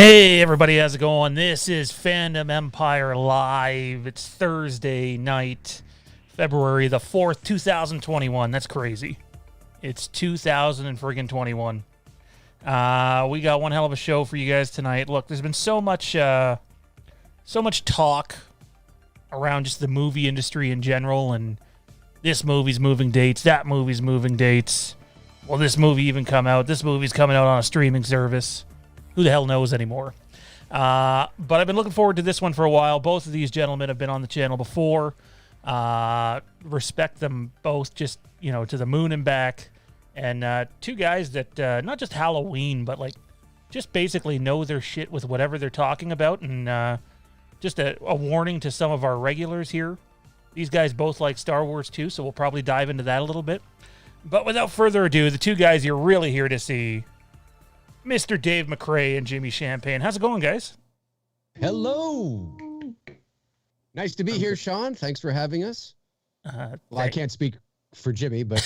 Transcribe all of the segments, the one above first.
Hey everybody, how's it going? This is Fandom Empire Live. It's Thursday night, February the 4th, 2021. That's crazy. It's 2021. We got one hell of a show for you guys tonight. Look, there's been so much talk around just the movie industry in general, and this movie's moving dates, that movie's moving dates. Will this movie even come out? This movie's coming out on a streaming service. Who the hell knows anymore? But I've been looking forward to this one for a while. Both of these gentlemen have been on the channel before. Respect them both just, to the moon and back. And two guys that not just Halloween, but just basically know their shit with whatever they're talking about. And just a warning to some of our regulars here. These guys both like Star Wars too, so we'll probably dive into that a little bit. But without further ado, the two guys you're really here to see, Mr. Dave McRae and Jimmy Champane. How's it going, guys? Hello. Nice to be here, Sean. Thanks for having us. I can't speak for Jimmy, but,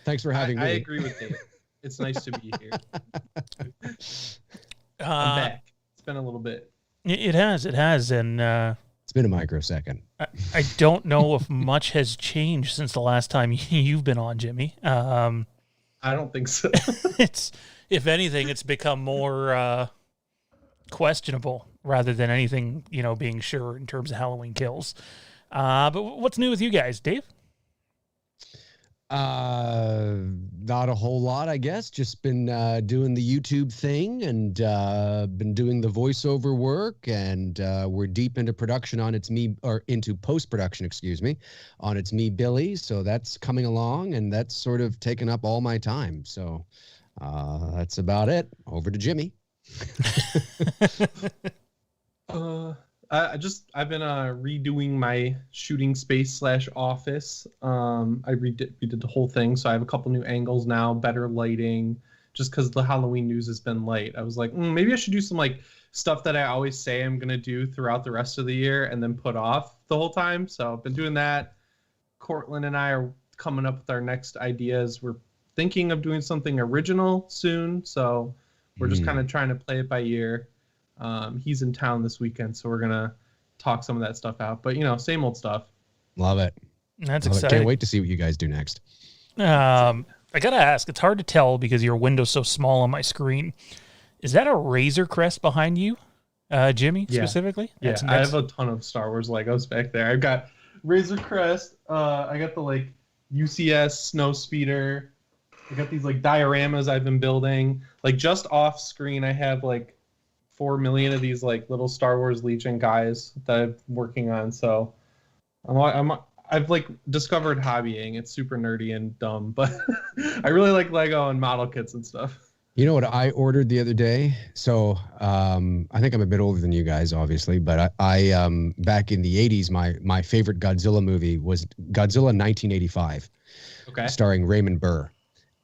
thanks for having me. I agree with Dave. It's nice to be here. I'm back. It's been a little bit. It has. And it's been a microsecond. I don't know if much has changed since the last time you've been on, Jimmy. I don't think so. If anything, it's become more questionable rather than anything, being sure in terms of Halloween Kills. But what's new with you guys, Dave? Not a whole lot, I guess. Just been doing the YouTube thing and been doing the voiceover work, and we're deep into production on into post-production, on It's Me, Billy. So that's coming along, and that's sort of taken up all my time. So that's about it. Over to Jimmy. I've been redoing my shooting space / office. I redid the whole thing, so I have a couple new angles now, better lighting. Just because the Halloween news has been light, I was like, maybe I should do some stuff that I always say I'm gonna do throughout the rest of the year and then put off the whole time. So I've been doing that. Cortland and I are coming up with our next ideas. We're thinking of doing something original soon, so we're just kind of trying to play it by ear. He's in town this weekend, so we're gonna talk some of that stuff out. But same old stuff. Love it. That's exciting. Can't wait to see what you guys do next. I gotta ask. It's hard to tell because your window's so small on my screen. Is that a Razor Crest behind you, Jimmy? Yeah. Specifically? Yeah, I have a ton of Star Wars Legos back there. I've got Razor Crest. I got the UCS Snow Speeder. I got these dioramas I've been building. Just off screen, I have 4 million of these little Star Wars Legion guys that I'm working on. So I've discovered hobbying. It's super nerdy and dumb, but I really like Lego and model kits and stuff. You know what I ordered the other day? So I think I'm a bit older than you guys, obviously, but I back in the 80s, my favorite Godzilla movie was Godzilla 1985, starring Raymond Burr.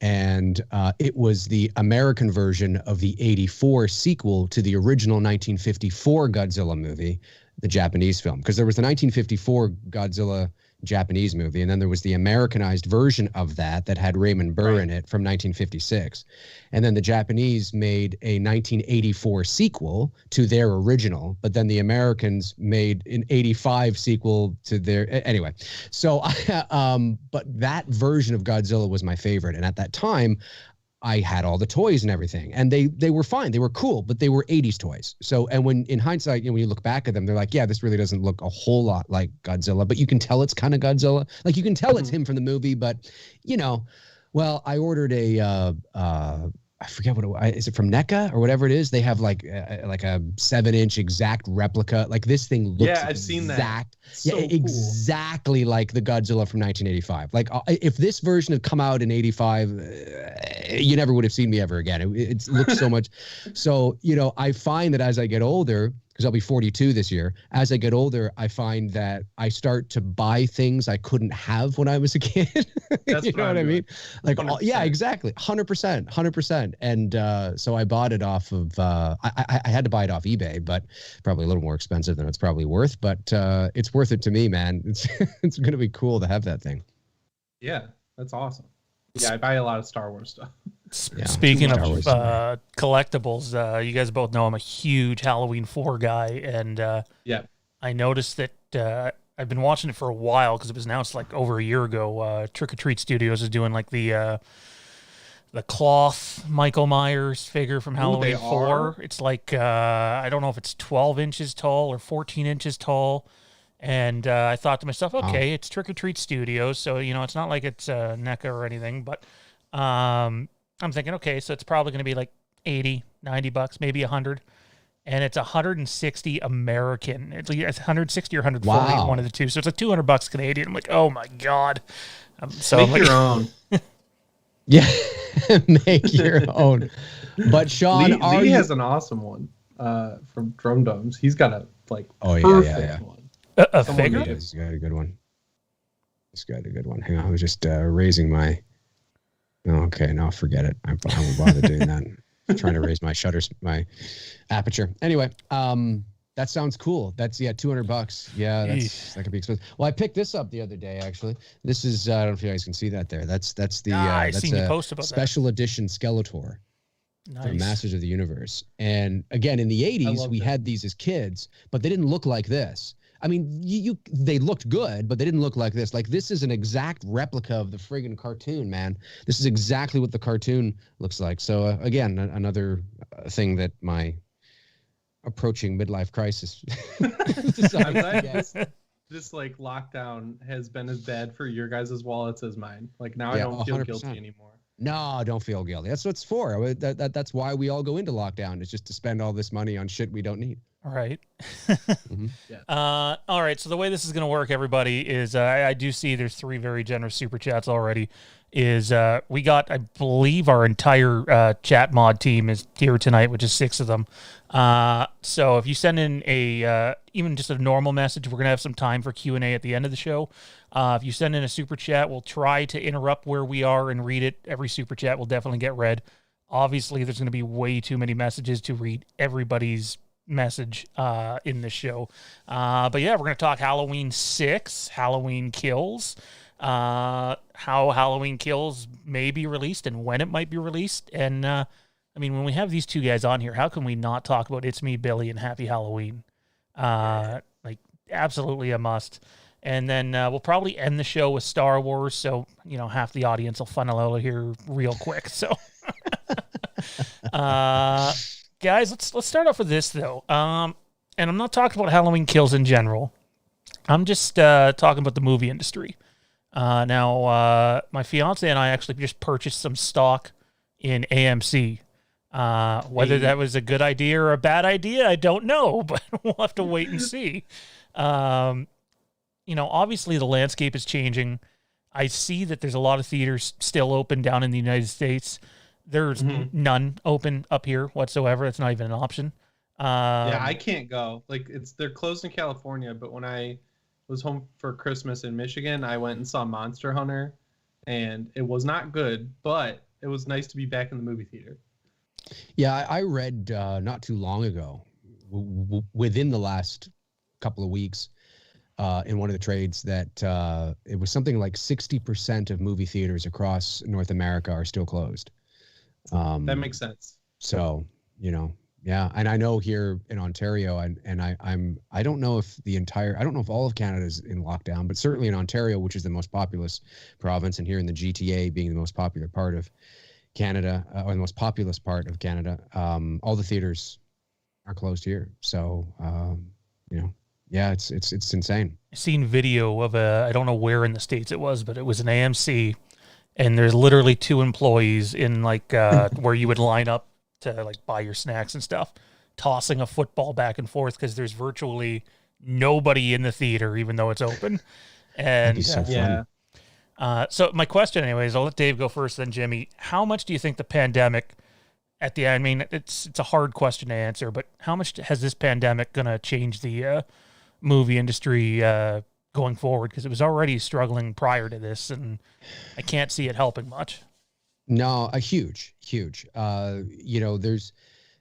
And it was the American version of the 84 sequel to the original 1954 Godzilla movie, the Japanese film. Because there was the 1954 Godzilla Japanese movie, and then there was the Americanized version of that had Raymond Burr in it from 1956. And then the Japanese made a 1984 sequel to their original, but then the Americans made an 85 sequel to their... Anyway, so but that version of Godzilla was my favorite. And at that time, I had all the toys and everything, and they were fine. They were cool, but they were 80s toys. So, and when in hindsight, when you look back at them, they're like, yeah, this really doesn't look a whole lot like Godzilla, but you can tell it's kind of Godzilla. You can tell it's him from the movie, but well, I ordered I forget what it was. Is it from NECA or whatever it is? They have a 7-inch exact replica. This thing looks I've seen that. So exactly cool. Like the Godzilla from 1985. If this version had come out in 85, you never would have seen me ever again. It looks so much. So, I find that as I get older, because I'll be 42 this year, as I get older, I find that I start to buy things I couldn't have when I was a kid. That's you know what I mean? Yeah, exactly. 100%. And so I bought it off of, I had to buy it off eBay, but probably a little more expensive than it's probably worth. But it's worth it to me, man. It's going to be cool to have that thing. Yeah, that's awesome. Yeah, I buy a lot of Star Wars stuff. Speaking Star of Wars. collectibles, you guys both know I'm a huge Halloween 4 guy, and I noticed that I've been watching it for a while because it was announced like over a year ago. Trick or Treat Studios is doing like the cloth Michael Myers figure from Halloween 4. It's like I don't know if it's 12 inches tall or 14 inches tall. And I thought to myself, okay, it's Trick or Treat Studios, so it's not like it's NECA or anything, but I'm thinking, okay, so it's probably going to be like $80, $90, maybe $100, and it's 160 American. It's 160 or 140, one of the two. So it's like $200 Canadian. I'm like, oh my god! Make your own. Yeah, make your own. But Shawn, Lee has an awesome one from Drum Domes. He's got a perfect one. A figure? He's got a good one. Hang on, I was just raising my. Oh, okay, no, forget it. I won't bother doing that. I'm trying to raise my shutters, my aperture. Anyway, that sounds cool. That's $200. Yeah, that could be expensive. Well, I picked this up the other day. Actually, this is I don't know if you guys can see that there. That's the I seen you post about special edition Skeletor. Nice. From Masters of the Universe. And again, in the 80s, we had these as kids, but they didn't look like this. I mean, they looked good, but they didn't look like this. Like, this is an exact replica of the friggin' cartoon, man. This is exactly what the cartoon looks like. So, again, another thing that my approaching midlife crisis. I'm glad this like lockdown has been as bad for your guys' wallets as mine. Like, now I don't feel 100%. guilty anymore. No, don't feel guilty. That's what it's for. That's why we all go into lockdown. It's just to spend all this money on shit we don't need. All right. Mm-hmm. Yeah. All right. So the way this is going to work, everybody, is I do see there's 3 very generous super chats already. We got, I believe, our entire chat mod team is here tonight, which is 6 of them. So if you send in even just a normal message, we're going to have some time for Q&A at the end of the show. If you send in a super chat, we'll try to interrupt where we are and read it. Every super chat will definitely get read. Obviously, there's going to be way too many messages to read everybody's message in this show. But yeah, we're going to talk Halloween 6, Halloween Kills, how Halloween Kills may be released and when it might be released. And I mean, when we have these two guys on here, how can we not talk about It's Me, Billy, and Happy Halloween? Like, absolutely a must. And then we'll probably end the show with Star Wars, so half the audience will funnel out of here real quick. So, guys, let's start off with this though. And I'm not talking about Halloween Kills in general. I'm just talking about the movie industry. Now, my fiance and I actually just purchased some stock in AMC. Whether that was a good idea or a bad idea, I don't know, but we'll have to wait and see. Obviously the landscape is changing. I see that there's a lot of theaters still open down in the United States. There's none open up here whatsoever. It's not even an option. Yeah, I can't go. Like, they're closed in California, but when I was home for Christmas in Michigan, I went and saw Monster Hunter, and it was not good, but it was nice to be back in the movie theater. Yeah, I read not too long ago, within the last couple of weeks, in one of the trades that it was something like 60% of movie theaters across North America are still closed. That makes sense. So, yeah. And I know here in Ontario, I don't know if I don't know if all of Canada is in lockdown, but certainly in Ontario, which is the most populous province, and here in the GTA being the most popular part of Canada, or the most populous part of Canada, all the theaters are closed here. So, yeah, it's insane. I've seen video of I don't know where in the States it was, but it was an AMC, and there's literally 2 employees in like where you would line up to like buy your snacks and stuff, tossing a football back and forth because there's virtually nobody in the theater, even though it's open. And so fun. So my question, anyways, I'll let Dave go first, then Jimmy. How much do you think the pandemic? At the end, I mean, it's a hard question to answer, but how much has this pandemic gonna change the movie industry going forward? Because it was already struggling prior to this, and I can't see it helping much. No, a huge. There's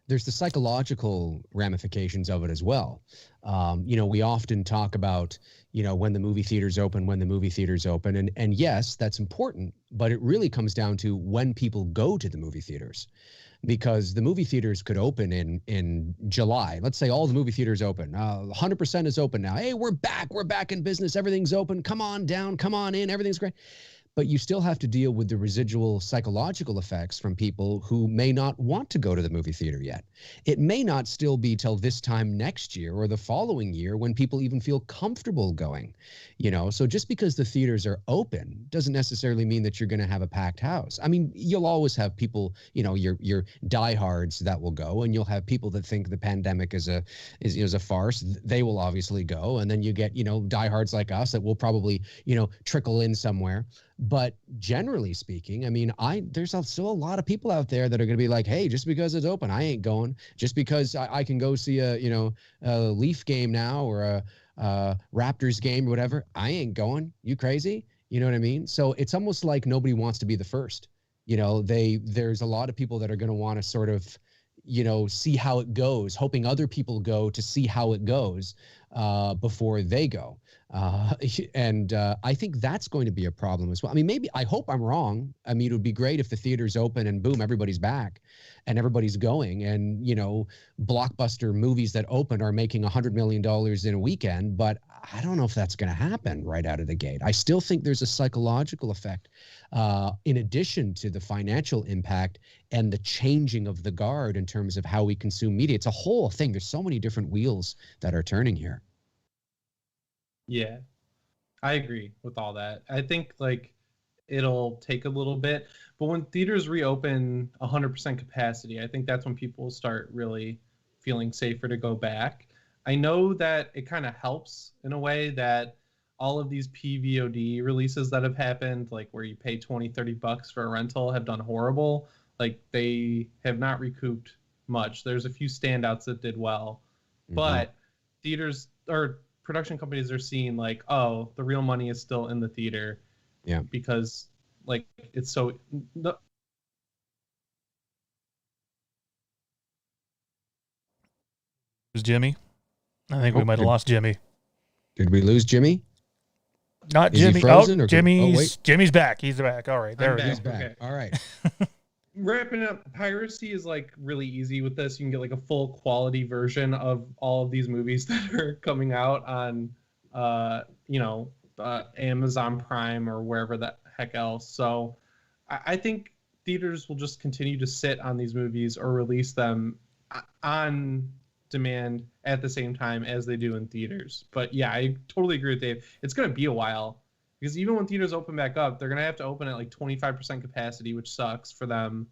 there's the psychological ramifications of it as well. We often talk about, when the movie theaters open, and yes, that's important, but it really comes down to when people go to the movie theaters, because the movie theaters could open in July. Let's say all the movie theaters open, 100% is open now. Hey, we're back in business. Everything's open. Come on down, come on in. Everything's great. But you still have to deal with the residual psychological effects from people who may not want to go to the movie theater yet. It may not still be till this time next year or the following year when people even feel comfortable going, So just because the theaters are open doesn't necessarily mean that you're going to have a packed house. I mean, you'll always have people, your diehards that will go, and you'll have people that think the pandemic is a farce. They will obviously go, and then you get, diehards like us that will probably, trickle in somewhere. But generally speaking, I mean, there's still a lot of people out there that are going to be like, hey, just because it's open, I ain't going. Just because I can go see a Leaf game now or a Raptors game or whatever, I ain't going. You crazy? You know what I mean? So it's almost like nobody wants to be the first. There's a lot of people that are going to want to sort of, see how it goes, hoping other people go to see how it goes before they go. And I think that's going to be a problem as well. I mean, I hope I'm wrong. I mean, it would be great if the theater's open and boom, everybody's back and everybody's going, and, blockbuster movies that open are making $100 million in a weekend, but I don't know if that's going to happen right out of the gate. I still think there's a psychological effect in addition to the financial impact and the changing of the guard in terms of how we consume media. It's a whole thing. There's so many different wheels that are turning here. Yeah, I agree with all that. I think it'll take a little bit, but when theaters reopen 100% capacity, I think that's when people will start really feeling safer to go back. I know that it kind of helps in a way that all of these PVOD releases that have happened, like where you pay $20-$30 for a rental, have done horrible. Like, they have not recouped much. There's a few standouts that did well, but theaters or production companies are seeing the real money is still in the theater. Yeah. Because it's so Was Jimmy? I think we might have lost Jimmy. Did we lose Jimmy? Not Is Jimmy. he frozen, or Jimmy's back. He's back. All right. There he is. Back. Okay. All right. Wrapping up, piracy is really easy with this. You can get a full quality version of all of these movies that are coming out on Amazon Prime or wherever the heck else. So I think theaters will just continue to sit on these movies or release them on demand at the same time as they do in theaters. But yeah, I totally agree with Dave. It's going to be a while, because even when theaters open back up, they're going to have to open at 25% capacity, which sucks for them.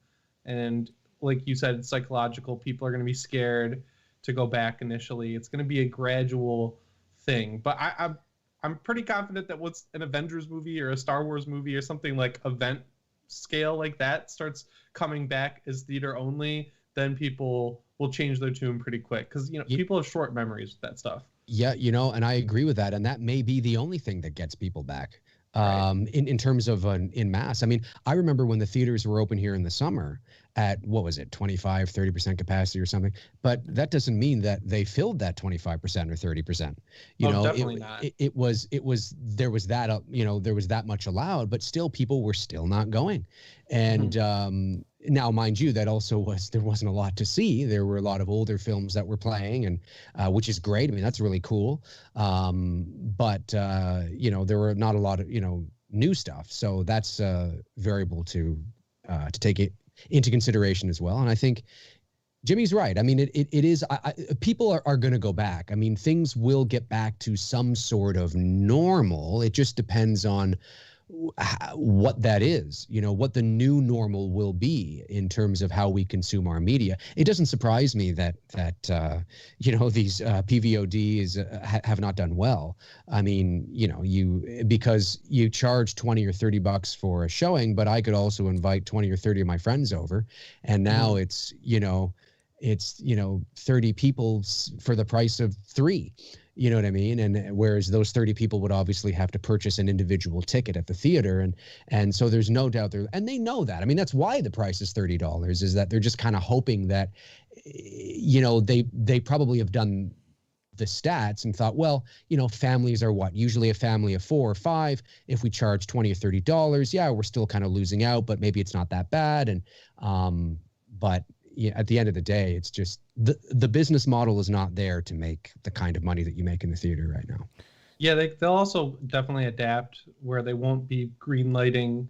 And like you said, it's psychological. People are going to be scared to go back initially. It's going to be a gradual thing. But I'm pretty confident that once an Avengers movie or a Star Wars movie or something like event scale like that starts coming back as theater only, then people will change their tune pretty quick, because people have short memories with that stuff. Yeah, and I agree with that, and that may be the only thing that gets people back. In terms of in mass. I mean, I remember when the theaters were open here in the summer at, 25-30% capacity or something, but that doesn't mean that they filled that 25% or 30%. Definitely not. It was there was that there was that much allowed, but still people were still not going. And now, mind you, that also there wasn't a lot to see. There were a lot of older films that were playing, and which is great. I mean, that's really cool. But there were not a lot of new stuff. So that's variable to take it into consideration as well. And I think Jimmy's right. I mean, it is. People are going to go back. I mean, things will get back to some sort of normal. It just depends on what that is, what the new normal will be in terms of how we consume our media. It doesn't surprise me that these PVODs have not done well. I mean, because you charge $20 or $30 for a showing, but I could also invite 20 or 30 of my friends over, and now it's 30 people for the price of 3. You know what I mean? And whereas those 30 people would obviously have to purchase an individual ticket at the theater. And so there's no doubt and they know that. I mean, that's why the price is $30, is that they're just kind of hoping that they probably have done the stats and thought, well, families are usually a family of 4 or 5. If we charge $20 or $30, yeah, we're still kind of losing out, but maybe it's not that bad. And but at the end of the day, it's just the business model is not there to make the kind of money that you make in the theater right now. Yeah, they'll also definitely adapt where they won't be greenlighting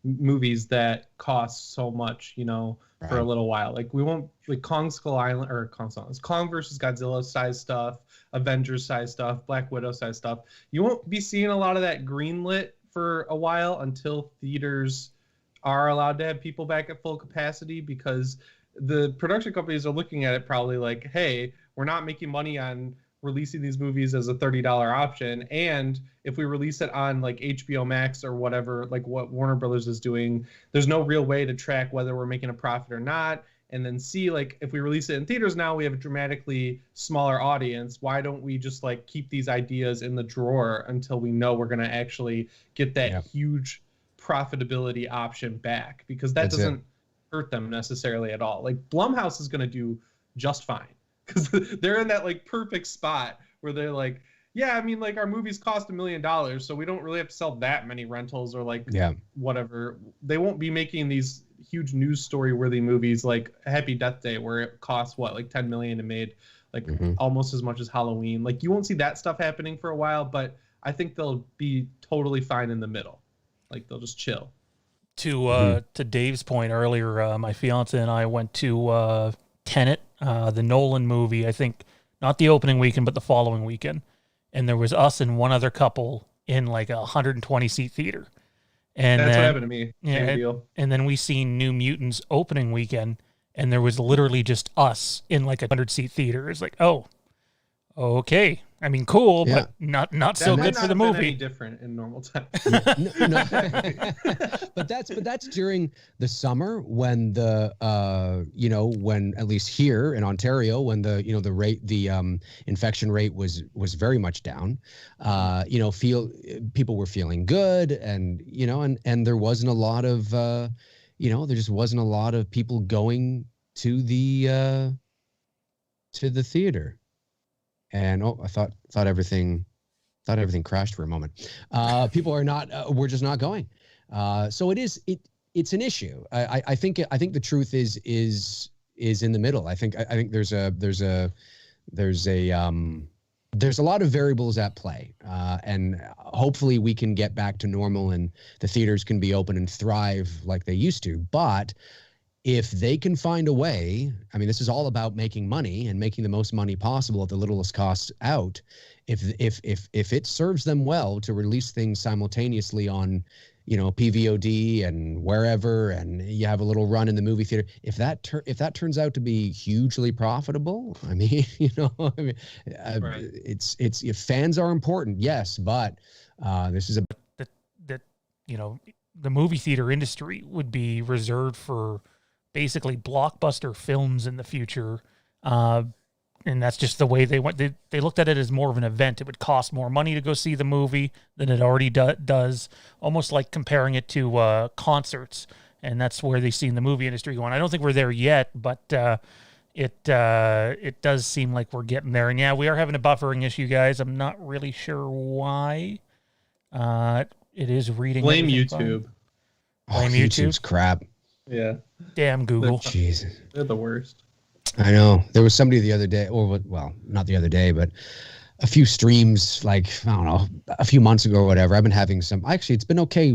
movies that cost so much, for a little while. Like we won't Kong versus Godzilla size stuff, Avengers size stuff, Black Widow size stuff. You won't be seeing a lot of that greenlit for a while until theaters are allowed to have people back at full capacity, because the production companies are looking at it probably like, hey, we're not making money on releasing these movies as a $30 option, and if we release it on like HBO Max or whatever, like what Warner Brothers is doing, there's no real way to track whether we're making a profit or not. And then see, like, if we release it in theaters now, we have a dramatically smaller audience. Why don't we just like keep these ideas in the drawer until we know we're going to actually get that huge profitability option back? Because that doesn't hurt them necessarily at all. Like Blumhouse is going to do just fine, because they're in that like perfect spot where they're like, yeah, I mean, like our movies cost $1 million, so we don't really have to sell that many rentals or like whatever. They won't be making these huge news story worthy movies like Happy Death Day, where it costs like $10 million and made like almost as much as Halloween. Like you won't see that stuff happening for a while, but I think they'll be totally fine in the middle. Like they'll just chill. To Dave's point earlier, my fiance and I went to Tenet, the Nolan movie, I think not the opening weekend, but the following weekend. And there was us and one other couple in like a 120 seat theater. And that's then, what happened to me. Same deal. And then we seen New Mutants opening weekend, and there was literally just us in like a 100 seat theater. It's like, oh, okay. I mean, cool, but not so good for the movie. Any different in normal time. No. but that's during the summer when when at least here in Ontario, when the infection rate was very much down. People were feeling good, and and there wasn't a lot of there just wasn't a lot of people going to the theater. And I thought everything crashed for a moment. People are not. We're just not going. So it's an issue. I think the truth is in the middle. I think there's a lot of variables at play, and hopefully we can get back to normal and the theaters can be open and thrive like they used to. But if they can find a way, I mean, this is all about making money and making the most money possible at the littlest cost out. If it serves them well to release things simultaneously on, PVOD and wherever, and you have a little run in the movie theater, if that turns out to be hugely profitable, I mean, right. It's if fans are important, yes, but this is a that the movie theater industry would be reserved for basically blockbuster films in the future, and that's just the way they went. They looked at it as more of an event. It would cost more money to go see the movie than it already does, almost like comparing it to concerts, and that's where they seen the movie industry going. I don't think we're there yet, but it does seem like we're getting there. And yeah, we are having a buffering issue, guys. I'm not really sure why. It is reading. Blame YouTube. Blame YouTube. YouTube's crap. Yeah. Damn Google. Jesus. They're the worst. I know. There was somebody the other day, not the other day, but a few streams, like, I don't know, a few months ago or whatever. I've been having actually, it's been okay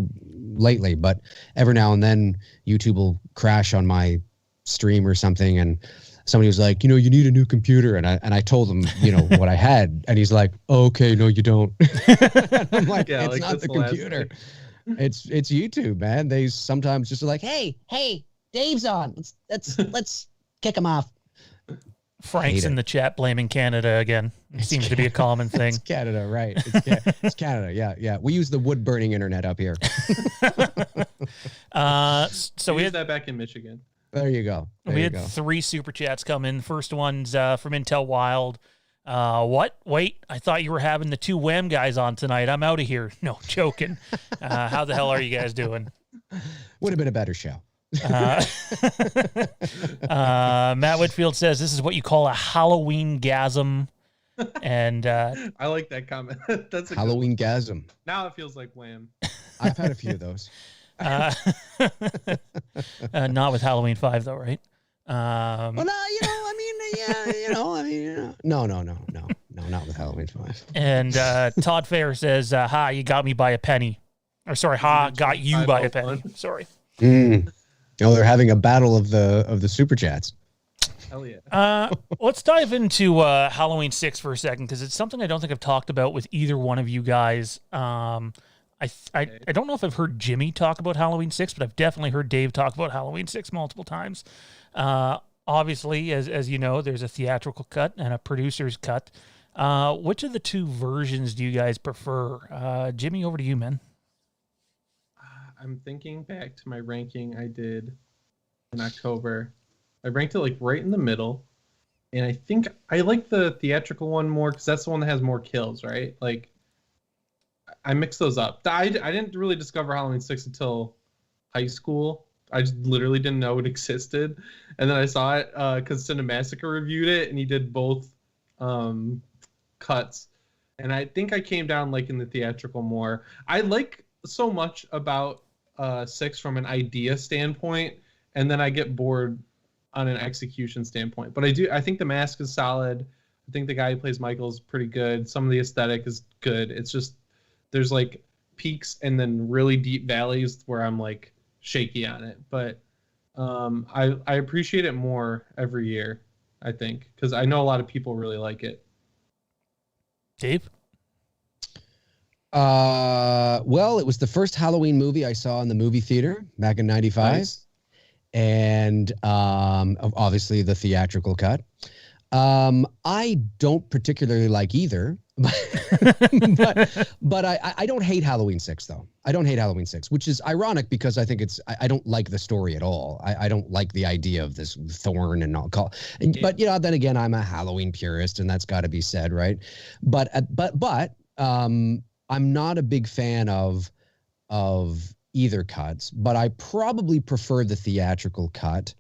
lately, but every now and then YouTube will crash on my stream or something. And somebody was like, you need a new computer. And I told him, what I had. And he's like, oh, okay, no, you don't. I'm like, it's not the computer. It's YouTube, man. They sometimes just are like, hey, Dave's on. Let's kick him off. Frank's in the chat blaming Canada again. It seems to be a common thing. It's Canada, right? It's Canada. Yeah. We use the wood burning internet up here. So we had that back in Michigan. There you go. We had 3 super chats come in. First one's from Intel Wild. What? Wait, I thought you were having the 2 Wham guys on tonight. I'm out of here. No, joking. How the hell are you guys doing? Would have been a better show. Matt Whitfield says this is what you call a Halloween-gasm. And I like that comment. That's a Halloween-gasm. Now it feels like Wham. I've had a few of those. not with Halloween 5 though, right? Well, no, no, not with Halloween 5. And Todd Fair says, "Ha, you got me by a penny." Or sorry, ha, got you by a penny. Sorry. Oh, they're having a battle of the super chats. Hell yeah. Let's dive into Halloween 6 for a second, because it's something I don't think I've talked about with either one of you guys. I don't know if I've heard Jimmy talk about Halloween 6, but I've definitely heard Dave talk about Halloween 6 multiple times. Obviously, as you know, there's a theatrical cut and a producer's cut. Which of the two versions do you guys prefer? Jimmy, over to you, man. I'm thinking back to my ranking I did in October. I ranked it like right in the middle. And I think I like the theatrical one more because that's the one that has more kills, right? Like, I mixed those up. I didn't really discover Halloween 6 until high school. I just literally didn't know it existed. And then I saw it because Cinemassacre reviewed it, and he did both cuts. And I think I came down like in the theatrical more. I like so much about 6 from an idea standpoint, and then I get bored on an execution standpoint. But I think the mask is solid. I think the guy who plays Michael is pretty good. Some of the aesthetic is good. It's just there's like peaks and then really deep valleys where I'm like shaky on it. But I appreciate it more every year, I think, because I know a lot of people really like it. Dave? Well, it was the first Halloween movie I saw in the movie theater back in 95. Nice. And obviously the theatrical cut. I don't particularly like either, but I don't hate Halloween 6 though. I don't hate Halloween 6, which is ironic because I think I don't like the story at all. I don't like the idea of this thorn and all. But then again, I'm a Halloween purist, and that's got to be said, right? But I'm not a big fan of either cuts, but I probably prefer the theatrical cut.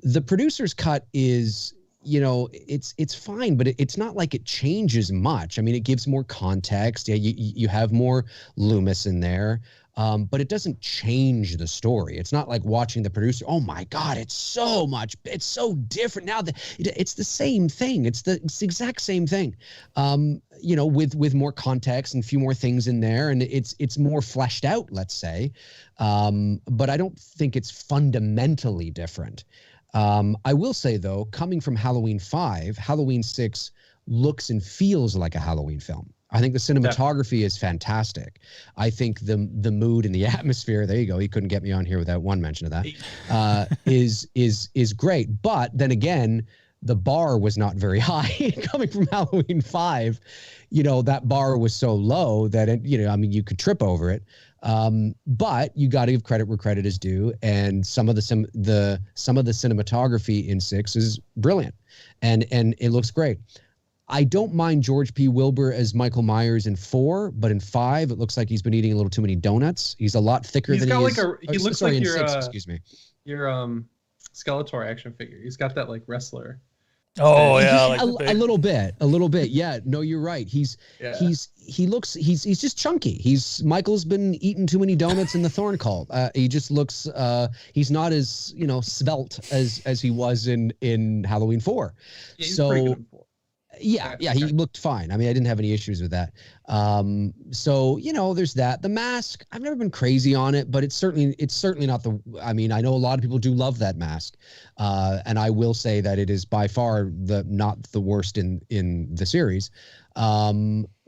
The producer's cut is, it's fine, but it's not like it changes much. I mean, it gives more context. Yeah, you have more Loomis in there, but it doesn't change the story. It's not like watching the producer. Oh my God, it's so different now. It's the same thing. It's the exact same thing. With more context and a few more things in there, and it's more fleshed out, let's say. But I don't think it's fundamentally different. I will say though, coming from Halloween 5, Halloween 6 looks and feels like a Halloween film. I think the cinematography is fantastic. I think the mood and the atmosphere, there you go, you couldn't get me on here without one mention of that, is great. But then again, the bar was not very high. Coming from Halloween 5, that bar was so low that you could trip over it. But you got to give credit where credit is due, and some of the cinematography in 6 is brilliant, and it looks great. I don't mind George P. Wilbur as Michael Myers in 4, but in 5 it looks like he's been eating a little too many donuts. He's a lot thicker than he is. He looks like your 6, excuse me. Your Skeletor action figure. He's got that like wrestler. Oh yeah, a little bit. Yeah, no, you're right. He's just chunky. Michael's been eating too many donuts in the Thorn Cult. He just looks. He's not as svelte as he was in Halloween 4. Yeah, he's pretty good in 4. Yeah, he looked fine. I mean, I didn't have any issues with that. So there's that. The mask, I've never been crazy on it, but it's certainly not the. I mean, I know a lot of people do love that mask, and I will say that it is by far not the worst in the series.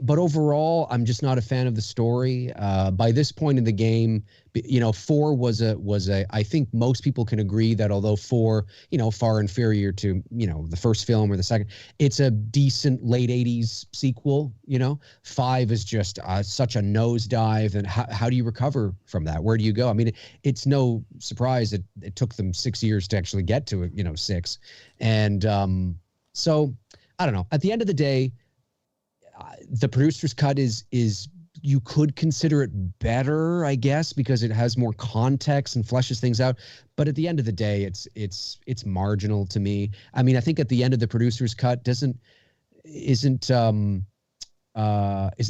But overall, I'm just not a fan of the story. By this point in the game, 4 was a. I think most people can agree that although 4, far inferior to the first film or the second, it's a decent late '80s sequel. 5 is just such a nosedive, and how do you recover from that? Where do you go? I mean, it's no surprise that it took them 6 years to actually get to it. 6, and so I don't know. At the end of the day, the producer's cut is you could consider it better, I guess, because it has more context and fleshes things out. But at the end of the day, it's marginal to me. I mean, I think at the end of the producer's cut, is it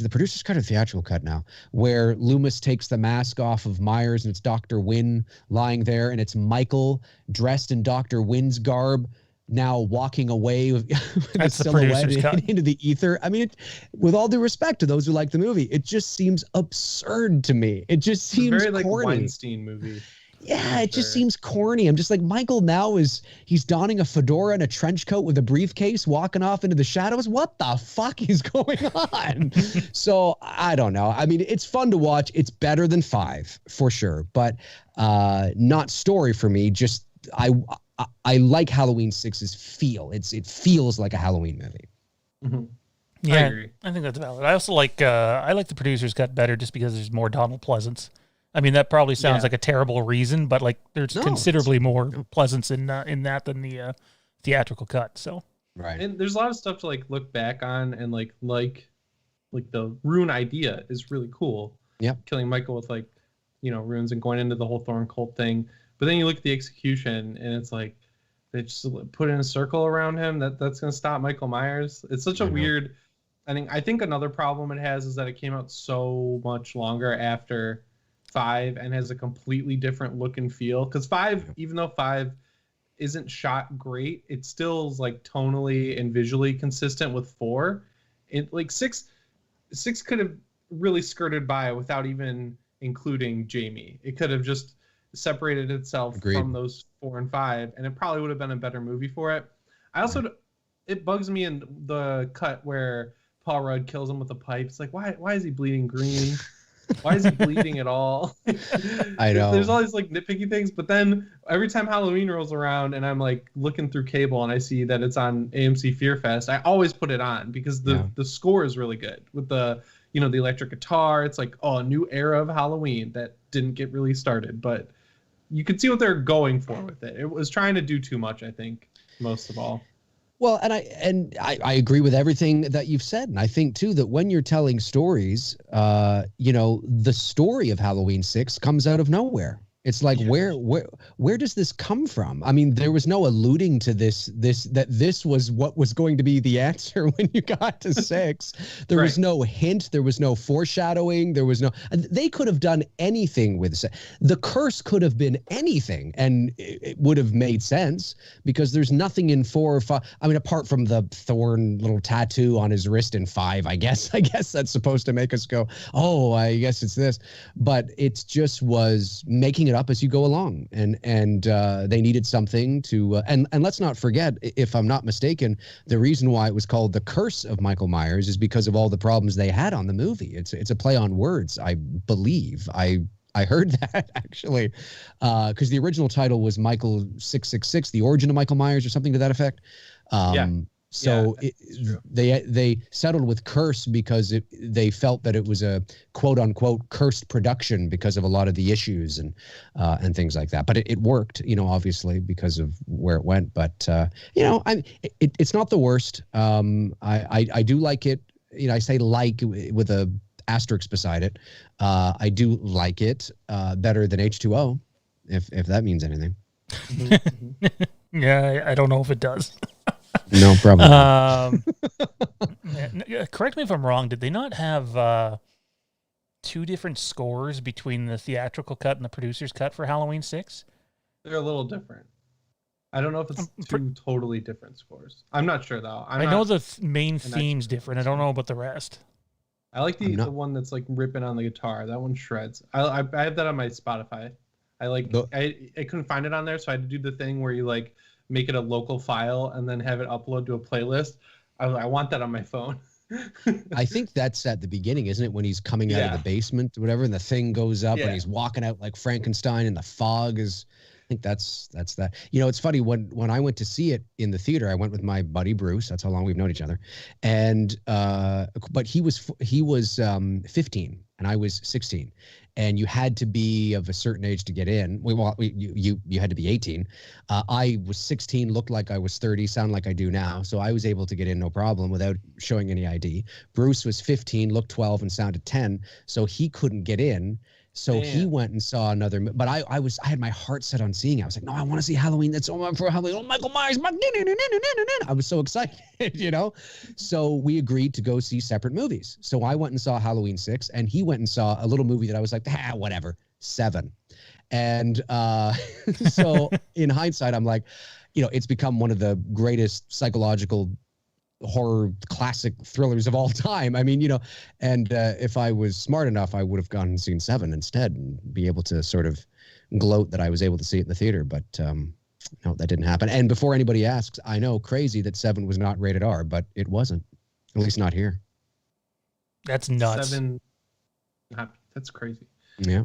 the producer's cut or theatrical cut now, where Loomis takes the mask off of Myers and it's Dr. Wynn lying there, and it's Michael dressed in Dr. Wynn's garb now walking away with the silhouette into the ether. I mean, with all due respect to those who like the movie, it just seems absurd to me. It just seems very corny. Like Weinstein movie. Yeah, it just seems corny. I'm just like, Michael now he's donning a fedora and a trench coat with a briefcase, walking off into the shadows. What the fuck is going on? So I don't know. I mean, it's fun to watch. It's better than 5 for sure, but not story for me. Just I like Halloween 6's feel. It feels like a Halloween movie. Mm-hmm. Yeah, I agree. I think that's valid. I also like I like the producer's cut better just because there's more Donald Pleasance. I mean, that probably sounds like a terrible reason, but like there's considerably more Pleasance in that than the theatrical cut. So right, and there's a lot of stuff to like look back on, and like the rune idea is really cool. Yeah, killing Michael with runes and going into the whole Thorn cult thing. But then you look at the execution, and it's like they just put in a circle around him. That's going to stop Michael Myers. It's such a weird. I think another problem it has is that it came out so much longer after 5 and has a completely different look and feel. Because 5, even though 5 isn't shot great, it still is like tonally and visually consistent with 4. It like 6 could have really skirted by without even including Jamie. It could have just separated itself from those 4 and 5, and it probably would have been a better movie for it. It bugs me in the cut where Paul Rudd kills him with a pipe. It's like, why is he bleeding green? Why is he bleeding at all? I know. There's all these like nitpicky things, but then every time Halloween rolls around and I'm like looking through cable and I see that it's on AMC Fear Fest, I always put it on because the score is really good with the the electric guitar. It's like, a new era of Halloween that didn't get really started, but you could see what they're going for with it. It was trying to do too much, I think, most of all. Well, and I agree with everything that you've said, and I think too that when you're telling stories, the story of Halloween 6 comes out of nowhere. It's like, where does this come from? I mean, there was no alluding to this was what was going to be the answer when you got to 6. There was no hint. There was no foreshadowing. They could have done anything with it. The curse could have been anything, and it would have made sense because there's nothing in 4 or 5. I mean, apart from the thorn little tattoo on his wrist in 5, I guess that's supposed to make us go, oh, I guess it's this. But it just was making it up as you go along, and they needed something to and let's not forget, if I'm not mistaken, the reason why it was called The Curse of Michael Myers is because of all the problems they had on the movie. It's a play on words, I believe. I heard that actually, because the original title was Michael 666, The Origin of Michael Myers, or something to that effect. So they settled with curse because they felt that it was a quote unquote cursed production because of a lot of the issues and things like that. But it worked, obviously because of where it went. But it's not the worst. I do like it. I say like with a asterisk beside it. I do like it better than H2O, if that means anything. Yeah, I don't know if it does. No problem. Correct me if I'm wrong. Did they not have 2 different scores between the theatrical cut and the producer's cut for Halloween 6? They're a little different. I don't know if it's 2 totally different scores. I'm not sure though. I know the main theme's different. I don't know about the rest. I like the one that's like ripping on the guitar. That one shreds. I have that on my Spotify. I couldn't find it on there, so I had to do the thing where you like make it a local file and then have it upload to a playlist. I want that on my phone. I think that's at the beginning, isn't it? When he's coming out of the basement or whatever, and the thing goes up and he's walking out like Frankenstein and the fog is... think that's that. It's funny when I went to see it in the theater, I went with my buddy Bruce. That's how long we've known each other. And but he was 15 and I was 16, and you had to be of a certain age to get in. You had to be 18. I was 16, looked like I was 30, sound like I do now, so I was able to get in no problem without showing any ID. Bruce was 15, looked 12, and sounded 10, so he couldn't get in. So he went and saw another, but I had my heart set on seeing it. I was like, no, I want to see Halloween. That's all for Halloween. Oh, Michael Myers. I was so excited, So we agreed to go see separate movies. So I went and saw Halloween 6, and he went and saw a little movie that I was like, whatever, 7. And so in hindsight, I'm like, it's become one of the greatest psychological horror classic thrillers of all time. I mean, and if I was smart enough, I would have gone and seen 7 instead and be able to sort of gloat that I was able to see it in the theater. But no, that didn't happen. And before anybody asks, I know, crazy that 7 was not rated R, but it wasn't, at least not here. That's nuts. 7, that's crazy. Yeah.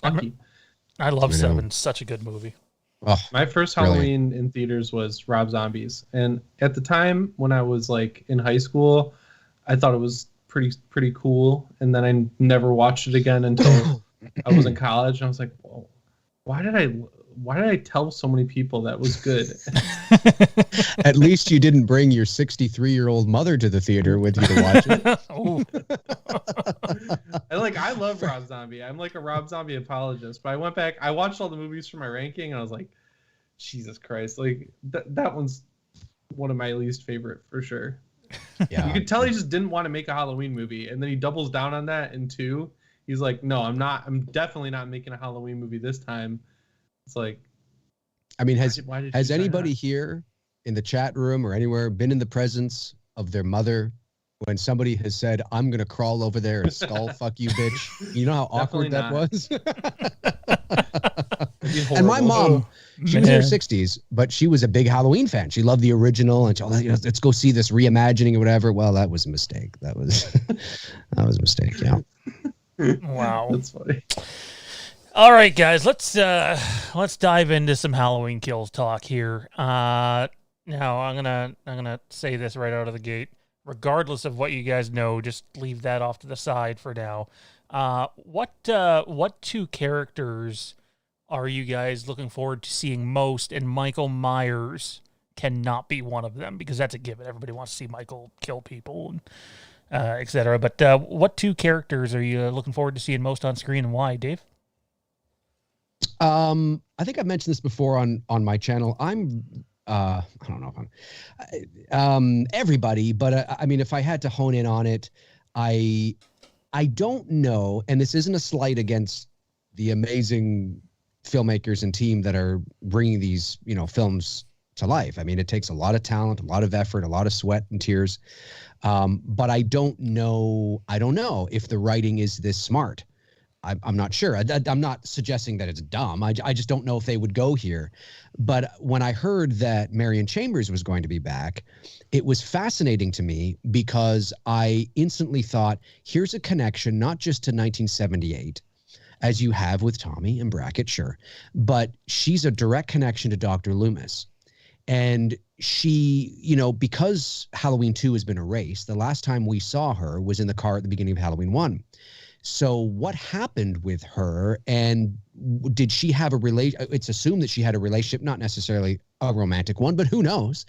I love 7. Such a good movie. Oh, my first brilliant. Halloween in theaters was Rob Zombie's, and at the time when I was like in high school, I thought it was pretty cool, and then I never watched it again until I was in college, and I was like, whoa, why did I tell so many people that was good? At least you didn't bring your 63-year-old mother to the theater with you to watch it. I love Rob Zombie. I'm like a Rob Zombie apologist, but I went back, I watched all the movies for my ranking, and I was like, Jesus Christ, like that one's one of my least favorite for sure. Yeah. You could tell he just didn't want to make a Halloween movie, and then he doubles down on that in 2. He's like, no, I'm definitely not making a Halloween movie this time. It's like, I mean, has anybody here in the chat room or anywhere been in the presence of their mother when somebody has said, I'm going to crawl over there and skull fuck you, bitch? You know how awkward that was? And my mom, she was in her 60s, but she was a big Halloween fan. She loved the original, and she, let's go see this reimagining or whatever. Well, that was a mistake. That was a mistake, yeah. Wow. That's funny. All right, guys, let's dive into some Halloween Kills talk here. Now I'm gonna say this right out of the gate. Regardless of what you guys know, just leave that off to the side for now. What 2 characters are you guys looking forward to seeing most? And Michael Myers cannot be one of them, because that's a given. Everybody wants to see Michael kill people, and etc. But what 2 characters are you looking forward to seeing most on screen, and why, Dave? I think I've mentioned this before on my channel. I don't know if I'm everybody, but I mean, if I had to hone in on it, I don't know, and this isn't a slight against the amazing filmmakers and team that are bringing these, films to life. I mean, it takes a lot of talent, a lot of effort, a lot of sweat and tears. But I don't know if the writing is this smart. I'm not sure. I'm not suggesting that it's dumb. I just don't know if they would go here. But when I heard that Marion Chambers was going to be back, it was fascinating to me, because I instantly thought, here's a connection not just to 1978, as you have with Tommy and Brackett, sure, but she's a direct connection to Dr. Loomis. And she, because Halloween 2 has been erased, the last time we saw her was in the car at the beginning of Halloween 1. So what happened with her, and did she have a it's assumed that she had a relationship, not necessarily a romantic one, but who knows,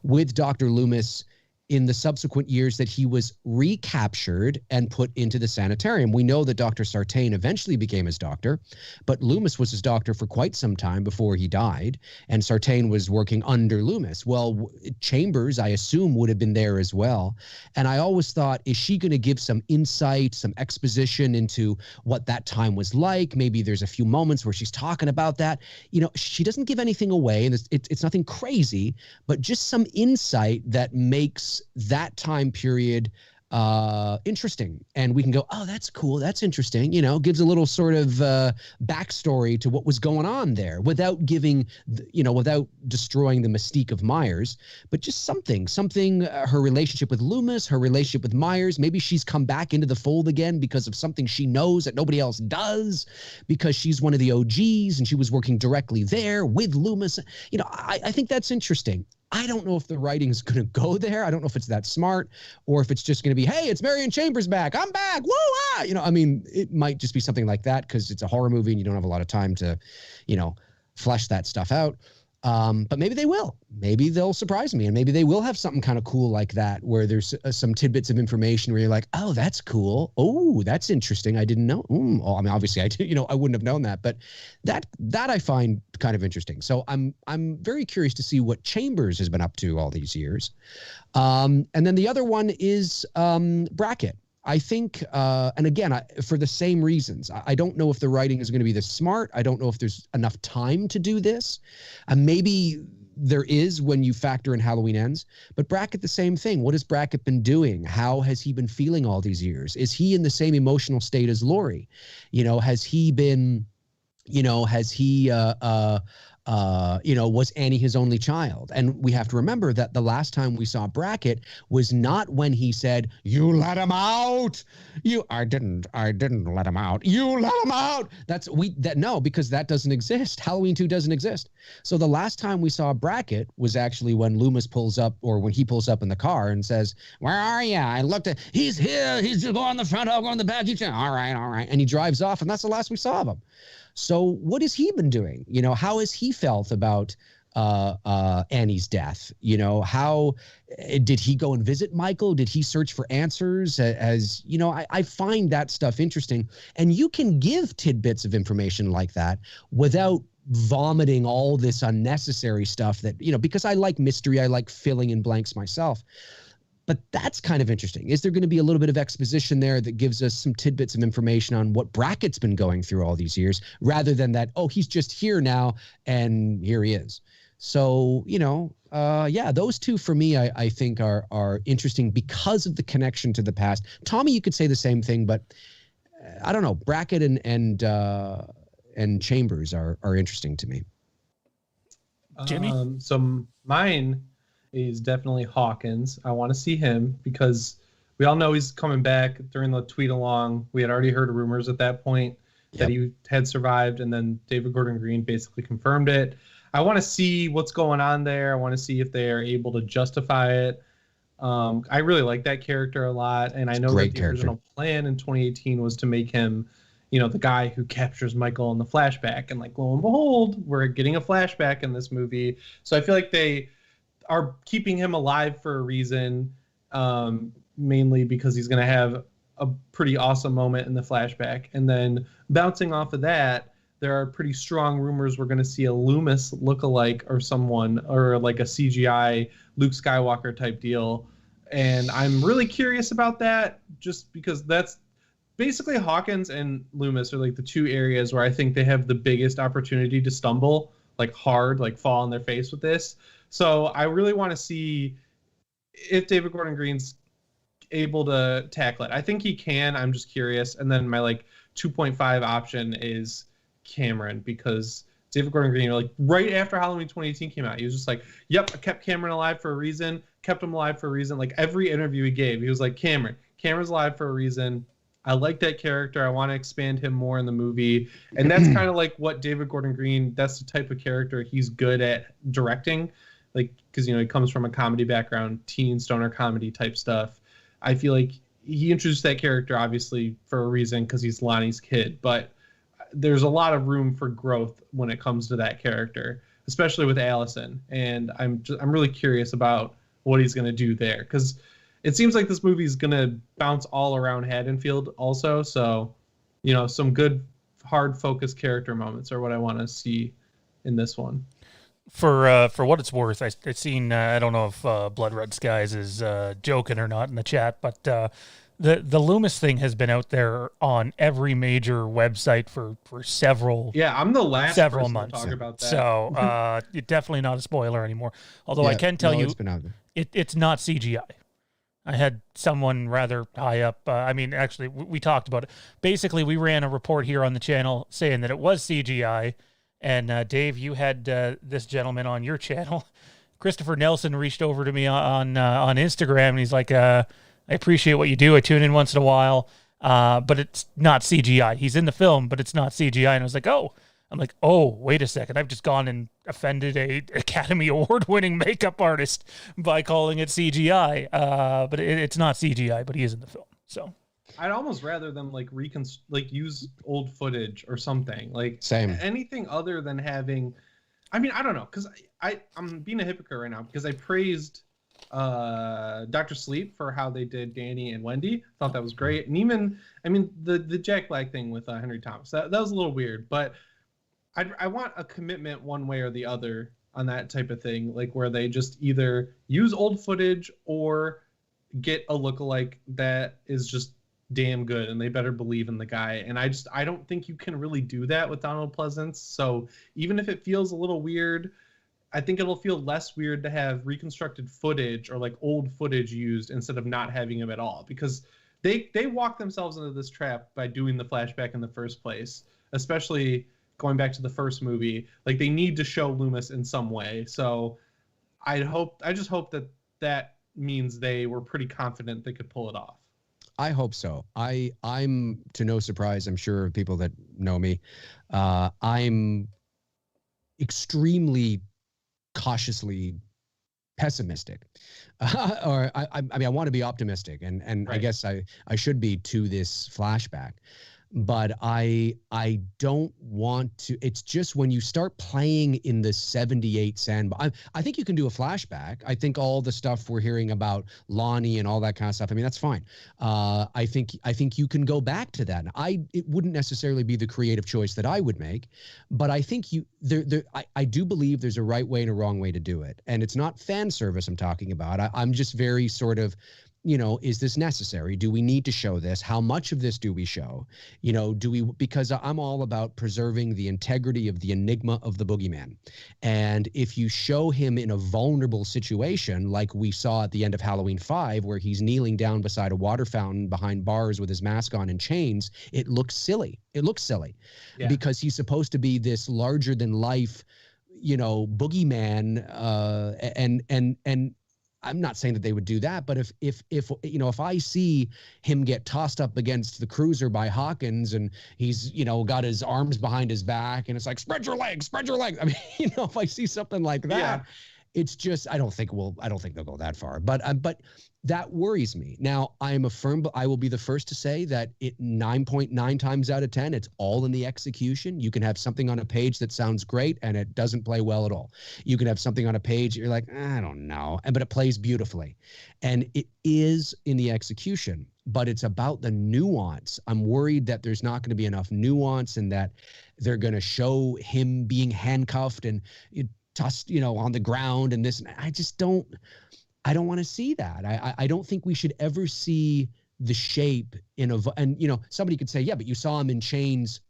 with Dr. Loomis in the subsequent years that he was recaptured and put into the sanitarium. We know that Dr. Sartain eventually became his doctor, but Loomis was his doctor for quite some time before he died, and Sartain was working under Loomis. Well, Chambers, I assume, would have been there as well. And I always thought, is she going to give some insight, some exposition into what that time was like? Maybe there's a few moments where she's talking about that. She doesn't give anything away, and it's nothing crazy, but just some insight that makes that time period interesting, and we can go, oh, that's cool, that's interesting, gives a little sort of backstory to what was going on there without giving without destroying the mystique of Myers, but just something her relationship with Loomis, her relationship with Myers, maybe she's come back into the fold again because of something she knows that nobody else does, because she's one of the OGs and she was working directly there with Loomis. I think that's interesting. I don't know if the writing is going to go there. I don't know if it's that smart, or if it's just going to be, hey, it's Marion Chambers back. I'm back. Woo! Ah! It might just be something like that because it's a horror movie and you don't have a lot of time to, flesh that stuff out. But maybe they will. Maybe they'll surprise me, and maybe they will have something kind of cool like that, where there's some tidbits of information where you're like, oh, that's cool. Oh, that's interesting. I didn't know. Obviously I did, I wouldn't have known that, but that I find kind of interesting. So I'm very curious to see what Chambers has been up to all these years. And then the other one is Brackett. I think, and again, for the same reasons, I don't know if the writing is going to be this smart. I don't know if there's enough time to do this. Maybe there is when you factor in Halloween Ends. But Brackett, the same thing. What has Brackett been doing? How has he been feeling all these years? Is he in the same emotional state as Laurie? Has he been, was Annie his only child? And we have to remember that the last time we saw Brackett was not when he said, you let him out. I didn't let him out. You let him out. No, because that doesn't exist. Halloween 2 doesn't exist. So the last time we saw Brackett was actually when Loomis pulls up, or when he pulls up in the car and says, where are you? I looked at, he's here. He's going on the front. I'll go on the back. All right. And he drives off, and that's the last we saw of him. So what has he been doing? How has he felt about Annie's death? How did he go and visit Michael? Did he search for answers? I find that stuff interesting. And you can give tidbits of information like that without vomiting all this unnecessary stuff that, because I like mystery. I like filling in blanks myself. But that's kind of interesting. Is there going to be a little bit of exposition there that gives us some tidbits of information on what Brackett's been going through all these years, rather than that, oh, he's just here now and here he is. So, those two for me, I think are interesting because of the connection to the past. Tommy, you could say the same thing, but I don't know. Brackett and Chambers are interesting to me. Jimmy? So mine is definitely Hawkins. I want to see him because we all know he's coming back. During the tweet along, we had already heard rumors at that point that he had survived, and then David Gordon Green basically confirmed it. I want to see what's going on there. I want to see if they are able to justify it. I really like that character a lot, and I know that the original plan in 2018 was to make him, the guy who captures Michael in the flashback, and lo and behold, we're getting a flashback in this movie. So I feel like they are keeping him alive for a reason, mainly because he's going to have a pretty awesome moment in the flashback. And then bouncing off of that, there are pretty strong rumors we're going to see a Loomis lookalike or someone, or like a CGI Luke Skywalker type deal. And I'm really curious about that, just because that's basically Hawkins and Loomis are the two areas where I think they have the biggest opportunity to stumble, hard, fall on their face with this. So I really want to see if David Gordon Green's able to tackle it. I think he can. I'm just curious. And then my 2.5 option is Cameron, because David Gordon Green, right after Halloween 2018 came out, he was just yep, I kept Cameron alive for a reason, kept him alive for a reason. Every interview he gave, he was Cameron's alive for a reason. I like that character. I want to expand him more in the movie. And that's kind of what David Gordon Green, that's the type of character he's good at directing. Because, he comes from a comedy background, teen stoner comedy type stuff. I feel like he introduced that character, obviously, for a reason, because he's Lonnie's kid. But there's a lot of room for growth when it comes to that character, especially with Allison. And I'm really curious about what he's going to do there, because it seems like this movie is going to bounce all around Haddonfield also. So, some good, hard focused character moments are what I want to see in this one. For what it's worth, I've seen, I don't know if Blood Red Skies is joking or not in the chat, but the Loomis thing has been out there on every major website for several I'm the last several person months to talk about that. So it's definitely not a spoiler anymore. Although I can tell you it's been out there. It's not CGI. I had someone rather high up. I mean, actually, we talked about it. Basically, we ran a report here on the channel saying that it was CGI. And Dave, you had this gentleman on your channel. Christopher Nelson reached over to me on Instagram, and he's like, I appreciate what you do. I tune in once in a while, but it's not CGI. He's in the film, but it's not CGI. And I was like, oh. I'm like, oh, wait a second. I've just gone and offended a Academy Award-winning makeup artist by calling it CGI. But it's not CGI, but he is in the film. So I'd almost rather them use old footage or something. Like Same. Anything other than having. I mean, I don't know, because I'm being a hypocrite right now because I praised Dr. Sleep for how they did Danny and Wendy. Thought that was great, and even the Jack Black thing with Henry Thomas that was a little weird, but. I want a commitment one way or the other on that type of thing, like where they just either use old footage or get a lookalike that is just damn good, and they better believe in the guy. And I don't think you can really do that with Donald Pleasance. So even if it feels a little weird, I think it'll feel less weird to have reconstructed footage or like old footage used instead of not having him at all, because they walk themselves into this trap by doing the flashback in the first place, especially going back to the first movie. Like, they need to show Loomis in some way. So I just hope that means they were pretty confident they could pull it off. I hope so. I'm to no surprise, I'm sure of people that know me, I'm extremely cautiously pessimistic, or I mean, I want to be optimistic, and right. I guess I should be to this flashback. But I don't want to. It's just when you start playing in the 78 sandbox, I think you can do a flashback. I think all the stuff we're hearing about Lonnie and all that kind of stuff, I mean, that's fine. I think you can go back to that. It wouldn't necessarily be the creative choice that I would make, but I think I do believe there's a right way and a wrong way to do it. And it's not fan service I'm talking about. I'm just very sort of, is this necessary? Do we need to show this? How much of this do we show? Because I'm all about preserving the integrity of the enigma of the boogeyman. And if you show him in a vulnerable situation, like we saw at the end of Halloween 5, where he's kneeling down beside a water fountain behind bars with his mask on and chains, it looks silly. Yeah. Because he's supposed to be this larger than life, boogeyman, and I'm not saying that they would do that, but if I see him get tossed up against the cruiser by Hawkins, and he's got his arms behind his back, and it's like spread your legs. I mean, if I see something like that, yeah. It's just I don't think they'll go that far, but that worries me. Now, I will be the first to say that 9.9 times out of 10, it's all in the execution. You can have something on a page that sounds great and it doesn't play well at all. You can have something on a page that you're like, I don't know, but it plays beautifully. And it is in the execution, but it's about the nuance. I'm worried that there's not going to be enough nuance, and that they're going to show him being handcuffed and tossed, on the ground and this. I don't want to see that. I don't think we should ever see the shape and somebody could say, yeah, but you saw him in chains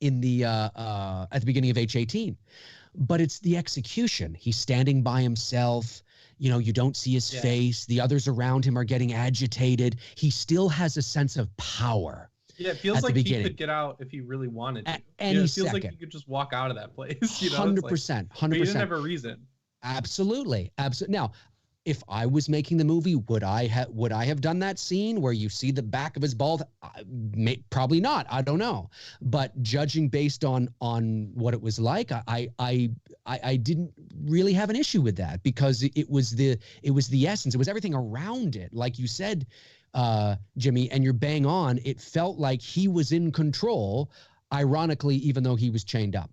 in the at the beginning of H-18, but it's the execution. He's standing by himself. You don't see his face. The others around him are getting agitated. He still has a sense of power. Yeah, it feels like he could get out if he really wanted to. At any it feels second. Like he could just walk out of that place. 100%. 100%. But he didn't have a reason. Absolutely. Now, if I was making the movie, would I have done that scene where you see the back of his bald? Probably not. I don't know. But judging based on what it was like, I didn't really have an issue with that, because it was the essence. It was everything around it, like you said, Jimmy, and you're bang on. It felt like he was in control, ironically, even though he was chained up.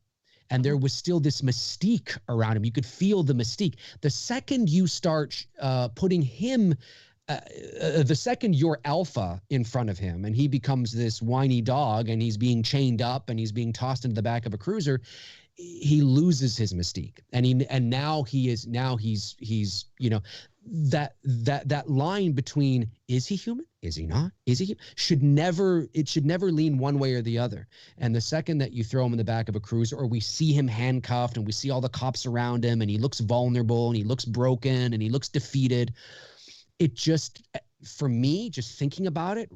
And there was still this mystique around him. You could feel the mystique. The second you start putting him, the second you're alpha in front of him, and he becomes this whiny dog, and he's being chained up, and he's being tossed into the back of a cruiser, he loses his mystique. And now he's that line between, is he human? Is he not? Is he? Should never lean one way or the other. And the second that you throw him in the back of a cruiser, or we see him handcuffed and we see all the cops around him, and he looks vulnerable and he looks broken and he looks defeated, it just, for me, just thinking about it,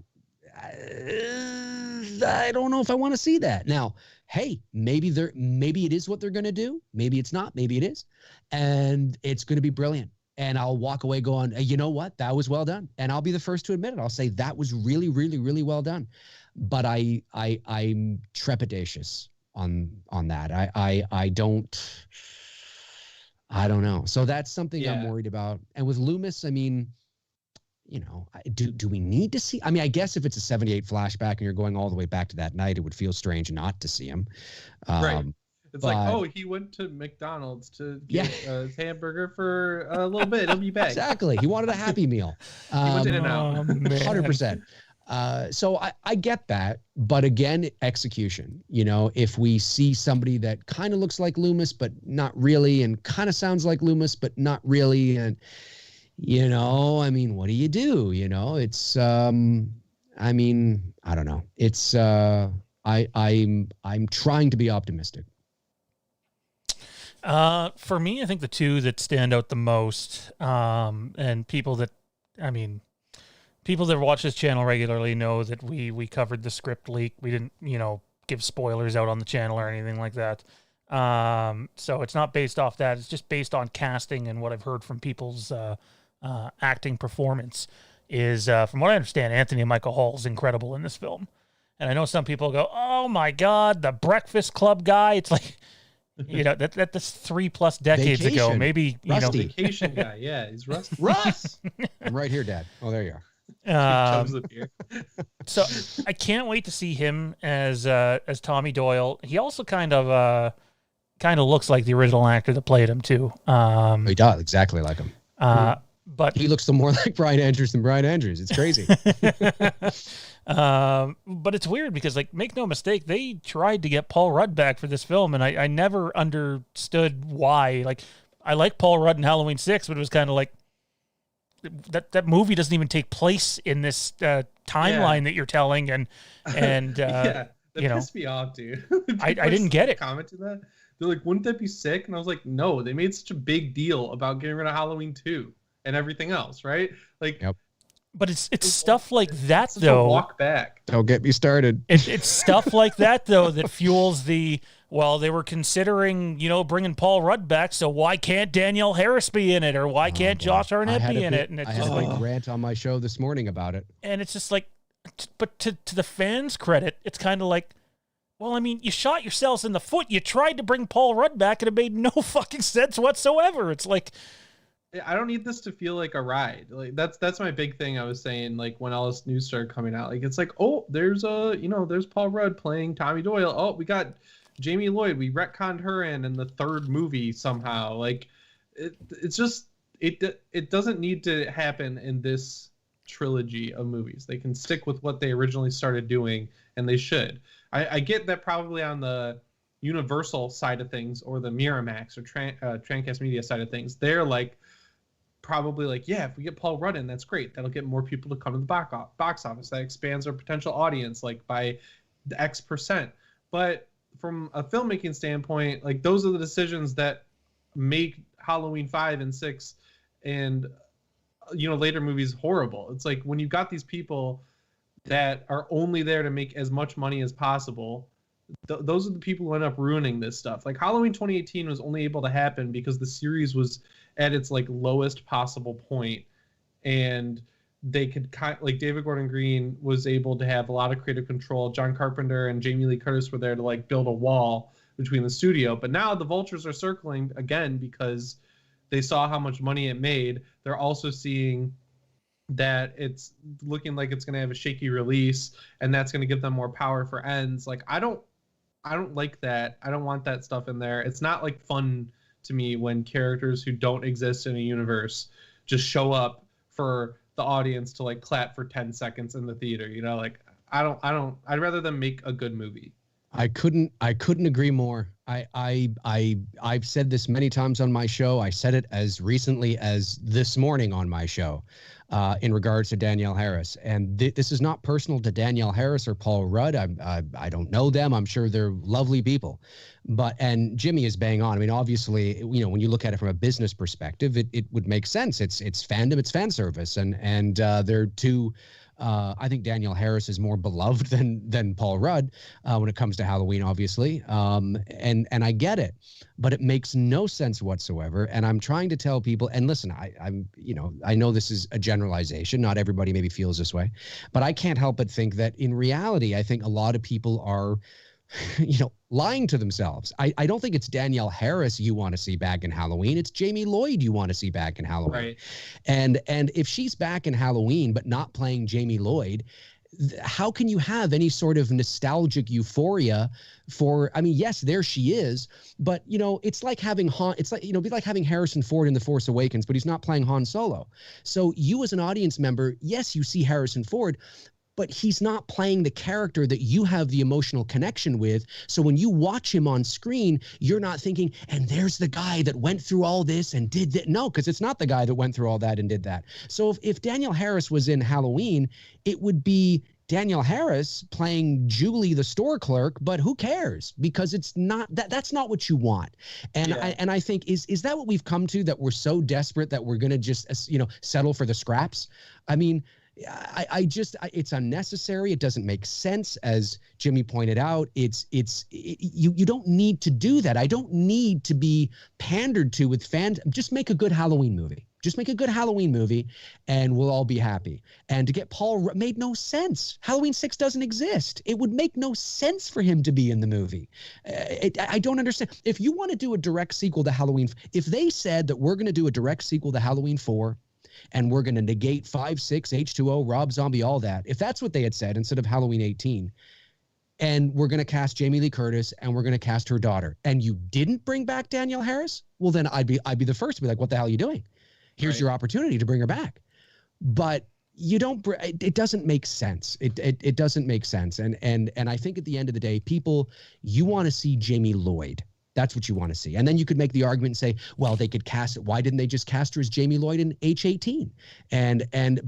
I don't know if I want to see that. Now, hey, maybe it is what they're going to do. Maybe it's not. Maybe it is, and it's going to be brilliant. And I'll walk away going, you know what? That was well done. And I'll be the first to admit it. I'll say that was really, really, really well done. But I'm trepidatious on that. I don't know. So that's something I'm worried about. And with Loomis, I mean, you know, do we need to see? I mean, I guess if it's a 78 flashback and you're going all the way back to that night, it would feel strange not to see him. Right. It's like, oh, he went to McDonald's to get his hamburger for a little bit. He'll be back. Exactly. He wanted a Happy Meal. He went in and out. 100%. So I get that. But again, execution. You know, if we see somebody that kind of looks like Loomis, but not really, and kind of sounds like Loomis, but not really, and you know, I mean, what do? You know, it's I mean, I don't know. It's I'm trying to be optimistic. For me, I think the two that stand out the most, and people that watch this channel regularly know that we covered the script leak. We didn't, you know, give spoilers out on the channel or anything like that. So it's not based off that. It's just based on casting and what I've heard from people's acting performance. Is from what I understand, Anthony Michael Hall is incredible in this film. And I know some people go, "Oh my God, the Breakfast Club guy." It's like, you know, that's 3+ decades Vacation. ago. Maybe, you Rusty. know, Vacation guy. Yeah, he's Rusty. Russ, I'm right here, Dad. Oh, there you Chubbs up here. So I can't wait to see him as Tommy Doyle. He also kind of looks like the original actor that played him too. are. He does exactly like him. But He looks more like Brian Andrews than Brian Andrews. It's crazy. but it's weird because, like, make no mistake, they tried to get Paul Rudd back for this film, and I never understood why. Like, I like Paul Rudd in Halloween 6, but it was kind of like that movie doesn't even take place in this timeline that you're telling, and Yeah, that you know, pissed me off, dude. I didn't get it. Commented that. They're like, wouldn't that be sick? And I was like, no, they made such a big deal about getting rid of Halloween 2 and everything else, right? Like, Yep. But it's stuff like that, it's such a though. walk back. Don't get me started. It's stuff like that, though, that fuels the, well, they were considering, you know, bringing Paul Rudd back, so why can't Danielle Harris be in it, or why can't Josh Arnett be in it? And it's I had just a like, big rant on my show this morning about it. and it's just like, but to the fans' credit, it's kind of like, well, I mean, you shot yourselves in the foot. You tried to bring Paul Rudd back, and it made no fucking sense whatsoever. It's like, I don't need this to feel like a ride. Like that's my big thing. I was saying, like, when all this news started coming out, like, it's like, oh, there's Paul Rudd playing Tommy Doyle. Oh, we got Jamie Lloyd. We retconned her in the third movie somehow. Like, it's just it doesn't need to happen in this trilogy of movies. They can stick with what they originally started doing, and they should. I get that probably on the Universal side of things, or the Miramax or Trancast Media side of things, they're like, probably like, yeah, if we get Paul Rudd in, that's great. That'll get more people to come to the box office. That expands our potential audience, like, by the X percent. But from a filmmaking standpoint, like, those are the decisions that make Halloween 5 and 6 and, you know, later movies horrible. It's like, when you got these people that are only there to make as much money as possible, those are the people who end up ruining this stuff. Like, Halloween 2018 was only able to happen because the series was at its, like, lowest possible point, and they could like, David Gordon Green was able to have a lot of creative control. John Carpenter and Jamie Lee Curtis were there to, like, build a wall between the studio. But now the vultures are circling again because they saw how much money it made. They're also seeing that it's looking like it's going to have a shaky release, and that's going to give them more power for ends. Like, I don't like that. I don't want that stuff in there. It's not, like, fun to me when characters who don't exist in a universe just show up for the audience to, like, clap for 10 seconds in the theater. You know, like, I'd rather them make a good movie. I couldn't agree more. I've said this many times on my show. I said it as recently as this morning on my show. in regards to Danielle Harris. And this is not personal to Danielle Harris or Paul Rudd. I don't know them. I'm sure they're lovely people. And Jimmy is bang on. I mean, obviously, when you look at it from a business perspective, it would make sense. It's fandom, it's fan service. And they're two. I think Danielle Harris is more beloved than Paul Rudd when it comes to Halloween, obviously. And I get it, but it makes no sense whatsoever. And I'm trying to tell people, and listen, I know this is a generalization. Not everybody maybe feels this way, but I can't help but think that in reality, I think a lot of people are lying to themselves. I don't think it's Danielle Harris you want to see back in Halloween. It's Jamie Lloyd you want to see back in Halloween. Right. And if she's back in Halloween but not playing Jamie Lloyd, how can you have any sort of nostalgic euphoria for? I mean, yes, there she is, but it's like having be like having Harrison Ford in The Force Awakens, but he's not playing Han Solo. So you as an audience member, yes, you see Harrison Ford, but he's not playing the character that you have the emotional connection with. So when you watch him on screen, you're not thinking, and there's the guy that went through all this and did that. No, because it's not the guy that went through all that and did that. So if Danielle Harris was in Halloween, it would be Danielle Harris playing Julie, the store clerk, but who cares? Because it's not that's not what you want. And yeah. I think is that what we've come to, that we're so desperate that we're going to just, settle for the scraps? I mean, it's unnecessary. It doesn't make sense. As Jimmy pointed out, you don't need to do that. I don't need to be pandered to with fans. Just make a good Halloween movie. Just make a good Halloween movie and we'll all be happy. And to get Paul made no sense. Halloween 6 doesn't exist. It would make no sense for him to be in the movie. I don't understand. If you want to do a direct sequel to Halloween, if they said that we're going to do a direct sequel to Halloween 4, and we're going to negate 5, 6, H2O, Rob Zombie, all that. If that's what they had said instead of Halloween 18, and we're going to cast Jamie Lee Curtis and we're going to cast her daughter, and you didn't bring back Danielle Harris, well, then I'd be the first to be like, what the hell are you doing? Here's your opportunity to bring her back. But you don't. It doesn't make sense. It doesn't make sense. And I think at the end of the day, people, you want to see Jamie Lloyd. That's what you want to see. And then you could make the argument and say, well, they could cast it. Why didn't they just cast her as Jamie Lloyd in H18?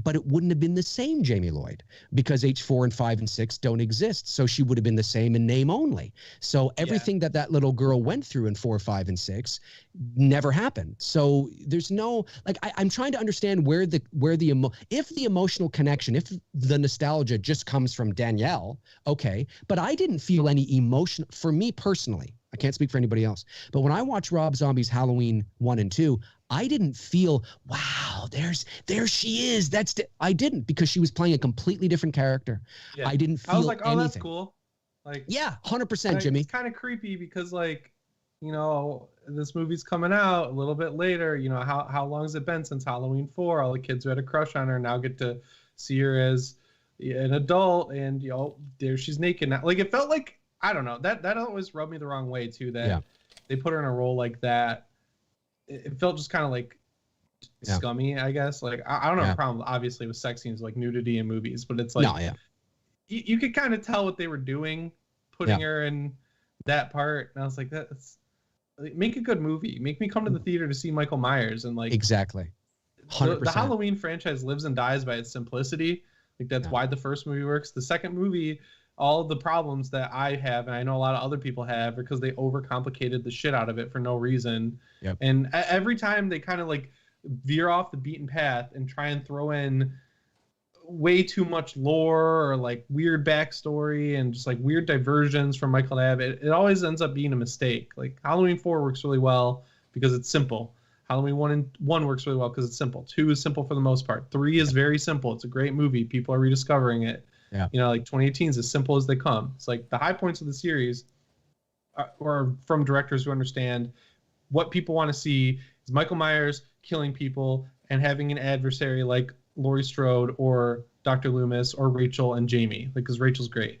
But it wouldn't have been the same Jamie Lloyd because H4 and 5 and 6 don't exist. So she would have been the same in name only. So everything that little girl went through in 4, 5, and 6 never happened. So there's no, I'm trying to understand if the emotional connection, if the nostalgia just comes from Danielle, okay. But I didn't feel any emotion for me personally. I can't speak for anybody else. But when I watched Rob Zombie's Halloween 1 and 2, I didn't feel, wow, there she is. I didn't, because she was playing a completely different character. Yeah. I didn't feel I was like, oh, anything. That's cool. Yeah, 100%, Jimmy. It's kind of creepy because this movie's coming out a little bit later. How long has it been since Halloween 4? All the kids who had a crush on her now get to see her as an adult, and there she's naked now. It felt like, I don't know, that always rubbed me the wrong way too, that they put her in a role like that. It felt just kind of scummy, I guess. I don't have a problem obviously with sex scenes, like nudity in movies, but it's you could kind of tell what they were doing putting her in that part, and I was like, that's make a good movie. Make me come to the theater to see Michael Myers. And exactly 100%. The Halloween franchise lives and dies by its simplicity. That's why the first movie works. The second movie, all of the problems that I have, and I know a lot of other people have, because they overcomplicated the shit out of it for no reason. Yep. And every time they kind of veer off the beaten path and try and throw in way too much lore or weird backstory and just weird diversions from Michael Abbott, it always ends up being a mistake. Halloween 4 works really well because it's simple. Halloween 1 works really well because it's simple. 2 is simple for the most part. 3 is very simple. It's a great movie. People are rediscovering it. Yeah. 2018 is as simple as they come. It's the high points of the series are from directors who understand what people want to see is Michael Myers killing people and having an adversary like Laurie Strode or Dr. Loomis or Rachel and Jamie, because Rachel's great.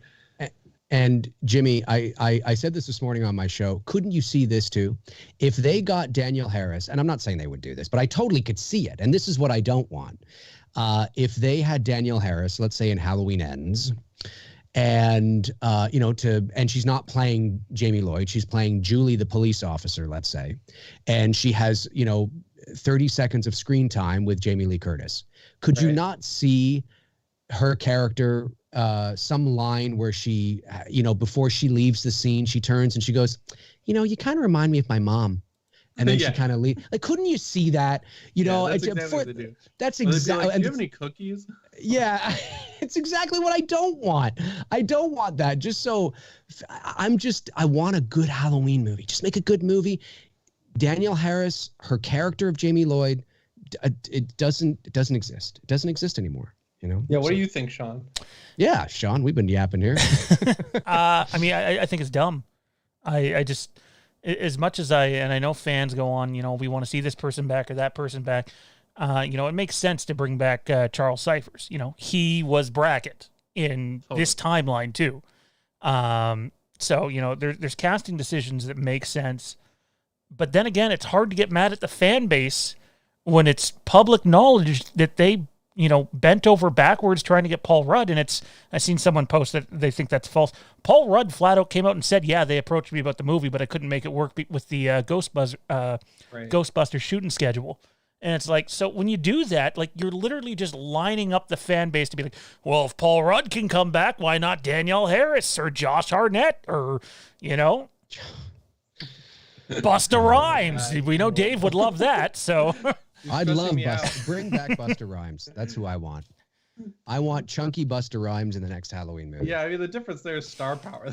And Jimmy, I said this morning on my show. Couldn't you see this too? If they got Danielle Harris, and I'm not saying they would do this, but I totally could see it. And this is what I don't want. If they had Danielle Harris, let's say in Halloween Ends, and and she's not playing Jamie Lloyd, she's playing Julie, the police officer, let's say, and she has 30 seconds of screen time with Jamie Lee Curtis. Could you not see her character, some line where she, before she leaves the scene, she turns and she goes, you kind of remind me of my mom. And then she kind of leaves. Like, couldn't you see that? That's exactly what they do. That's exactly. Like, do you have any cookies? Yeah, it's exactly what I don't want. I don't want that. Just so I want a good Halloween movie. Just make a good movie. Danielle Harris, her character of Jamie Lloyd, it doesn't exist. It doesn't exist anymore. Yeah. What do you think, Sean? Yeah, Sean, we've been yapping here. I think it's dumb. I just, as much as I know fans go on, we want to see this person back or that person back. It makes sense to bring back Charles Cyphers. He was Brackett in this timeline too. So there's casting decisions that make sense. But then again, it's hard to get mad at the fan base when it's public knowledge that they, bent over backwards trying to get Paul Rudd. And I've seen someone post that they think that's false. Paul Rudd flat out came out and said, yeah, they approached me about the movie, but I couldn't make it work with the Ghostbusters shooting schedule. And it's like, so when you do that, like, you're literally just lining up the fan base to be like, well, if Paul Rudd can come back, why not Danielle Harris or Josh Hartnett or, Busta Rhymes? We know Dave would love that, so... I'd love bring back Busta Rhymes. That's who I want. I want chunky Busta Rhymes in the next Halloween movie. Yeah, I mean, the difference there is star power.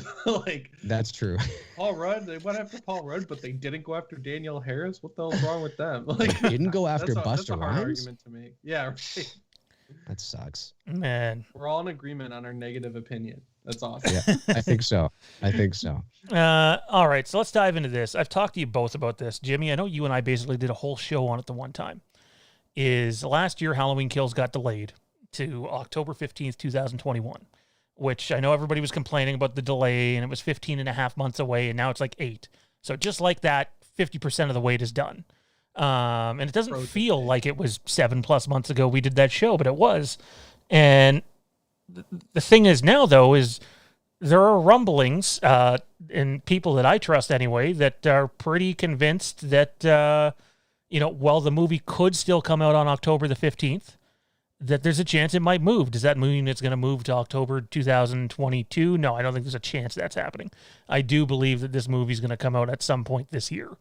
That's true. Paul Rudd, they went after Paul Rudd, but they didn't go after Danielle Harris. What the hell's wrong with them? They didn't go after Busta Rhymes? That's a hard argument to make. Yeah, right. That sucks. Man. We're all in agreement on our negative opinion. That's awesome. Yeah, I think so. All right, so let's dive into this. I've talked to you both about this. Jimmy, I know you and I basically did a whole show on it the one time. Last year, Halloween Kills got delayed to October 15th, 2021, which I know everybody was complaining about the delay, and it was 15 and a half months away, and now it's like 8. So just like that, 50% of the wait is done. And it doesn't feel like it was 7+ months ago we did that show, but it was. And the thing is now, though, is there are rumblings, and people that I trust anyway, that are pretty convinced that, while the movie could still come out on October the 15th, that there's a chance it might move. Does that mean it's going to move to October 2022? No, I don't think there's a chance that's happening. I do believe that this movie is going to come out at some point this year.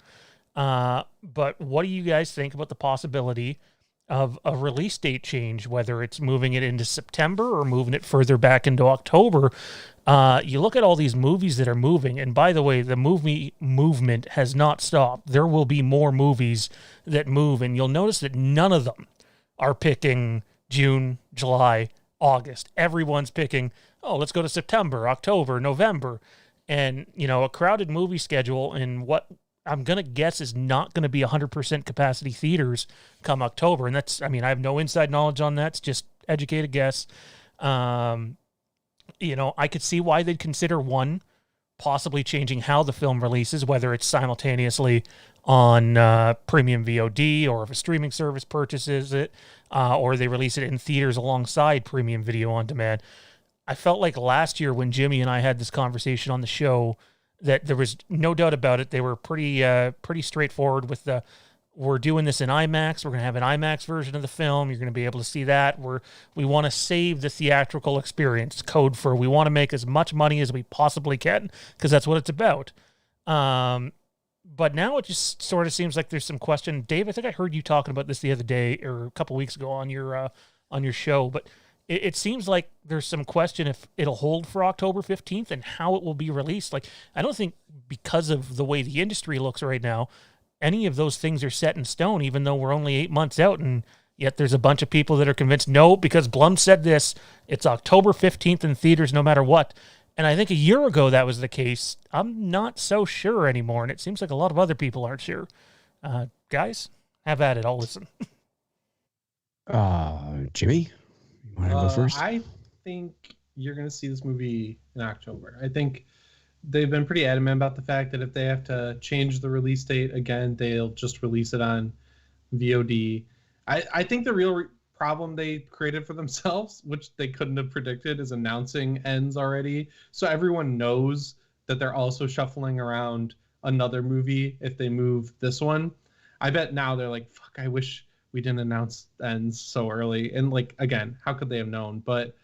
But what do you guys think about the possibility of a release date change, whether it's moving it into September or moving it further back into October? You look at all these movies that are moving, and by the way, the movie movement has not stopped. There will be more movies that move, and you'll notice that none of them are picking June, July, August. Everyone's picking, let's go to September, October, November. And, a crowded movie schedule in what I'm going to guess is not going to be 100% capacity theaters come October. And I have no inside knowledge on that. It's just educated guess. I could see why they'd consider possibly changing how the film releases, whether it's simultaneously on premium VOD, or if a streaming service purchases it, or they release it in theaters alongside premium video on demand. I felt like last year when Jimmy and I had this conversation on the show that there was no doubt about it. They were pretty straightforward with we're doing this in IMAX. We're going to have an IMAX version of the film. You're going to be able to see that. We want to save the theatrical experience. Code for we want to make as much money as we possibly can, because that's what it's about. But now it just sort of seems like there's some question. Dave, I think I heard you talking about this the other day or a couple weeks ago on your show, but it seems like there's some question if it'll hold for October 15th and how it will be released. Like, I don't think, because of the way the industry looks right now, any of those things are set in stone, even though we're only 8 months out, and yet there's a bunch of people that are convinced, no, because Blum said this, it's October 15th in theaters no matter what. And I think a year ago that was the case. I'm not so sure anymore, and it seems like a lot of other people aren't sure. Guys, have at it. I'll listen. Jimmy, you want to go first? I think you're going to see this movie in October. I think they've been pretty adamant about the fact that if they have to change the release date again, they'll just release it on VOD. I think the real problem they created for themselves, which they couldn't have predicted, is announcing ends already. So everyone knows that they're also shuffling around another movie if they move this one. I bet now they're like, fuck, I wish we didn't announce ends so early. And like, again, how could they have known? But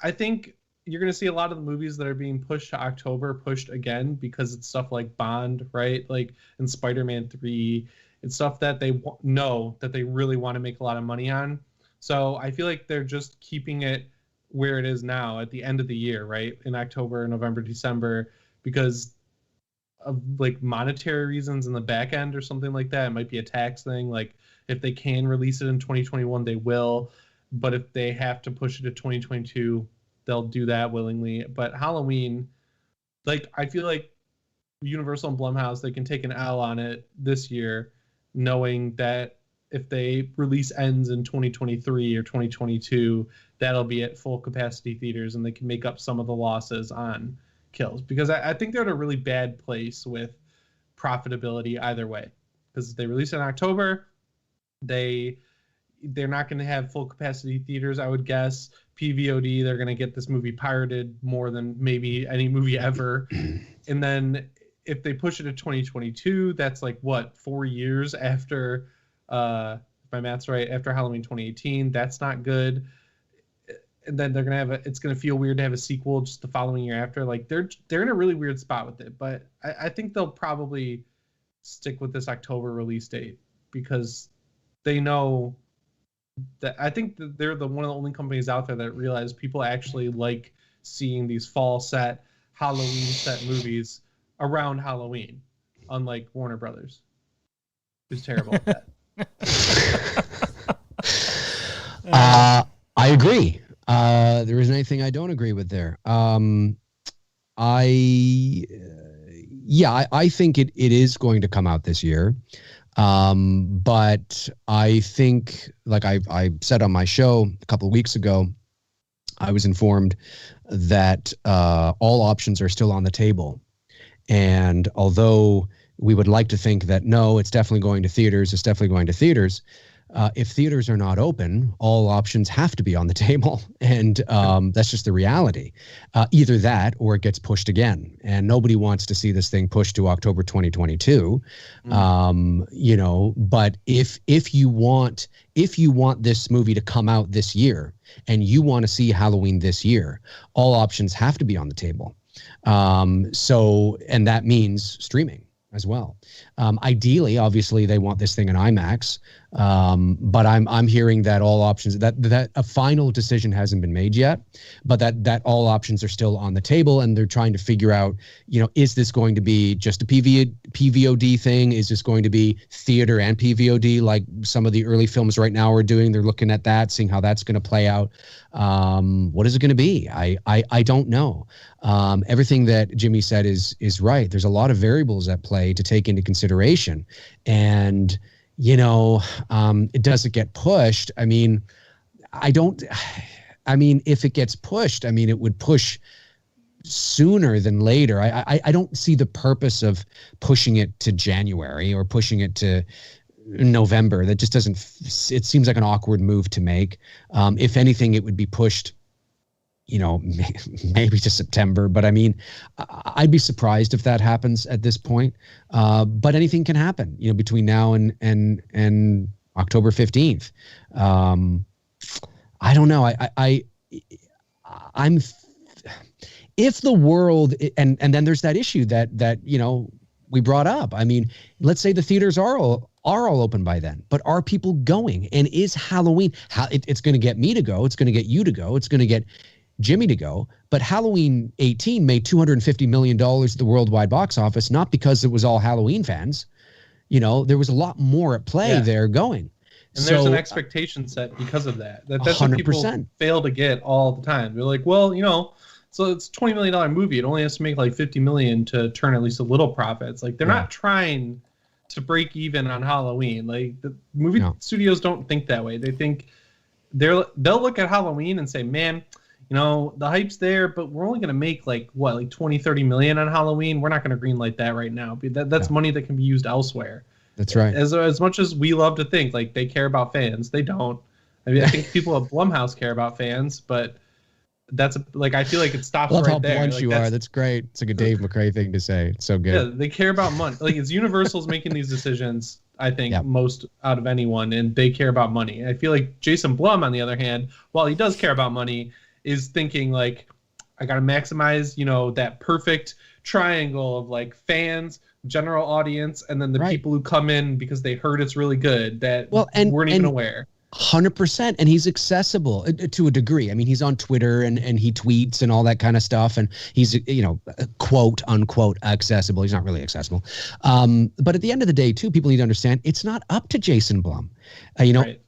I think you're going to see a lot of the movies that are being pushed to October pushed again because it's stuff like Bond, right? Like in Spider-Man 3, it's stuff that they know that they really want to make a lot of money on. So I feel like they're just keeping it where it is now at the end of the year, right? In October, November, December, because of like monetary reasons in the back end or something like that. It might be a tax thing. Like if they can release it in 2021, they will. But if they have to push it to 2022, they'll do that willingly. But Halloween, like I feel like Universal and Blumhouse, they can take an L on it this year, knowing that if they release ends in 2023 or 2022, that'll be at full capacity theaters and they can make up some of the losses on kills. Because I think they're in a really bad place with profitability either way. Because if they release it in October, they're not going to have full capacity theaters, I would guess. PVOD, they're going to get this movie pirated more than maybe any movie ever. And then if they push it to 2022, that's like, what, 4 years after, if my math's right, after Halloween 2018. That's not good. And then they're going to have it's going to feel weird to have a sequel just the following year after. Like, they're in a really weird spot with it. But I think they'll probably stick with this October release date because they know that I think that they're one of the only companies out there that realize people actually like seeing these fall set, Halloween set movies around Halloween, unlike Warner Brothers, who's terrible at that. I agree. There isn't anything I don't agree with there. I think it is going to come out this year. But I think, like I said on my show a couple of weeks ago, I was informed that all options are still on the table. And although we would like to think that, no, it's definitely going to theaters, if theaters are not open, all options have to be on the table. And that's just the reality. Either that or it gets pushed again. And nobody wants to see this thing pushed to October 2022. But if you want this movie to come out this year and you want to see Halloween this year, all options have to be on the table. And that means streaming as well. Ideally, obviously, they want this thing in IMAX, but I'm hearing that all options, that a final decision hasn't been made yet, but that all options are still on the table, and they're trying to figure out, is this going to be just a PVOD thing? Is this going to be theater and PVOD like some of the early films right now are doing? They're looking at that, seeing how that's going to play out. What is it going to be? I don't know. Everything that Jimmy said is right. There's a lot of variables at play to take into consideration. And, it doesn't get pushed. If it gets pushed, it would push sooner than later. I don't see the purpose of pushing it to January or pushing it to November. That just doesn't, it seems like an awkward move to make. If anything, it would be pushed, maybe to September, but I'd be surprised if that happens at this point. But anything can happen, between now and October 15th. I don't know. I'm if the world, and then there's that issue that we brought up. Let's say the theaters are all open by then, but are people going? And is Halloween, it's going to get me to go, it's going to get you to go, it's going to get Jimmy to go, but Halloween 18 made $250 million at the worldwide box office, not because it was all Halloween fans. There was a lot more at play there going. And there's an expectation set because of that. That's 100%. What people fail to get all the time. They're like, well, so it's a $20 million movie. It only has to make like $50 million to turn at least a little profit. It's like they're not trying to break even on Halloween. Like the movie studios don't think that way. They think they'll look at Halloween and say, man, the hype's there, but we're only going to make like 20-30 million on Halloween. We're not going to greenlight that right now. That's money that can be used elsewhere. That's right. As much as we love to think like they care about fans, they don't. I think people at Blumhouse care about fans, but like I feel like it stops Love right how there. blunt Like, you are. That's great. It's like a Dave McRae thing to say. It's so good. Yeah, they care about money. Like it's Universal's making these decisions, I think, most out of anyone, and they care about money. I feel like Jason Blum, on the other hand, while he does care about money, is thinking like, I gotta maximize, that perfect triangle of like fans, general audience, and then the people who come in because they heard it's really good that weren't even aware. 100%, and he's accessible to a degree. I mean, he's on Twitter and he tweets and all that kind of stuff, and he's quote unquote accessible. He's not really accessible, but at the end of the day, too, people need to understand it's not up to Jason Blum.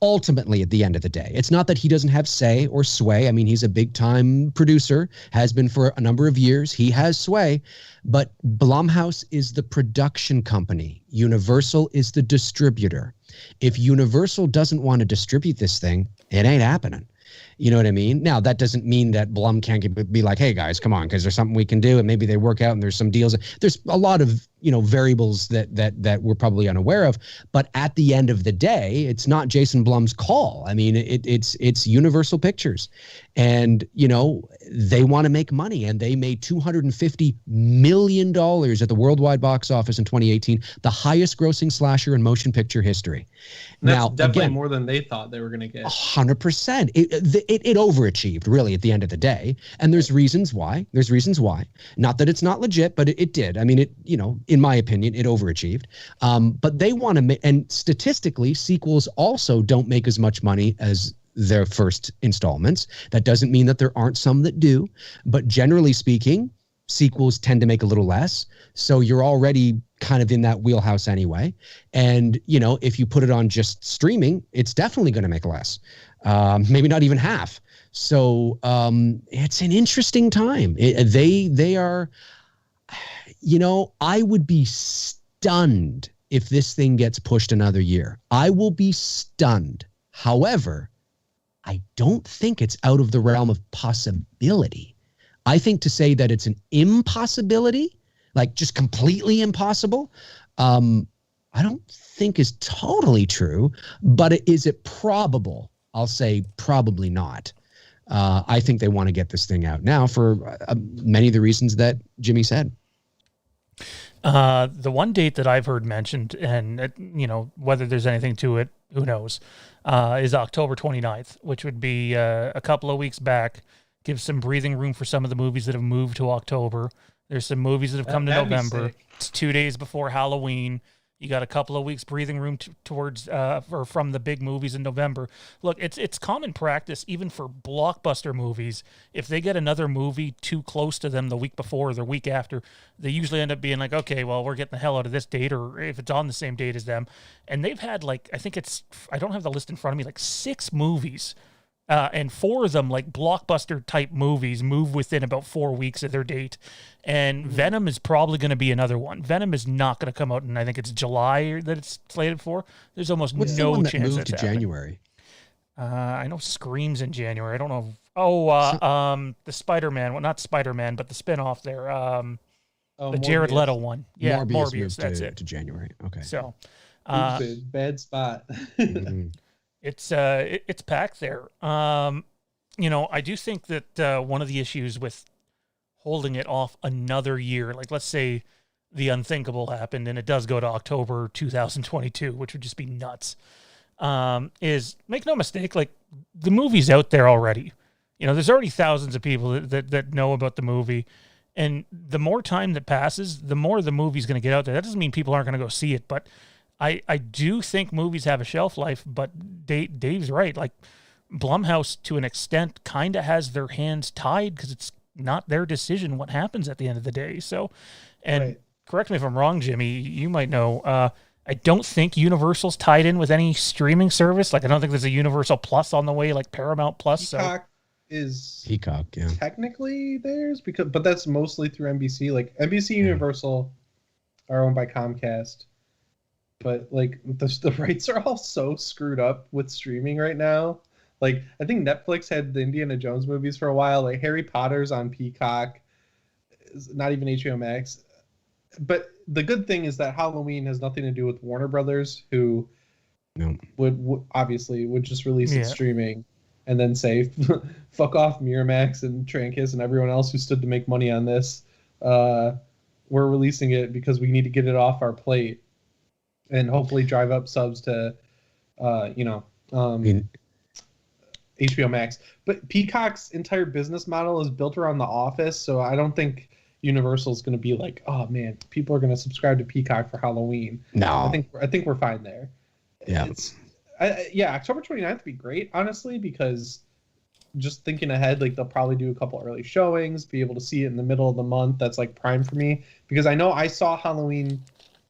Ultimately, at the end of the day, it's not that he doesn't have say or sway. I mean, he's a big time producer, has been for a number of years. He has sway, but Blumhouse is the production company. Universal is the distributor. If Universal doesn't want to distribute this thing, it ain't happening. You know what I mean? Now, that doesn't mean that Blum can't be like, hey, guys, come on, because there's something we can do, and maybe they work out and there's some deals. There's a lot of, variables that we're probably unaware of. But at the end of the day, it's not Jason Blum's call. I mean, it's Universal Pictures. And, they want to make money, and they made $250 million at the worldwide box office in 2018, the highest grossing slasher in motion picture history. And that's definitely more than they thought they were going to get. 100%. It overachieved, really, at the end of the day. And there's reasons why. Not that it's not legit, but it did. I mean, in my opinion, it overachieved. But they want to make, and statistically, sequels also don't make as much money as their first installments. That doesn't mean that there aren't some that do, but generally speaking, sequels tend to make a little less. So you're already kind of in that wheelhouse anyway. And, if you put it on just streaming, it's definitely going to make less, maybe not even half. So it's an interesting time. They are, I would be stunned if this thing gets pushed another year. I will be stunned. However, I don't think it's out of the realm of possibility. I think to say that it's an impossibility, like just completely impossible, I don't think is totally true. But is it probable? I'll say probably not. I think they want to get this thing out now for many of the reasons that Jimmy said. The one date that I've heard mentioned, and whether there's anything to it, who knows, is October 29th, which would be a couple of weeks back. Give some breathing room for some of the movies that have moved to October. There's some movies that have come to November. It's 2 days before Halloween. You got a couple of weeks breathing room towards or from the big movies in November. Look, it's common practice, even for blockbuster movies, if they get another movie too close to them the week before or the week after, they usually end up being like, okay, well, we're getting the hell out of this date, or if it's on the same date as them. And they've had I don't have the list in front of me, 6 movies. And 4 of them, blockbuster type movies, move within about 4 weeks of their date. And Venom is probably going to be another one. Venom is not going to come out, and I think it's July that it's slated for. There's almost What's no the one that chance moved that's to happening. January? I know Scream's in January. I don't know. The Spider-Man. Well, not Spider-Man, but the spinoff there. The Jared Leto one. Yeah, Morbius. That's it. To January. Okay. So, bad spot. Mm-hmm. It's packed there. I do think that one of the issues with holding it off another year, let's say the unthinkable happened and it does go to October 2022, which would just be nuts, is, make no mistake, the movie's out there already. There's already thousands of people that know about the movie, and the more time that passes, the more the movie's going to get out there. That doesn't mean people aren't going to go see it, but I do think movies have a shelf life. But Dave's right. Blumhouse, to an extent, kind of has their hands tied because it's not their decision what happens at the end of the day. So, and correct me if I'm wrong, Jimmy, you might know, I don't think Universal's tied in with any streaming service. I don't think there's a Universal Plus on the way, like Paramount Plus. Peacock is yeah, technically theirs, but that's mostly through NBC. NBC Universal are owned by Comcast. But the rights are all so screwed up with streaming right now. I think Netflix had the Indiana Jones movies for a while. Harry Potter's on Peacock, not even HBO Max. But the good thing is that Halloween has nothing to do with Warner Brothers, who would obviously just release it streaming, and then say, fuck off Miramax and Trancas and everyone else who stood to make money on this. We're releasing it because we need to get it off our plate and hopefully drive up subs to, HBO Max. But Peacock's entire business model is built around The Office, so I don't think Universal is going to be like, oh man, people are going to subscribe to Peacock for Halloween. No, I think we're fine there. Yeah, October 29th would be great, honestly, because just thinking ahead, like they'll probably do a couple early showings, be able to see it in the middle of the month. That's like prime for me because I know I saw Halloween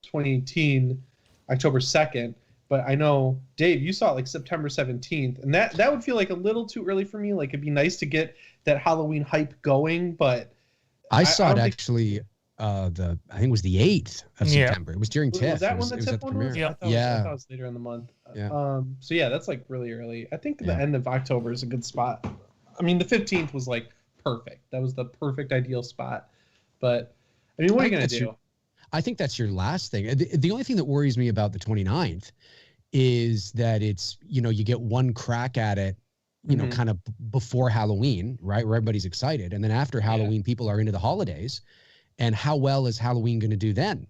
2018 October 2nd, but I know Dave, you saw it like September 17th, and that would feel like a little too early for me. Like it'd be nice to get that Halloween hype going, but I saw it actually. I think it was the 8th of September. It was during TIFF. Was that when the TIFF one was? Yeah. I thought it was later in the month. Yeah. So yeah, that's like really early. I think the end of October is a good spot. I mean, the 15th was like perfect. That was the perfect ideal spot. But I mean, what are you gonna do? I think that's your last thing. The only thing that worries me about the 29th is that it's, you get one crack at it, kind of before Halloween, right? Where everybody's excited. And then after Halloween, people are into the holidays. And how well is Halloween going to do then?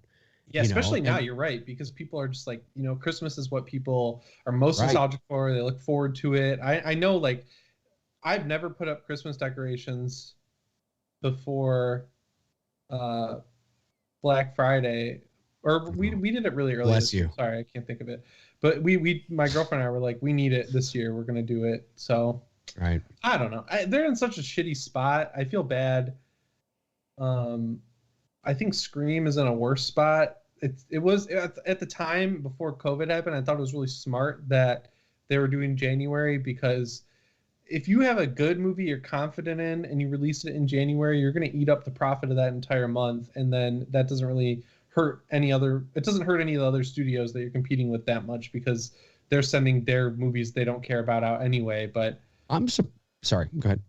Yeah, especially now, you're right, because people are just like, Christmas is what people are most nostalgic for. They look forward to it. I know, like, I've never put up Christmas decorations before Black Friday, or we did it really early. Bless you. Sorry, I can't think of it. But my girlfriend and I were like, we need it this year. We're going to do it. So right. I don't know. They're in such a shitty spot. I feel bad. I think Scream is in a worse spot. It was at the time before COVID happened. I thought it was really smart that they were doing January, because if you have a good movie you're confident in and you release it in January, you're going to eat up the profit of that entire month, and then that doesn't really hurt any of the other studios that you're competing with that much, because they're sending their movies they don't care about out anyway. But sorry, go ahead.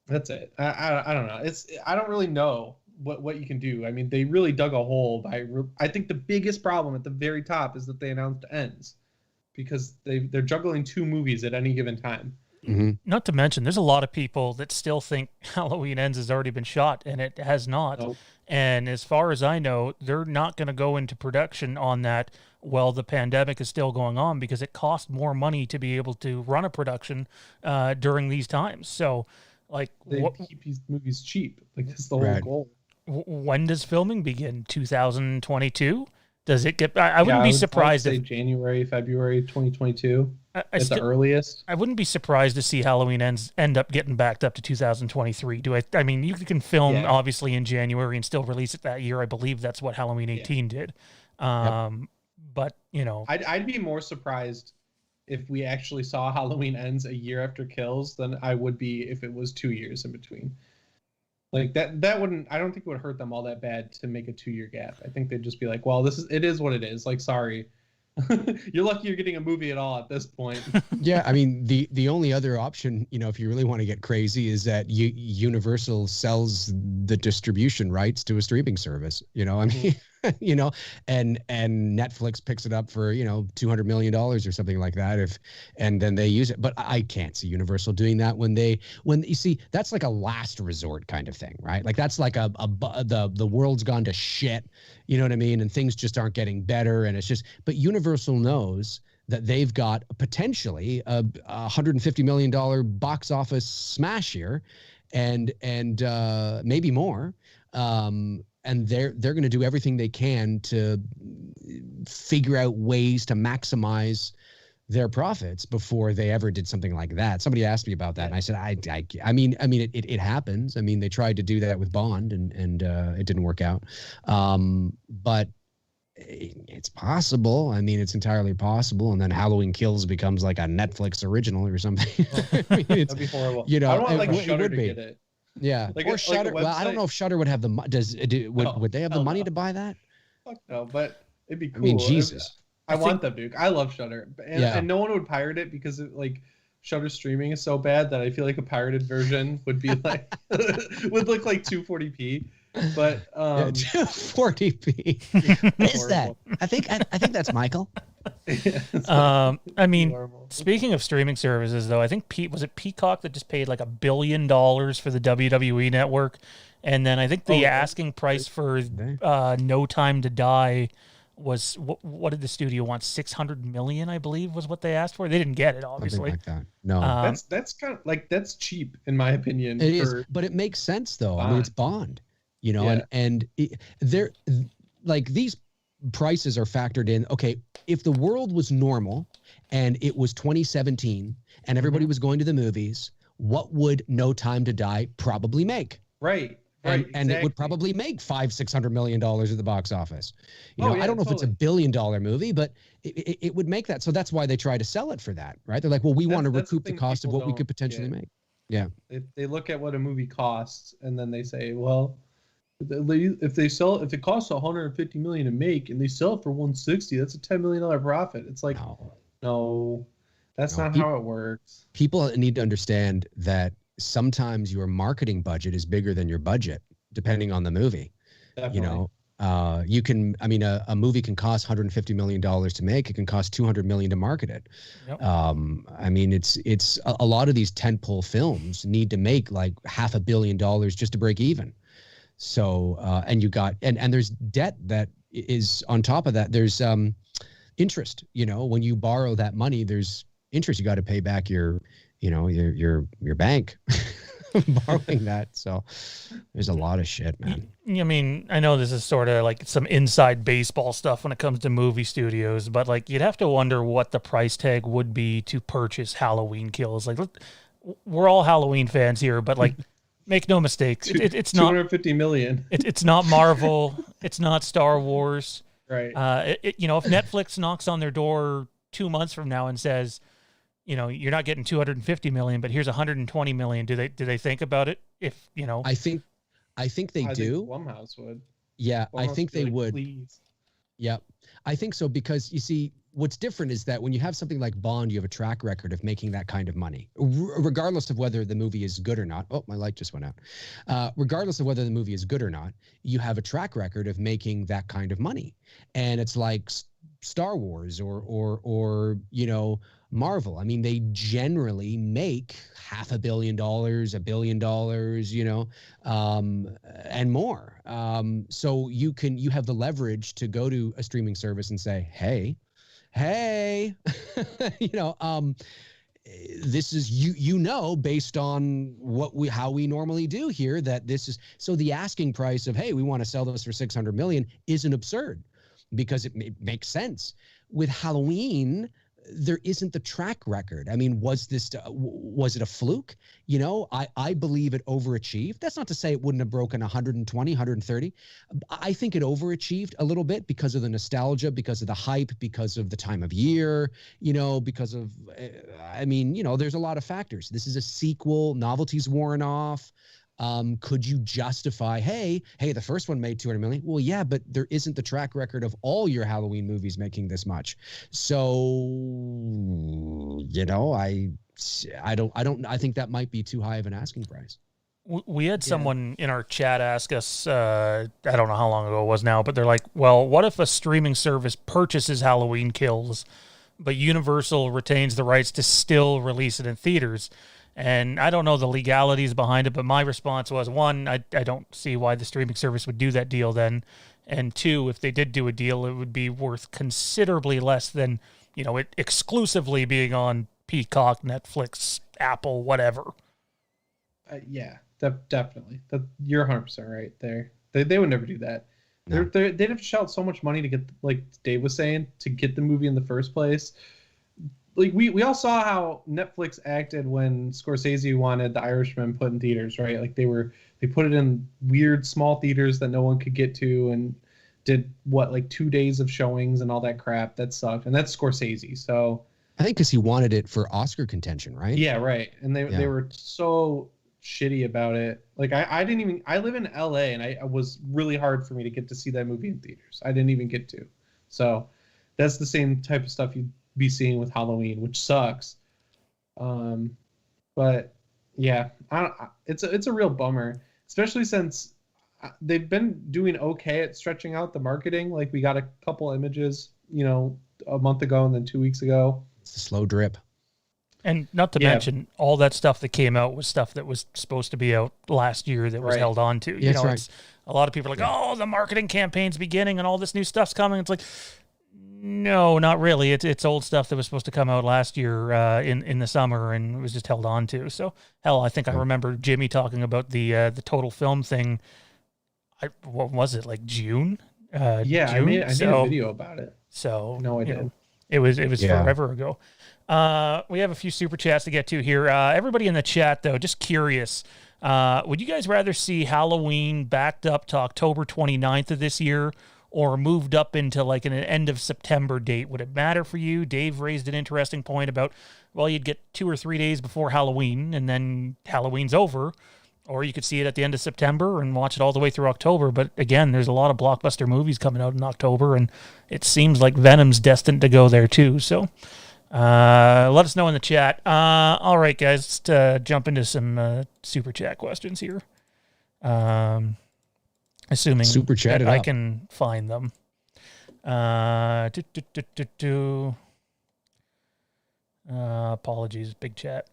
That's it. I don't know. I don't really know what you can do. I mean, they really dug a hole I think the biggest problem at the very top is that they announced Ends, because they're juggling two movies at any given time. Mm-hmm. Not to mention, there's a lot of people that still think Halloween Ends has already been shot, and it has not. Nope. And as far as I know, they're not going to go into production on that while the pandemic is still going on, because it costs more money to be able to run a production during these times. So, like, they keep these movies cheap. Like, that's the whole goal. When does filming begin? 2022? Does it get? I wouldn't be surprised if January, February 2022 at the earliest. I wouldn't be surprised to see Halloween end up getting backed up to 2023. I mean, you can film obviously in January and still release it that year. I believe that's what Halloween 18 did. But I'd be more surprised if we actually saw Halloween Ends a year after Kills than I would be if it was 2 years in between. Like that wouldn't, I don't think it would hurt them all that bad to make a 2-year gap. I think they'd just be like, well, it is what it is. Like, sorry. You're lucky you're getting a movie at all at this point. Yeah, I mean, the only other option, if you really want to get crazy, is that Universal sells the distribution rights to a streaming service. I mean, and Netflix picks it up for $200 million or something like that, and then they use it. But I can't see Universal doing that when you see, that's like a last resort kind of thing, right? Like that's like the world's gone to shit, you know what I mean? And things just aren't getting better, and it's just. But Universal knows that they've got potentially a $150 million box office smash here, and maybe more. And they're going to do everything they can to figure out ways to maximize their profits before they ever did something like that. Somebody asked me about that, and I said, I mean, it happens. I mean, they tried to do that with Bond, and it didn't work out. But it's possible. I mean, it's entirely possible. And then Halloween Kills becomes like a Netflix original or something. I mean, that'd be horrible. I don't want Shudder to get it. Yeah, like or Shudder. Well, I don't know if Shudder would have the would they have the money to buy that? Fuck no, but it'd be cool. I mean, Jesus. I want them, Duke. I love Shudder, and no one would pirate it because Shudder streaming is so bad that I feel like a pirated version would be like would look like 240p. But 240p. What is that? I think that's Michael. I mean, Normal. speaking of streaming services, though, I think was it Peacock that just paid like $1 billion for the WWE network, and then I think the asking price for No Time to Die was what did the studio want? 600 million, I believe, was what they asked for. They didn't get it, obviously. Something like that. No, that's kind of like that's cheap in my opinion. It is, but it makes sense though. Bond. I mean, it's Bond, you know, and they're like these prices are factored in. Okay, if the world was normal and it was 2017 and everybody was going to the movies, what would No Time to Die probably make? Right. And, Right, and it would probably make $500-600 million at the box office. You know, yeah, I don't know if it's totally. $1 billion movie, but it would make that. So that's why they try to sell it for that, right? They're like, well, we want to recoup the cost of what we could potentially make. Yeah. They look at what a movie costs and then they say, well, if it costs 150 million to make and they sell it for 160, that's a $10 million profit. It's like, no, that's not how it works. People need to understand that sometimes your marketing budget is bigger than your budget, depending on the movie. Definitely. You know, you can, I mean, a movie can cost $150 million to make. It can cost $200 million to market it. Yep. I mean, it's a lot of these tentpole films need to make like $500 million just to break even. So, and you got, and there's debt that is on top of that. There's interest, you know, when you borrow that money, there's interest. You got to pay back your bank borrowing that. So there's a lot of shit, man. I mean, I know this is sort of like some inside baseball stuff when it comes to movie studios, but like you'd have to wonder what the price tag would be to purchase Halloween Kills. Like, we're all Halloween fans here, but like, make no mistake, it's not 250 million. It's not Marvel. It's not Star Wars. Right. You know, if Netflix knocks on their door 2 months from now and says, you know, you're not getting 250 million, but here's 120 million. Do they think about it? If, you know, I think they do. Think Blumhouse would. Yeah, Blumhouse I think they would. Please. Yeah, I think so, because you see, what's different is that when you have something like Bond, you have a track record of making that kind of money, regardless of whether the movie is good or not. Oh, my light just went out. Regardless of whether the movie is good or not, you have a track record of making that kind of money. And it's like Star Wars or you know, Marvel. I mean, they generally make $500 million, $1 billion, you know, and more. So you have the leverage to go to a streaming service and say, hey, you know, this is you know, based on how we normally do here, that this is, so the asking price of, hey, we want to sell this for 600 million isn't absurd, because it makes sense. With Halloween, there isn't the track record. I mean, was it a fluke? You know, I believe it overachieved. That's not to say it wouldn't have broken 120, 130. I think it overachieved a little bit because of the nostalgia, because of the hype, because of the time of year, you know, because of, I mean, you know, there's a lot of factors. This is a sequel, novelty's worn off. Could you justify, hey, the first one made 200 million? Well, yeah, but there isn't the track record of all your Halloween movies making this much. So, you know, I think that might be too high of an asking price. We had someone in our chat ask us, I don't know how long ago it was now, but they're like, well, what if a streaming service purchases Halloween Kills, but Universal retains the rights to still release it in theaters? And I don't know the legalities behind it, but my response was, one, I don't see why the streaming service would do that deal then. And two, if they did do a deal, it would be worth considerably less than, you know, it exclusively being on Peacock, Netflix, Apple, whatever. Yeah, definitely. You're 100% right there. They would never do that. No. They'd have to shell out so much money to get, like Dave was saying, to get the movie in the first place. Like we all saw how Netflix acted when Scorsese wanted The Irishman put in theaters, right? Like they put it in weird small theaters that no one could get to, and did like 2 days of showings and all that crap. That sucked, and that's Scorsese. So I think because he wanted it for Oscar contention, right? Yeah, right. And they were so shitty about it. Like I live in LA, and it was really hard for me to get to see that movie in theaters. I didn't even get to. So that's the same type of stuff you'd be seeing with Halloween, which sucks. But yeah, it's a real bummer, especially since they've been doing okay at stretching out the marketing. Like we got a couple images, you know, a month ago and then 2 weeks ago. It's a slow drip. And not to mention, all that stuff that came out was stuff that was supposed to be out last year that was held on to. You know, it's a lot of people are like, oh, the marketing campaign's beginning and all this new stuff's coming. It's like, no, not really. It's old stuff that was supposed to come out last year in the summer and it was just held on to. So, hell, I think I remember Jimmy talking about the Total Film thing. What was it, like June? June? I made a video about it. So, no, I didn't. It was forever ago. We have a few super chats to get to here. Everybody in the chat, though, just curious. Would you guys rather see Halloween backed up to October 29th of this year or moved up into like an end of September date? Would it matter for you? Dave raised an interesting point about, well, you'd get 2 or 3 days before Halloween and then Halloween's over. Or you could see it at the end of September and watch it all the way through October. But again, there's a lot of blockbuster movies coming out in October, and it seems like Venom's destined to go there too. So let us know in the chat. All right, guys, let's jump into some super chat questions here. Assuming super chat that I can find them. Apologies, big chat.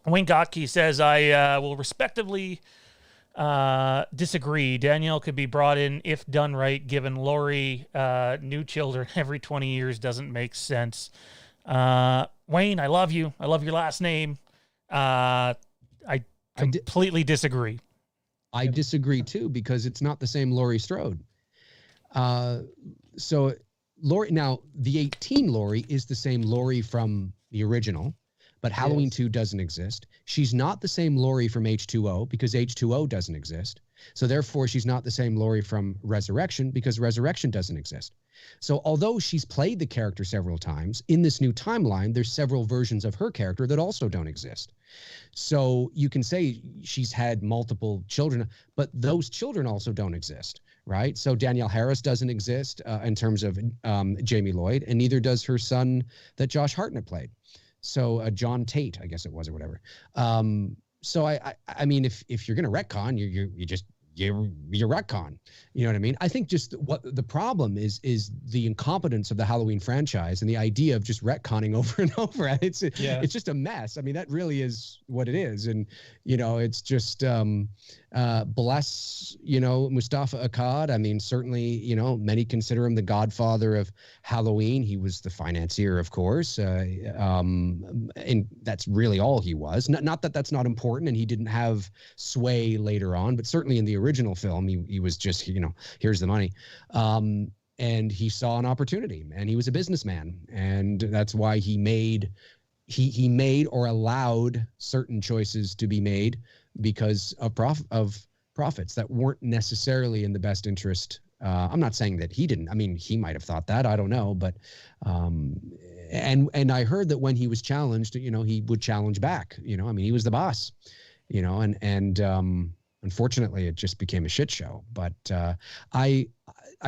Wayne Gotke says, I will respectively disagree. Danielle could be brought in if done right, given Laurie new children every 20 years doesn't make sense. Wayne, I love you. I love your last name. I completely disagree. I disagree, too, because it's not the same Laurie Strode. So Laurie, now, the 18 Laurie is the same Laurie from the original. But Halloween 2 doesn't exist. She's not the same Laurie from H2O because H2O doesn't exist. So therefore, she's not the same Laurie from Resurrection because Resurrection doesn't exist. So although she's played the character several times, in this new timeline, there's several versions of her character that also don't exist. So you can say she's had multiple children, but those children also don't exist, right? So Danielle Harris doesn't exist in terms of Jamie Lloyd, and neither does her son that Josh Hartnett played. So John Tate, I guess it was, or whatever. So I mean, if you're gonna retcon, you're retcon. You know what I mean? I think just what the problem is the incompetence of the Halloween franchise and the idea of just retconning over and over. It's just a mess. I mean, that really is what it is. And it's just bless Mustafa Akkad. I mean, certainly many consider him the godfather of Halloween. He was the financier, of course, and that's really all he was. Not that that's not important, and he didn't have sway later on, but certainly in the original film, he was just here's the money. And he saw an opportunity, and he was a businessman, and that's why he made or allowed certain choices to be made because of profits that weren't necessarily in the best interest. I'm not saying that he didn't. I mean, he might have thought that. I don't know, but and I heard that when he was challenged, he would challenge back. I mean, he was the boss. And unfortunately, it just became a shit show. But I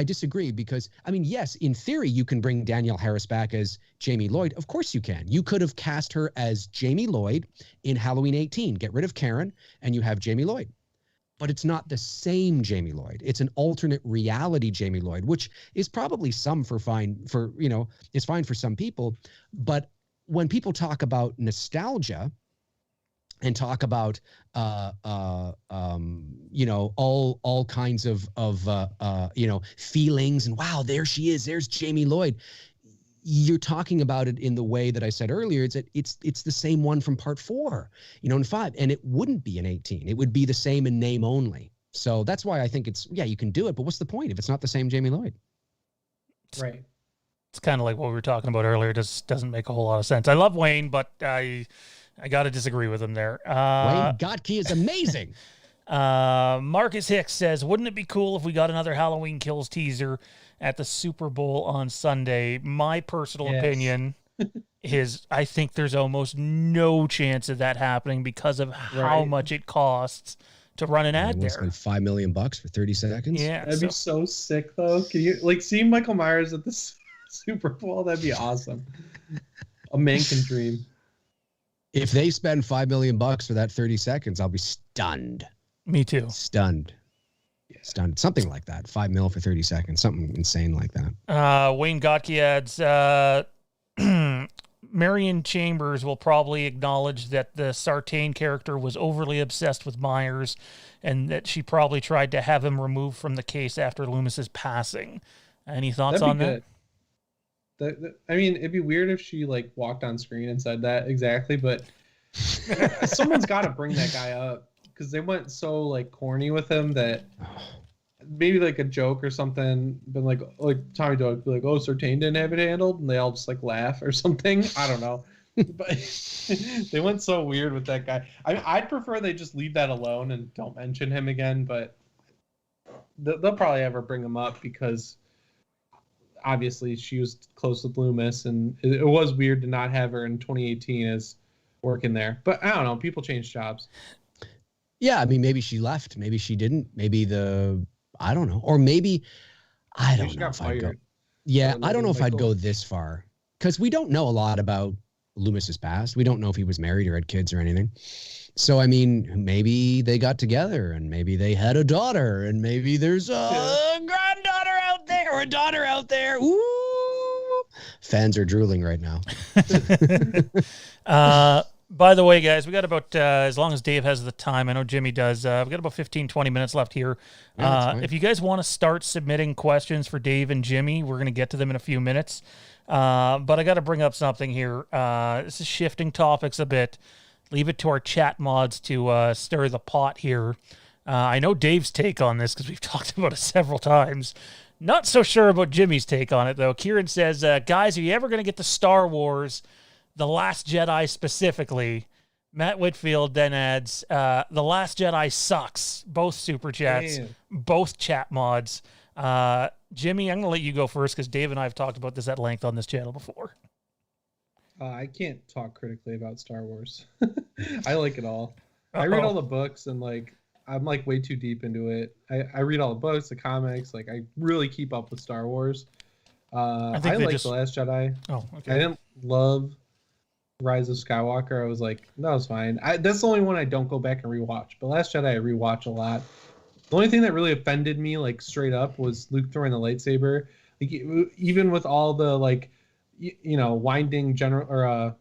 disagree because, I mean, yes, in theory, you can bring Danielle Harris back as Jamie Lloyd. Of course you can. You could have cast her as Jamie Lloyd in Halloween 18. Get rid of Karen, and you have Jamie Lloyd. But it's not the same Jamie Lloyd. It's an alternate reality Jamie Lloyd, which is probably it's fine for some people. But when people talk about nostalgia, and talk about all kinds of feelings and wow, there she is, there's Jamie Lloyd. You're talking about it in the way that I said earlier. It's the same one from part 4, in 5, and it wouldn't be an 18. It would be the same in name only. So that's why I think you can do it, but what's the point if it's not the same Jamie Lloyd? Right. It's kind of like what we were talking about earlier. It just doesn't make a whole lot of sense. I love Wayne, but I got to disagree with him there. Wayne Gotke is amazing. Marcus Hicks says, wouldn't it be cool if we got another Halloween Kills teaser at the Super Bowl on Sunday? My personal opinion is I think there's almost no chance of that happening because of how much it costs to run an ad there. Spend $5 million for 30 seconds. Yeah, that'd be so sick, though. Can you see Michael Myers at the Super Bowl? That'd be awesome. A man can dream. If they spend $5 million for that 30 seconds, I'll be stunned. Me too. Stunned. stunned, something like that. 5 mil for 30 seconds, something insane like that. Wayne Gotke adds, Marion Chambers will probably acknowledge that the Sartain character was overly obsessed with Myers and that she probably tried to have him removed from the case after Loomis's passing. Any thoughts on that? I mean, it'd be weird if she like walked on screen and said that exactly, but someone's got to bring that guy up because they went so like corny with him that maybe like a joke or something, been like Tommy Dog, like, oh, Sartain didn't have it handled, and they all just like laugh or something. I don't know, but they went so weird with that guy. I'd prefer they just leave that alone and don't mention him again, but they'll probably ever bring him up because obviously she was close with Loomis, and it was weird to not have her in 2018 as working there. But I don't know, people change jobs. Yeah, I mean, maybe she left, maybe she didn't, maybe I don't know, or maybe I don't know if I'd go. Yeah, I don't know if I'd go this far because we don't know a lot about Loomis's past. We don't know if he was married or had kids or anything. So I mean, maybe they got together and maybe they had a daughter and maybe there's a granddaughter out there or a daughter out there. Ooh, fans are drooling right now. By the way, guys, we got about, as long as Dave has the time, I know Jimmy does, we've got about 15, 20 minutes left here. If you guys want to start submitting questions for Dave and Jimmy, we're going to get to them in a few minutes. But I got to bring up something here. This is shifting topics a bit. Leave it to our chat mods to stir the pot here. I know Dave's take on this because we've talked about it several times. Not so sure about Jimmy's take on it, though. Kieran says, guys, are you ever going to get to Star Wars The Last Jedi specifically? Matt Whitfield then adds, The Last Jedi sucks. Both super chats, both chat mods. Jimmy, I'm going to let you go first because Dave and I have talked about this at length on this channel before. I can't talk critically about Star Wars. I like it all. I read all the books and like I'm like way too deep into it. I read all the books, the comics. Like I really keep up with Star Wars. I like The Last Jedi. Oh, okay. I didn't love Rise of Skywalker. I was like, that was fine. That's the only one I don't go back and rewatch. But Last Jedi I rewatch a lot. The only thing that really offended me, like straight up, was Luke throwing the lightsaber. Like even with all the like, you know, winding general or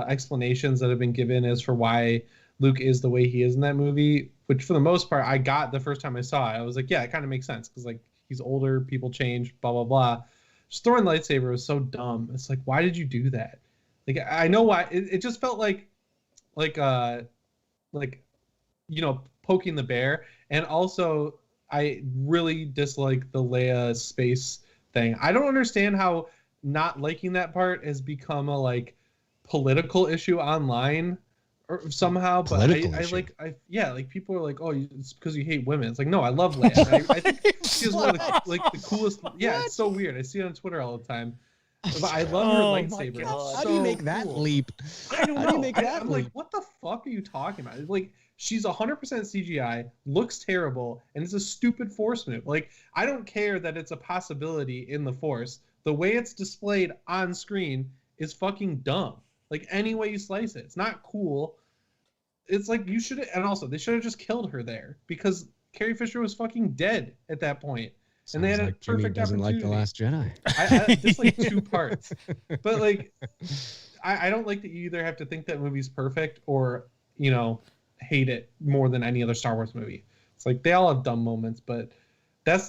explanations that have been given as for why Luke is the way he is in that movie, which for the most part I got the first time I saw it. I was like, yeah, it kind of makes sense because like he's older, people change, blah blah blah. Just throwing lightsaber was so dumb. It's like, why did you do that? Like I know why. It just felt like you know, poking the bear. And also I really dislike the Leia space thing. I don't understand how not liking that part has become a like political issue online or somehow, but like people are like, oh, it's because you hate women. It's like, no, I love Leia. I think she's one of the coolest. Yeah, it's so weird. I see it on Twitter all the time. But I love her lightsaber. How do you make that leap? I don't know. How do you make that I'm leap? like, what the fuck are you talking about? Like, she's 100% CGI, looks terrible, and it's a stupid Force move. Like, I don't care that it's a possibility in the Force. The way it's displayed on screen is fucking dumb. Like, any way you slice it. It's not cool. It's like, you should have... And also, they should have just killed her there. Because Carrie Fisher was fucking dead at that point. And they had a perfect doesn't opportunity. like The Last Jedi. It's like two parts. But, like, I don't like that you either have to think that movie's perfect or, you know, hate it more than any other Star Wars movie. It's like, they all have dumb moments, but...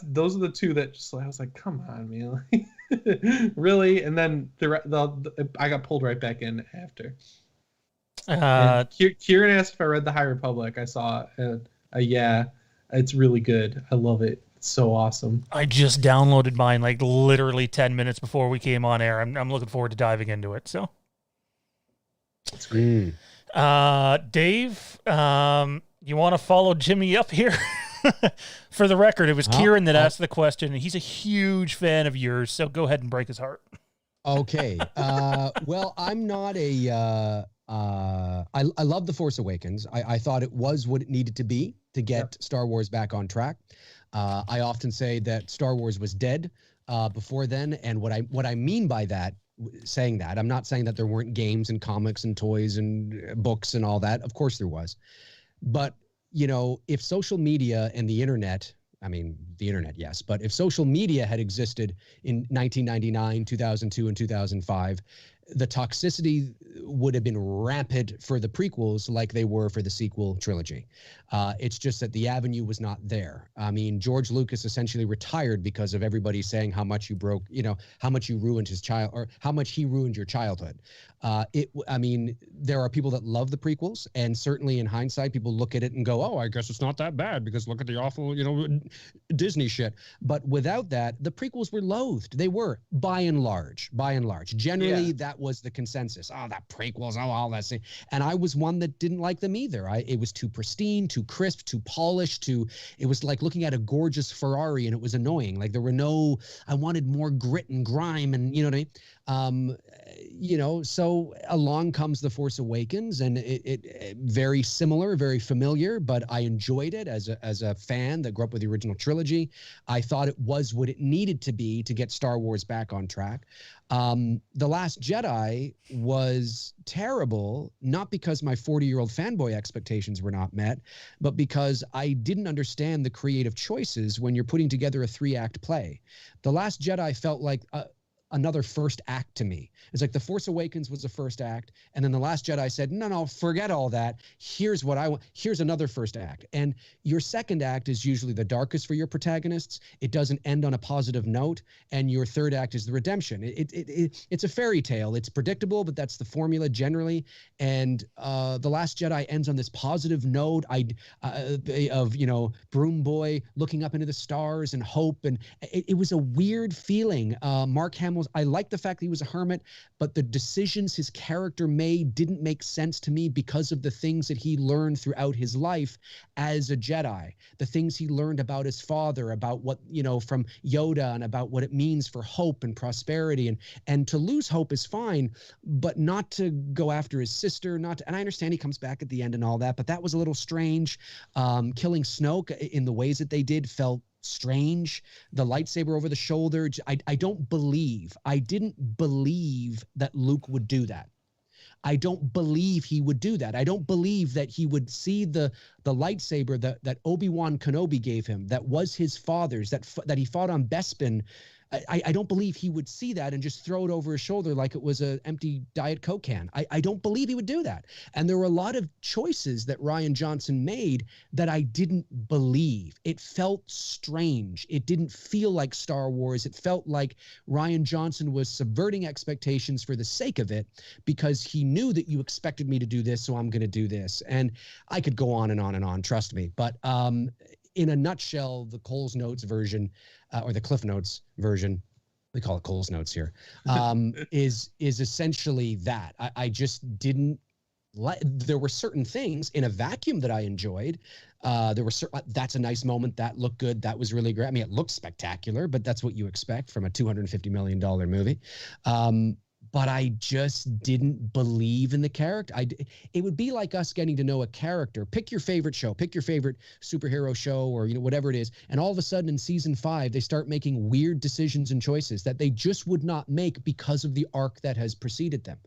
Those are the two that just I was like, come on, man, really? And then I got pulled right back in after. Kieran asked if I read The High Republic. I saw yeah, it's really good. I love it. It's so awesome. I just downloaded mine like literally 10 minutes before we came on air. I'm looking forward to diving into it. So it's great. Dave, you want to follow Jimmy up here? For the record, it was Kieran that asked the question, and he's a huge fan of yours, so go ahead and break his heart. Okay. Well, I'm not I love The Force Awakens. I thought it was what it needed to be to get Star Wars back on track. I often say that Star Wars was dead before then, and what I mean by that, saying that, I'm not saying that there weren't games and comics and toys and books and all that. Of course there was. But you know, if social media and the internet I mean, the internet, yes. But if social media had existed in 1999, 2002, and 2005, the toxicity would have been rampant for the prequels like they were for the sequel trilogy. It's just that the avenue was not there. I mean, George Lucas essentially retired because of everybody saying how much you broke, how much you ruined his child, or how much he ruined your childhood. I mean, there are people that love the prequels, and certainly in hindsight, people look at it and go, oh, I guess it's not that bad because look at the awful, Disney shit. But without that, the prequels were loathed. They were, by and large. Generally, that was the consensus. Oh, that prequels, all that thing. And I was one that didn't like them either. It was too pristine, too crisp, too polished, it was like looking at a gorgeous Ferrari, and it was annoying. Like there were I wanted more grit and grime, and you know what I mean? So along comes The Force Awakens, and it very similar, very familiar, but I enjoyed it as a fan that grew up with the original trilogy. I thought it was what it needed to be to get Star Wars back on track. The Last Jedi was terrible, not because my 40-year-old fanboy expectations were not met, but because I didn't understand the creative choices when you're putting together a 3-act play. The Last Jedi felt like another first act to me. It's like The Force Awakens was the first act, and then The Last Jedi said, no, forget all that. Here's what I want. Here's another first act. And your second act is usually the darkest for your protagonists. It doesn't end on a positive note, and your third act is the redemption. It's a fairy tale. It's predictable, but that's the formula generally. And The Last Jedi ends on this positive note of Broom Boy looking up into the stars and hope, and it was a weird feeling. Mark Hamill, I like the fact that he was a hermit, but the decisions his character made didn't make sense to me because of the things that he learned throughout his life as a Jedi. The things he learned about his father, about what, from Yoda, and about what it means for hope and prosperity. And to lose hope is fine, but not to go after his sister, and I understand he comes back at the end and all that, but that was a little strange. Killing Snoke in the ways that they did felt strange. The lightsaber over the shoulder. I didn't believe that Luke would do that. I don't believe he would do that. I don't believe that he would see the lightsaber that Obi-Wan Kenobi gave him, that was his father's, that he fought on Bespin. I don't believe he would see that and just throw it over his shoulder like it was an empty Diet Coke can. I don't believe he would do that. And there were a lot of choices that Rian Johnson made that I didn't believe. It felt strange. It didn't feel like Star Wars. It felt like Rian Johnson was subverting expectations for the sake of it because he knew that you expected me to do this, so I'm going to do this. And I could go on and on and on, trust me. But in a nutshell, the Cole's Notes version, or the Cliff Notes version, we call it Cole's Notes here, is essentially that. I just didn't like. There were certain things in a vacuum that I enjoyed. There were that's a nice moment. That looked good. That was really great. I mean, it looked spectacular, but that's what you expect from a $250 million movie. But I just didn't believe in the character. It would be like us getting to know a character. Pick your favorite show, pick your favorite superhero show, or whatever it is, and all of a sudden in season 5 they start making weird decisions and choices that they just would not make because of the arc that has preceded them.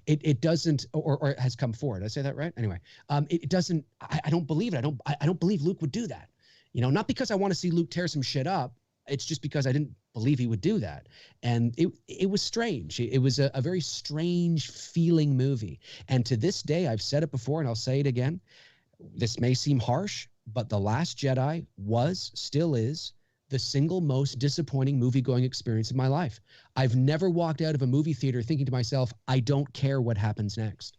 It doesn't, or has come forward. Did I say that right? Anyway, it doesn't. I don't believe it. I don't believe Luke would do that. Not because I want to see Luke tear some shit up. It's just because I didn't believe he would do that. And it was strange. It was a very strange feeling movie. And to this day, I've said it before and I'll say it again. This may seem harsh, but The Last Jedi still is the single most disappointing movie-going experience of my life. I've never walked out of a movie theater thinking to myself, I don't care what happens next.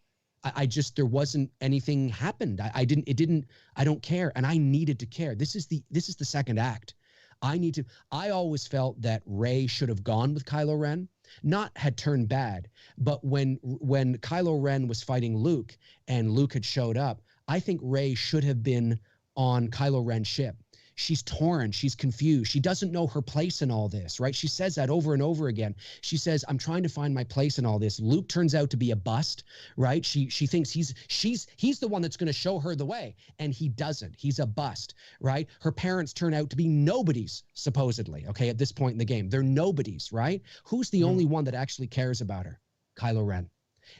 There wasn't anything happened. I don't care. And I needed to care. This is the second act. I always felt that Rey should have gone with Kylo Ren, not had turned bad, but when Kylo Ren was fighting Luke and Luke had showed up, I think Rey should have been on Kylo Ren's ship. She's torn. She's confused. She doesn't know her place in all this, right? She says that over and over again. She says, I'm trying to find my place in all this. Luke turns out to be a bust, right? She thinks he's the one that's going to show her the way, and he doesn't. He's a bust, right? Her parents turn out to be nobodies, supposedly, okay, at this point in the game. They're nobodies, right? Who's the only one that actually cares about her? Kylo Ren.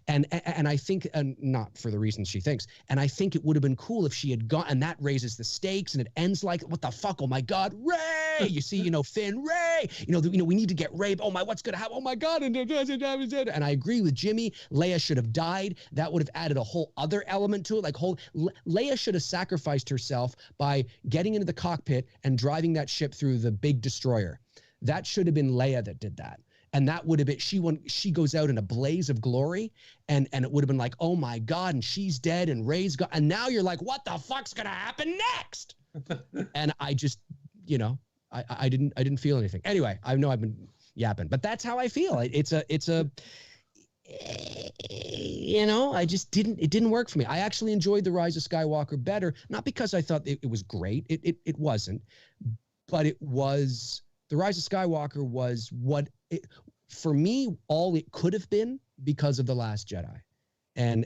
And I think, and not for the reasons she thinks, and I think it would have been cool if she had gone, and that raises the stakes, and it ends like, what the fuck? Oh my God, Rey! You see, Finn, Rey! We need to get Rey. Oh my, what's gonna happen? Oh my God! And I agree with Jimmy. Leia should have died. That would have added a whole other element to it. Like Leia should have sacrificed herself by getting into the cockpit and driving that ship through the big destroyer. That should have been Leia that did that. And that would have been, she goes out in a blaze of glory, and it would have been like, oh my God, and she's dead, and Rey's gone. And now you're like, what the fuck's gonna happen next? And I just, I didn't feel anything. Anyway, I know I've been yapping, but that's how I feel. It didn't work for me. I actually enjoyed The Rise of Skywalker better, not because I thought it was great. It wasn't, but it was, The Rise of Skywalker was for me, all it could have been because of The Last Jedi. And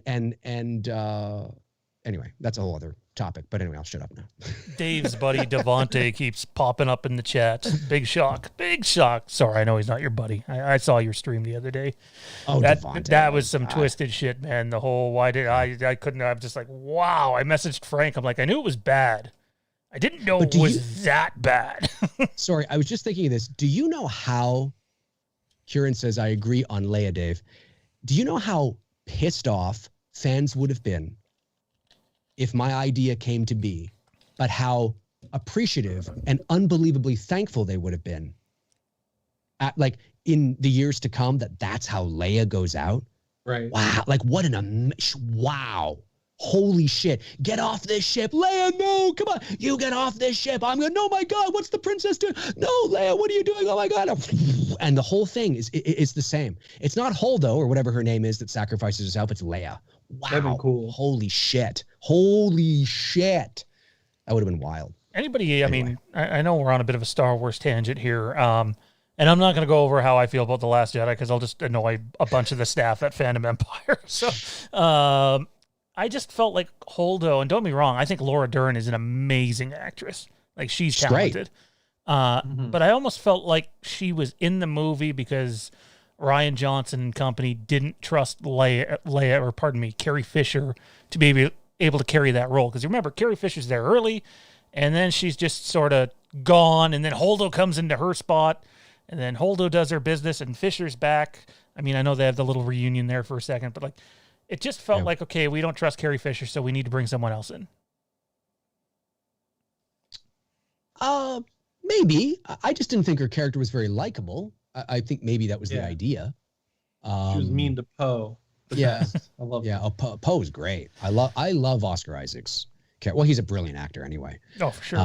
anyway, that's a whole other topic. But anyway, I'll shut up now. Dave's buddy Devontae keeps popping up in the chat. Big shock. Sorry, I know he's not your buddy. I saw your stream the other day. Oh, that was some twisted shit, man. The whole I couldn't. I'm just like, wow. I messaged Frank. I'm like, I knew it was bad. I didn't know it was that bad. Sorry, I was just thinking of this. Do you know how, Kieran says, I agree on Leia, Dave. Do you know how pissed off fans would have been if my idea came to be, but how appreciative and unbelievably thankful they would have been in the years to come that's how Leia goes out? Right. Wow. Like what wow. Holy shit. Get off this ship. Leia, no, come on. You get off this ship. I'm going, no, my God, what's the princess doing? No, Leia, what are you doing? Oh my God. And the whole thing is the same. It's not Holdo or whatever her name is that sacrifices herself. It's Leia. Wow. That'd be cool. Holy shit. That would have been wild. Anybody, anyway. I mean, I know we're on a bit of a Star Wars tangent here. And I'm not going to go over how I feel about The Last Jedi because I'll just annoy a bunch of the staff at Fandom Empire. So, I just felt like Holdo, and don't get me wrong, I think Laura Dern is an amazing actress. Like, she's talented. But I almost felt like she was in the movie because Rian Johnson and company didn't trust Carrie Fisher to be able to carry that role. Because remember, Carrie Fisher's there early, and then she's just sort of gone, and then Holdo comes into her spot, and then Holdo does her business, and Fisher's back. I mean, I know they have the little reunion there for a second, but it just felt like, okay, we don't trust Carrie Fisher, so we need to bring someone else in. Maybe. I just didn't think her character was very likable. I think maybe that was the idea. She was mean to Poe. Yeah. I love Poe's great. I love Oscar Isaac's character. Well, he's a brilliant actor anyway. Oh, for sure.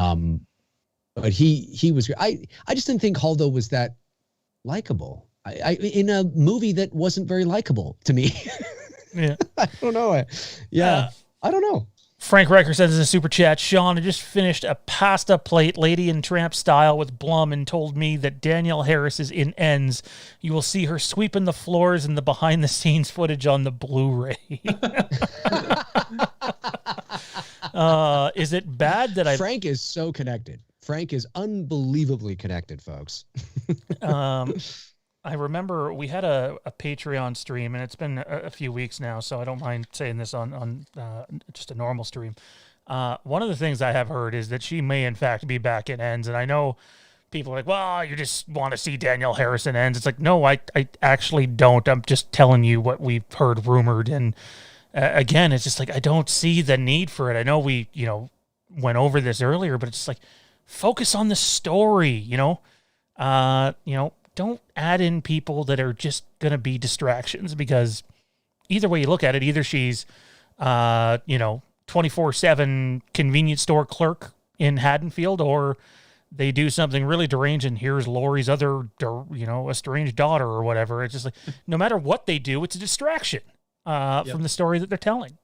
But he was great. I just didn't think Holdo was that likable. I in a movie that wasn't very likable to me. Yeah. I don't know. I don't know. Frank Riker says in a super chat, Sean, I just finished a pasta plate Lady and Tramp style with Blum and told me that Danielle Harris is in Ends. You will see her sweeping the floors in the behind the scenes footage on the Blu-ray. Is it bad that Frank is so connected. Frank is unbelievably connected, folks. I remember we had a Patreon stream, and it's been a few weeks now, so I don't mind saying this on just a normal stream. One of the things I have heard is that she may, in fact, be back in Ends, and I know people are like, well, you just want to see Danielle Harris in Ends. It's like, no, I actually don't. I'm just telling you what we've heard rumored, and again, it's just like I don't see the need for it. I know we, went over this earlier, but it's just like focus on the story, don't add in people that are just going to be distractions, because either way you look at it, either she's, 24/7 convenience store clerk in Haddonfield, or they do something really deranged and here's Laurie's other, estranged daughter or whatever. It's just like, no matter what they do, it's a distraction from the story that they're telling.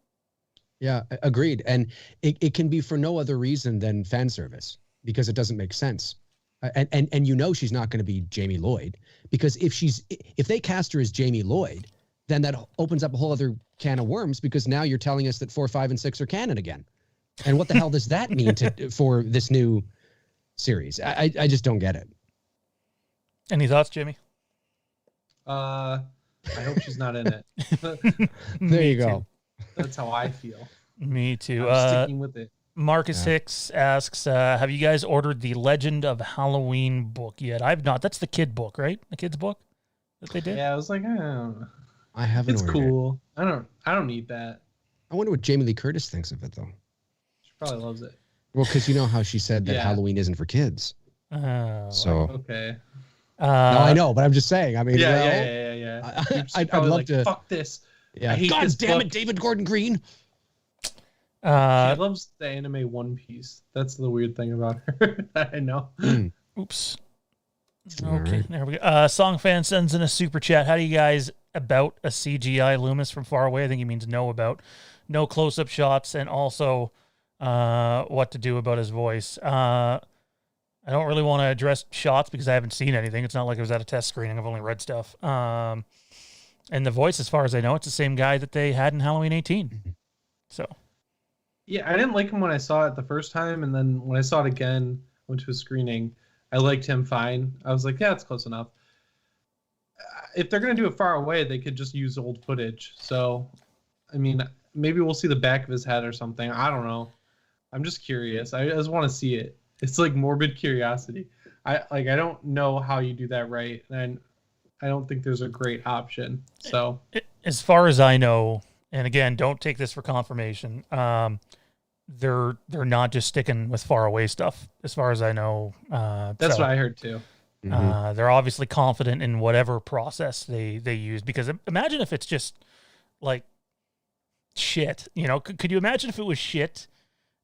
Yeah, agreed. And it can be for no other reason than fan service, because it doesn't make sense. And she's not going to be Jamie Lloyd, because if they cast her as Jamie Lloyd, then that opens up a whole other can of worms, because now you're telling us that 4, 5, and 6 are canon again. And what the hell does that mean for this new series? I just don't get it. Any thoughts, Jimmy? I hope she's not in it. There you go. That's how I feel. Me too. I'm sticking with it. Marcus Hicks asks, have you guys ordered the Legend of Halloween book yet? I've not. That's the kid book, right? The kid's book that they did? Yeah, I was like, I don't know. I haven't It's ordered cool. It. I don't need that. I wonder what Jamie Lee Curtis thinks of it, though. She probably loves it. Well, because you know how she said that Yeah. Halloween isn't for kids. So Okay. no, I know, but I'm just saying. I mean, Yeah. I'd love to. Fuck this. Yeah. I hate God this damn book. it, David Gordon Green. She loves the anime One Piece. That's the weird thing about her. I know. Oops. All Okay, right. there we go. Song fan sends in a super chat. How do you guys about a CGI Loomis from far away? I think he means know about. No close-up shots, and also what to do about his voice. I don't really want to address shots because I haven't seen anything. It's not like it was at a test screening. I've only read stuff. And the voice, as far as I know, it's the same guy that they had in Halloween 18. So. Yeah, I didn't like him when I saw it the first time, and then when I saw it again, went to a screening, I liked him fine. I was like, yeah, it's close enough. If they're going to do it far away, they could just use old footage. So, I mean, maybe we'll see the back of his head or something. I don't know. I'm just curious. I just want to see it. It's like morbid curiosity. I don't know how you do that right, and I don't think there's a great option. So, as far as I know, and again, don't take this for confirmation, they're not just sticking with far away stuff, as far as I know. That's what I heard too. They're obviously confident in whatever process they use, because imagine if it's just like shit, you know, could you imagine if it was shit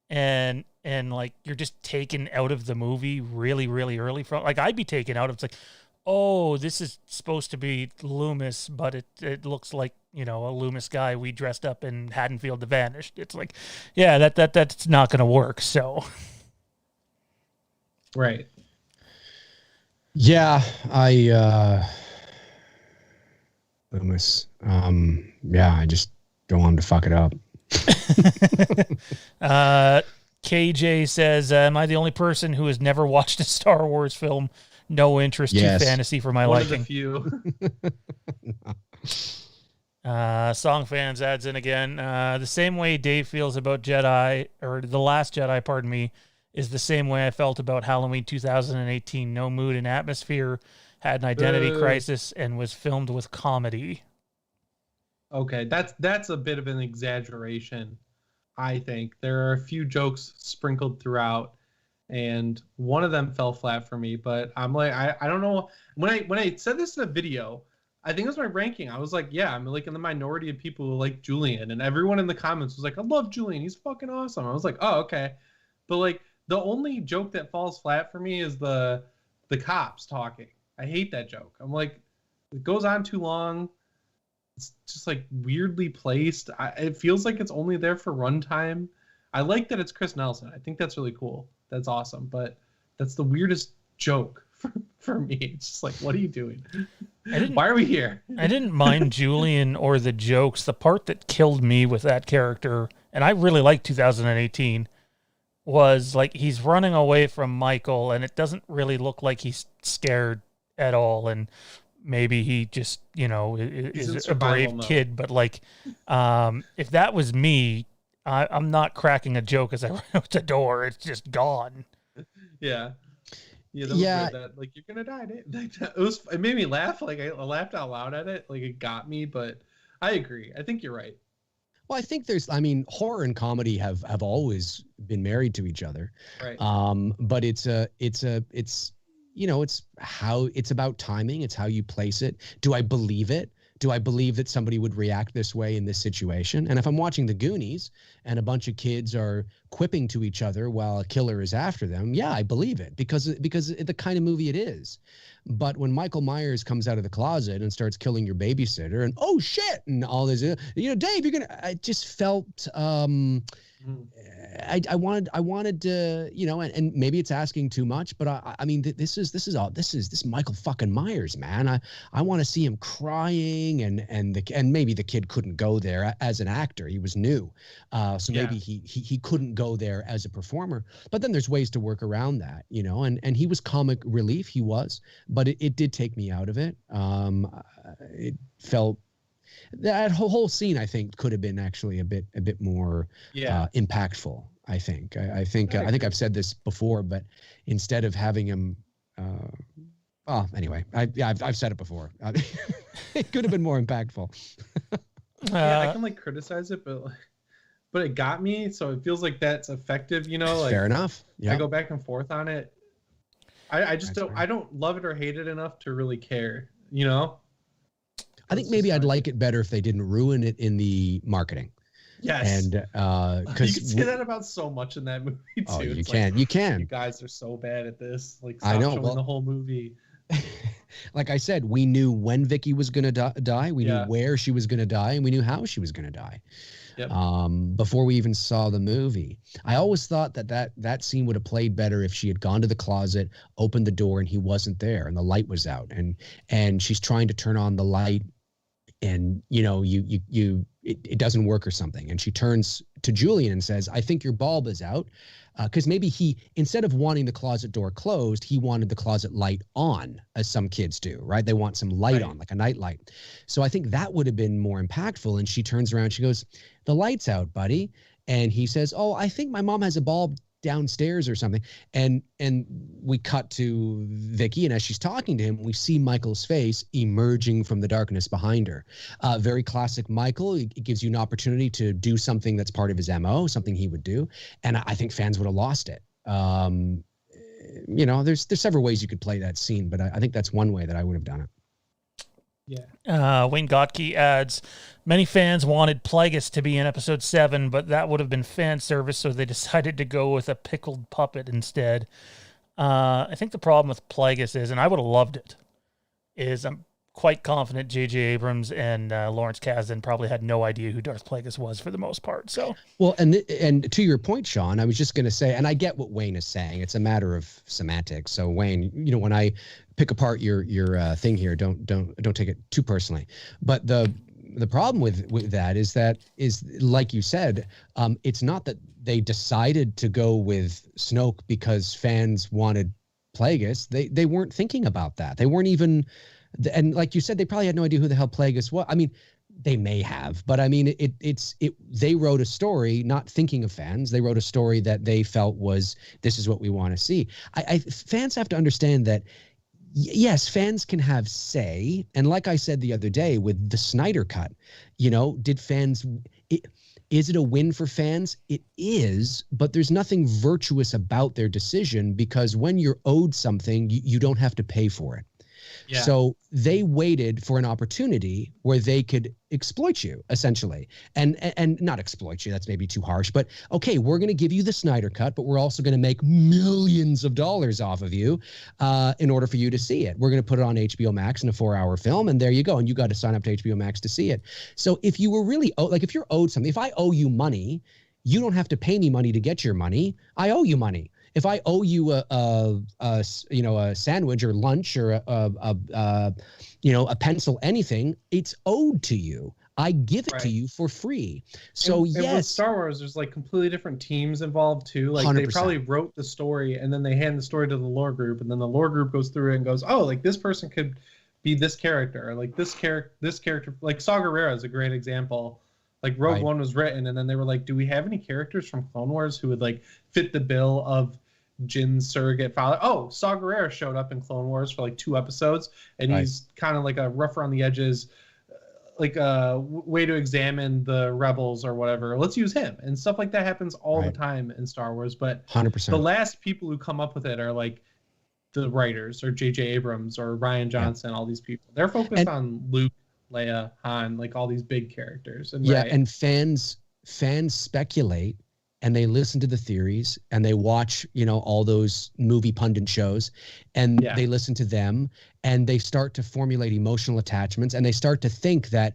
and like you're just taken out of the movie really, really early from, like I'd be taken out of, it's like, oh, this is supposed to be Loomis, but it looks like, you know, a Loomis guy we dressed up in Haddonfield the Vanished. It's like, yeah, that's not going to work. So, right. Yeah, Loomis. Yeah, I just don't want him to fuck it up. KJ says, am I the only person who has never watched a Star Wars film? No interest, Yes. too fantasy for my One liking. of the few. Song fans adds in again. The same way Dave feels about Jedi, or The Last Jedi, pardon me, is the same way I felt about Halloween 2018. No mood and atmosphere, had an identity crisis, and was filmed with comedy. Okay, that's a bit of an exaggeration, I think. There are a few jokes sprinkled throughout, and one of them fell flat for me, but I'm like, I don't know. When I said this in a video, I think it was my ranking. I was like, yeah, I'm like in the minority of people who like Julian, and everyone in the comments was like, I love Julian. He's fucking awesome. I was like, oh, okay. But like the only joke that falls flat for me is the cops talking. I hate that joke. I'm like, it goes on too long. It's just like weirdly placed. It feels like it's only there for runtime. I like that it's Chris Nelson. I think that's really cool. That's awesome. But that's the weirdest joke for me. It's just like, what are you doing? Why are we here? I didn't mind Julian or the jokes. The part that killed me with that character, and I really like 2018, was like he's running away from Michael, and it doesn't really look like he's scared at all. And maybe he just, you know, is a brave kid. But like, if that was me, I'm not cracking a joke as I run out the door. It's just gone. Yeah. Yeah, that was weird, that, like, you're gonna die, Dave. It made me laugh. Like I laughed out loud at it. Like it got me, but I agree. I think you're right. Well, I think horror and comedy have always been married to each other. Right. But it's you know, it's about timing. It's how you place it. Do I believe it? Do I believe that somebody would react this way in this situation? And if I'm watching The Goonies and a bunch of kids are quipping to each other while a killer is after them, yeah, I believe it because the kind of movie it is. But when Michael Myers comes out of the closet and starts killing your babysitter and oh shit and all this, you know, Dave, I just felt I wanted to, you know, and maybe it's asking too much, but I mean, this is Michael fucking Myers, man. I want to see him crying, and maybe the kid couldn't go there as an actor. He was new, so maybe he couldn't go there as a performer. But then there's ways to work around that, you know. And he was comic relief, he was, but it did take me out of it. It felt. That whole scene, I think, could have been actually a bit more impactful. I think I've said this before, but instead of having him, anyway, I've said it before. It could have been more impactful. I can like criticize it, but it got me, so it feels like that's effective. You know, like fair enough. Yeah, I go back and forth on it. I just don't. I don't love it or hate it enough to really care. You know. I think maybe I'd like it better if they didn't ruin it in the marketing. Yes. And you can say that about so much in that movie too. Oh, you it's can. Like, you can. You guys are so bad at this. Like, I know. showing the whole movie. Like I said, we knew when Vicky was going to die. We knew where she was going to die, and we knew how she was going to die. Yep. Before we even saw the movie. I always thought that scene would have played better if she had gone to the closet, opened the door, and he wasn't there, and the light was out, and she's trying to turn on the light, and you know it doesn't work or something, and she turns to Julian and says, "I think your bulb is out," because maybe he, instead of wanting the closet door closed, he wanted the closet light on, as some kids do, right? They want some light on, like a night light. So I think that would have been more impactful. And she turns around, she goes, "The light's out, buddy." And he says, "Oh, I think my mom has a bulb downstairs or something." And we cut to Vicky, and as she's talking to him, we see Michael's face emerging from the darkness behind her. Very classic Michael. It gives you an opportunity to do something that's part of his MO, something he would do. And I think fans would have lost it. You know, there's several ways you could play that scene, but I think that's one way that I would have done it. Yeah. Wayne Gotke adds, many fans wanted Plagueis to be in episode 7, but that would have been fan service, so they decided to go with a pickled puppet instead. I think the problem with Plagueis is, and I would have loved it, is I'm quite confident J.J. Abrams and Lawrence Kasdan probably had no idea who Darth Plagueis was for the most part. So well, and to your point, Sean, I was just going to say, and I get what Wayne is saying. It's a matter of semantics. So Wayne, you know, when I pick apart your thing here, don't take it too personally. But the problem with that is like you said, it's not that they decided to go with Snoke because fans wanted Plagueis. They weren't thinking about that. They weren't even. And like you said, they probably had no idea who the hell Plagueis was. I mean, they may have, but I mean, they wrote a story not thinking of fans. They wrote a story that they felt was, this is what we want to see. Fans have to understand that, yes, fans can have say. And like I said the other day with the Snyder Cut, you know, is it a win for fans? It is, but there's nothing virtuous about their decision, because when you're owed something, you don't have to pay for it. Yeah. So they waited for an opportunity where they could exploit you, essentially, and not exploit you. That's maybe too harsh, but okay, we're going to give you the Snyder Cut, but we're also going to make millions of dollars off of you in order for you to see it. We're going to put it on HBO Max in a 4-hour film, and there you go. And you got to sign up to HBO Max to see it. So if you were really if you're owed something, if I owe you money, you don't have to pay me money to get your money. I owe you money. If I owe you a sandwich or lunch or a pencil, anything, it's owed to you. I give it to you for free. So and with Star Wars, there's like completely different teams involved too. Like 100%. They probably wrote the story and then they hand the story to the lore group, and then the lore group goes through it and goes, oh, like this person could be this character, or like this character. Like Saw Gerrera is a great example. Like Rogue One was written, and then they were like, do we have any characters from Clone Wars who would like fit the bill of Jin's surrogate father? Oh, Saw Gerrera showed up in Clone Wars for like 2 episodes, and he's kind of like a rough around the edges, like a way to examine the rebels or whatever. Let's use him. And stuff like that happens all the time in Star Wars. But 100%. The last people who come up with it are like the writers or J.J. Abrams or Rian Johnson, all these people. They're focused on Luke, Leia, Han, like all these big characters. And and fans speculate, and they listen to the theories, and they watch, all those movie pundit shows, and they listen to them, and they start to formulate emotional attachments, and they start to think that,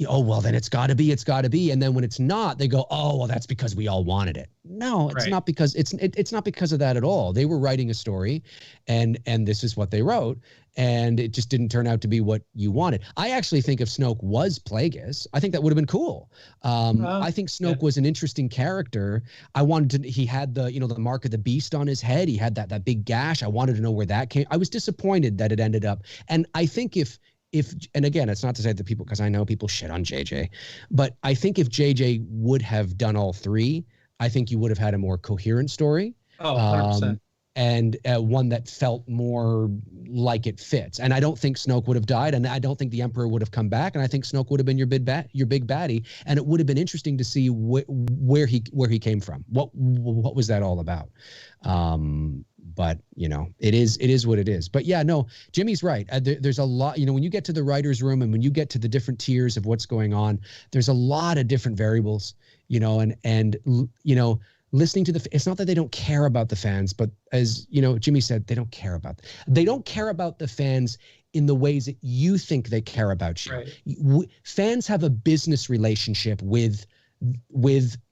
oh, well, then it's got to be. And then when it's not, they go, oh, well, that's because we all wanted it. No, it's not because it's not because of that at all. They were writing a story, and this is what they wrote, and it just didn't turn out to be what you wanted. I actually think if Snoke was Plagueis, I think that would have been cool. I think Snoke was an interesting character. I wanted to, he had the, the mark of the beast on his head. He had that big gash. I wanted to know where that came. I was disappointed that it ended up. And I think if, and again, it's not to say that people, because I know people shit on JJ, but I think if JJ would have done all three, I think you would have had a more coherent story. Oh, 100%. And one that felt more like it fits. And I don't think Snoke would have died, and I don't think the Emperor would have come back, and I think Snoke would have been your big baddie, and it would have been interesting to see where he came from. What was that all about? But it is what it is. But yeah, no, Jimmy's right. There's a lot. When you get to the writer's room and when you get to the different tiers of what's going on, there's a lot of different variables. Listening to it's not that they don't care about the fans, but as Jimmy said, they don't care about the fans in the ways that you think they care about you. Right. Fans have a business relationship with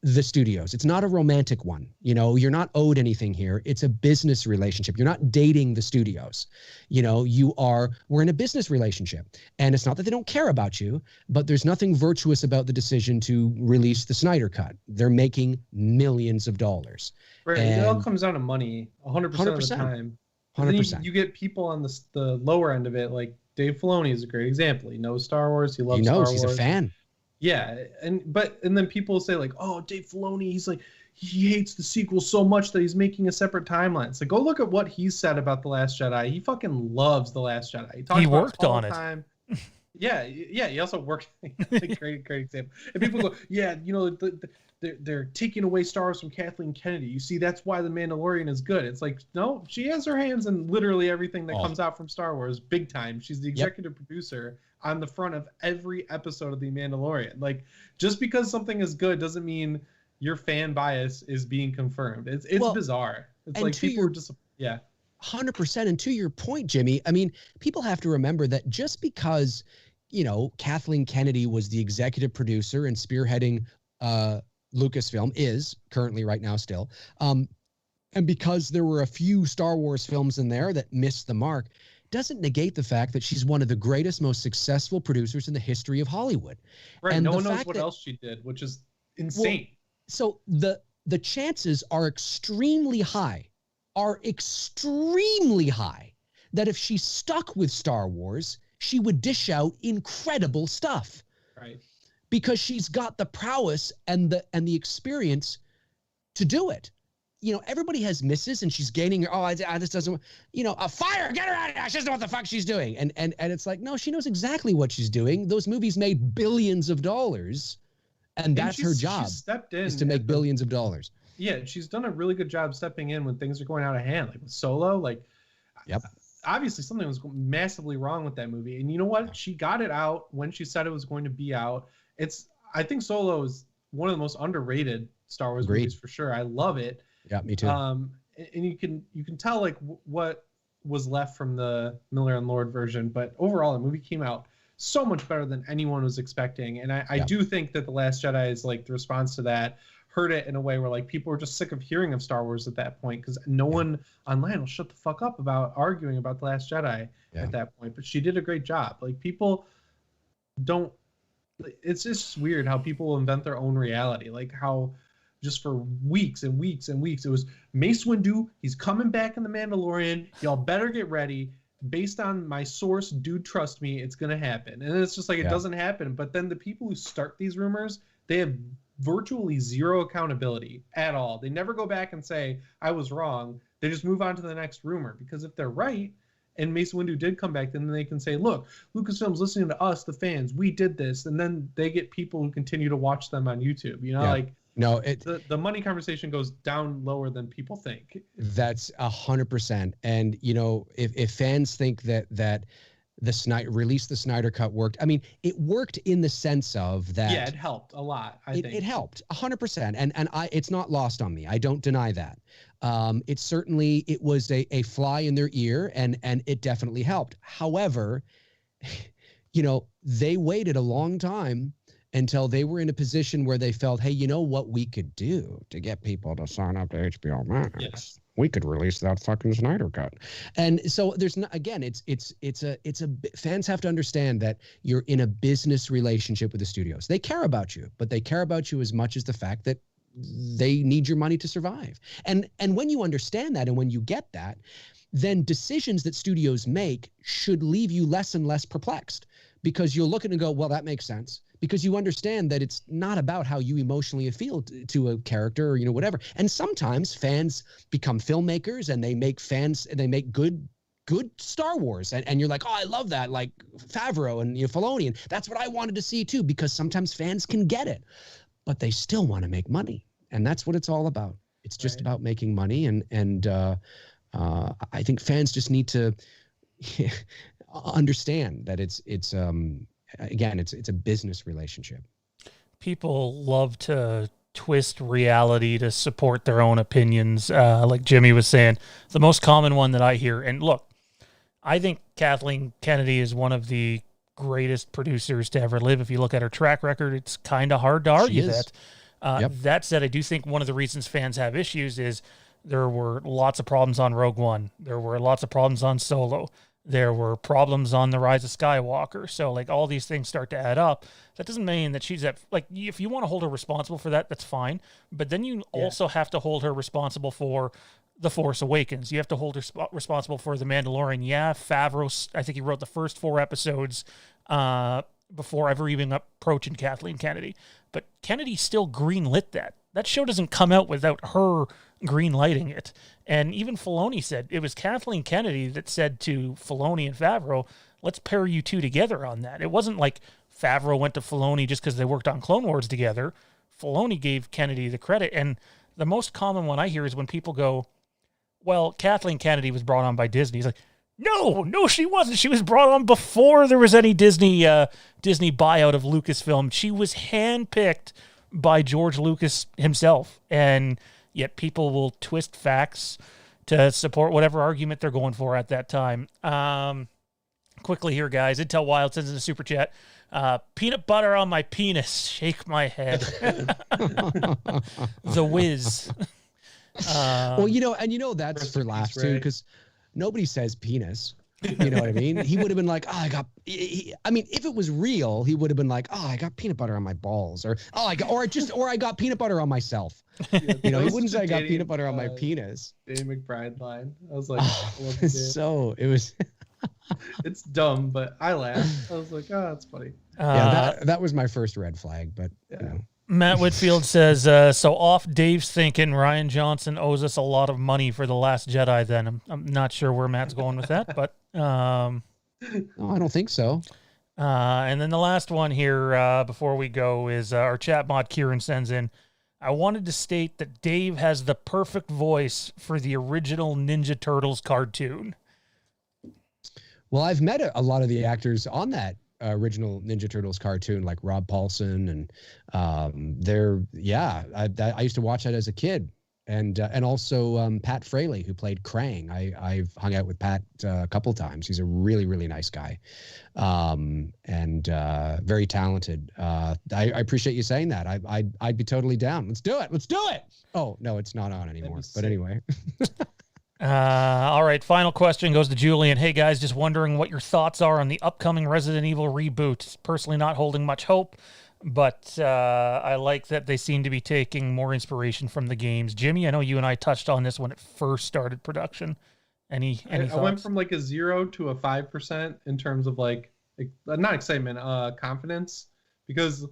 the studios. It's not a romantic one. You're not owed anything here. It's a business relationship. You're not dating the studios. We're in a business relationship. And it's not that they don't care about you, but there's nothing virtuous about the decision to release the Snyder Cut. They're making millions of dollars. Right. It all comes down to money 100% of the time. 100%. You get people on the lower end of it, like Dave Filoni is a great example. He knows Star Wars. He loves Star Wars. He's a fan. Yeah, and then people say like, oh, Dave Filoni, he's like, he hates the sequel so much that he's making a separate timeline. It's like, go look at what he said about The Last Jedi. He fucking loves The Last Jedi. He worked on it. Yeah, he also worked. Great example. And people go, yeah, they're taking away Star Wars from Kathleen Kennedy. You see, that's why The Mandalorian is good. It's like, no, she has her hands in literally everything that comes out from Star Wars, big time. She's the executive producer on the front of every episode of The Mandalorian. Like, just because something is good doesn't mean your fan bias is being confirmed. It's bizarre. It's like people are just 100%. And to your point, Jimmy, I mean, people have to remember that just because Kathleen Kennedy was the executive producer and spearheading Lucasfilm, is currently right now still, and because there were a few Star Wars films in there that missed the mark, doesn't negate the fact that she's one of the greatest, most successful producers in the history of Hollywood. Right. And no one knows what else she did, which is insane. So the chances are extremely high, that if she stuck with Star Wars, she would dish out incredible stuff. Right. Because she's got the prowess and the experience to do it. Everybody has misses, and she's gaining. This doesn't. A fire. Get her out of here. She doesn't know what the fuck she's doing. And it's like, no, she knows exactly what she's doing. Those movies made billions of dollars, and that's her job. She stepped in is to make billions of dollars. Yeah, she's done a really good job stepping in when things are going out of hand, like with Solo. Like, obviously something was massively wrong with that movie, and you know what? She got it out when she said it was going to be out. I think Solo is one of the most underrated Star Wars movies for sure. I love it. Yeah, me too. And you can tell like what was left from the Miller and Lord version, but overall the movie came out so much better than anyone was expecting. And I do think that The Last Jedi is like the response to that, hurt it in a way where like people were just sick of hearing of Star Wars at that point, because no one online will shut the fuck up about arguing about The Last Jedi at that point. But she did a great job. Like, people don't. It's just weird how people invent their own reality. Like how just for weeks and weeks and weeks, it was Mace Windu, he's coming back in The Mandalorian. Y'all better get ready. Based on my source, dude, trust me, it's gonna happen. And it's just like, it doesn't happen. But then the people who start these rumors, they have virtually zero accountability at all. They never go back and say, I was wrong. They just move on to the next rumor. Because if they're right, and Mace Windu did come back, then they can say, look, Lucasfilm's listening to us, the fans, we did this. And then they get people who continue to watch them on YouTube. Like, no, the money conversation goes down lower than people think. That's 100%. And if fans think that the release the Snyder Cut worked, I mean, it worked in the sense of that. Yeah, it helped a lot. I think it helped 100%. And it's not lost on me. I don't deny that. It was a fly in their ear, and it definitely helped. However, they waited a long time until they were in a position where they felt, hey, you know what we could do to get people to sign up to HBO Max? Yes. We could release that fucking Snyder cut. And so there's not, again, fans have to understand that you're in a business relationship with the studios. They care about you, but they care about you as much as the fact that they need your money to survive. And when you understand that, and when you get that, then decisions that studios make should leave you less and less perplexed, because you'll look at it and go, well, that makes sense. Because you understand that it's not about how you emotionally feel to a character, or, whatever. And sometimes fans become filmmakers, and they make good Star Wars. And you're like, oh, I love that. Like Favreau and Filoni. And that's what I wanted to see too, because sometimes fans can get it, but they still want to make money. And that's what it's all about. It's just about making money. And I think fans just need to understand that it's a business relationship. People love to twist reality to support their own opinions. Like Jimmy was saying, the most common one that I hear, and look, I think Kathleen Kennedy is one of the greatest producers to ever live. If you look at her track record, it's kind of hard to argue that. Yep. That said, I do think one of the reasons fans have issues is there were lots of problems on Rogue One. There were lots of problems on Solo. There were problems on The Rise of Skywalker. So, like, all these things start to add up. That doesn't mean that she's if you want to hold her responsible for that, that's fine. But then you also have to hold her responsible for The Force Awakens. You have to hold her responsible for The Mandalorian. Yeah, Favreau, I think he wrote the first 4 episodes before ever even approaching Kathleen Kennedy. But Kennedy still greenlit that. That show doesn't come out without her greenlighting it. And even Filoni said, it was Kathleen Kennedy that said to Filoni and Favreau, let's pair you two together on that. It wasn't like Favreau went to Filoni just because they worked on Clone Wars together. Filoni gave Kennedy the credit. And the most common one I hear is when people go, well, Kathleen Kennedy was brought on by Disney. He's like, no, she wasn't. She was brought on before there was any Disney buyout of Lucasfilm. She was handpicked by George Lucas himself. And yet people will twist facts to support whatever argument they're going for at that time. Quickly here, guys. Intel Wild sends in a super chat. Peanut butter on my penis. Shake my head. The Wiz. Well, that's for laughs too, because nobody says penis. You know what I mean? He would have been like, oh, if it was real, he would have been like, oh, I got peanut butter on my balls, or I got peanut butter on myself. He wouldn't say I got peanut butter on my penis. Dave McRae line. I was like, so it was. It's dumb, but I laughed. I was like, oh, that's funny. That was my first red flag, but Matt Whitfield says, so off Dave's thinking Rian Johnson owes us a lot of money for The Last Jedi then. I'm not sure where Matt's going with that, but... no, I don't think so. And then the last one here before we go is our chat mod Kieran sends in, I wanted to state that Dave has the perfect voice for the original Ninja Turtles cartoon. Well, I've met a lot of the actors on that original Ninja Turtles cartoon, like Rob Paulson, and I used to watch that as a kid, and also Pat Fraley, who played Krang. I've hung out with Pat a couple times. He's a really, really nice guy, and very talented. I appreciate you saying that. I'd be totally down. Let's do it. Oh no, it's not on anymore. But anyway. All right, final question goes to Julian. Hey, guys, just wondering what your thoughts are on the upcoming Resident Evil reboot. Personally not holding much hope, but I like that they seem to be taking more inspiration from the games. Jimmy, I know you and I touched on this when it first started production. Any thoughts? I went from like a 0 to a 5% in terms of like not excitement, confidence, because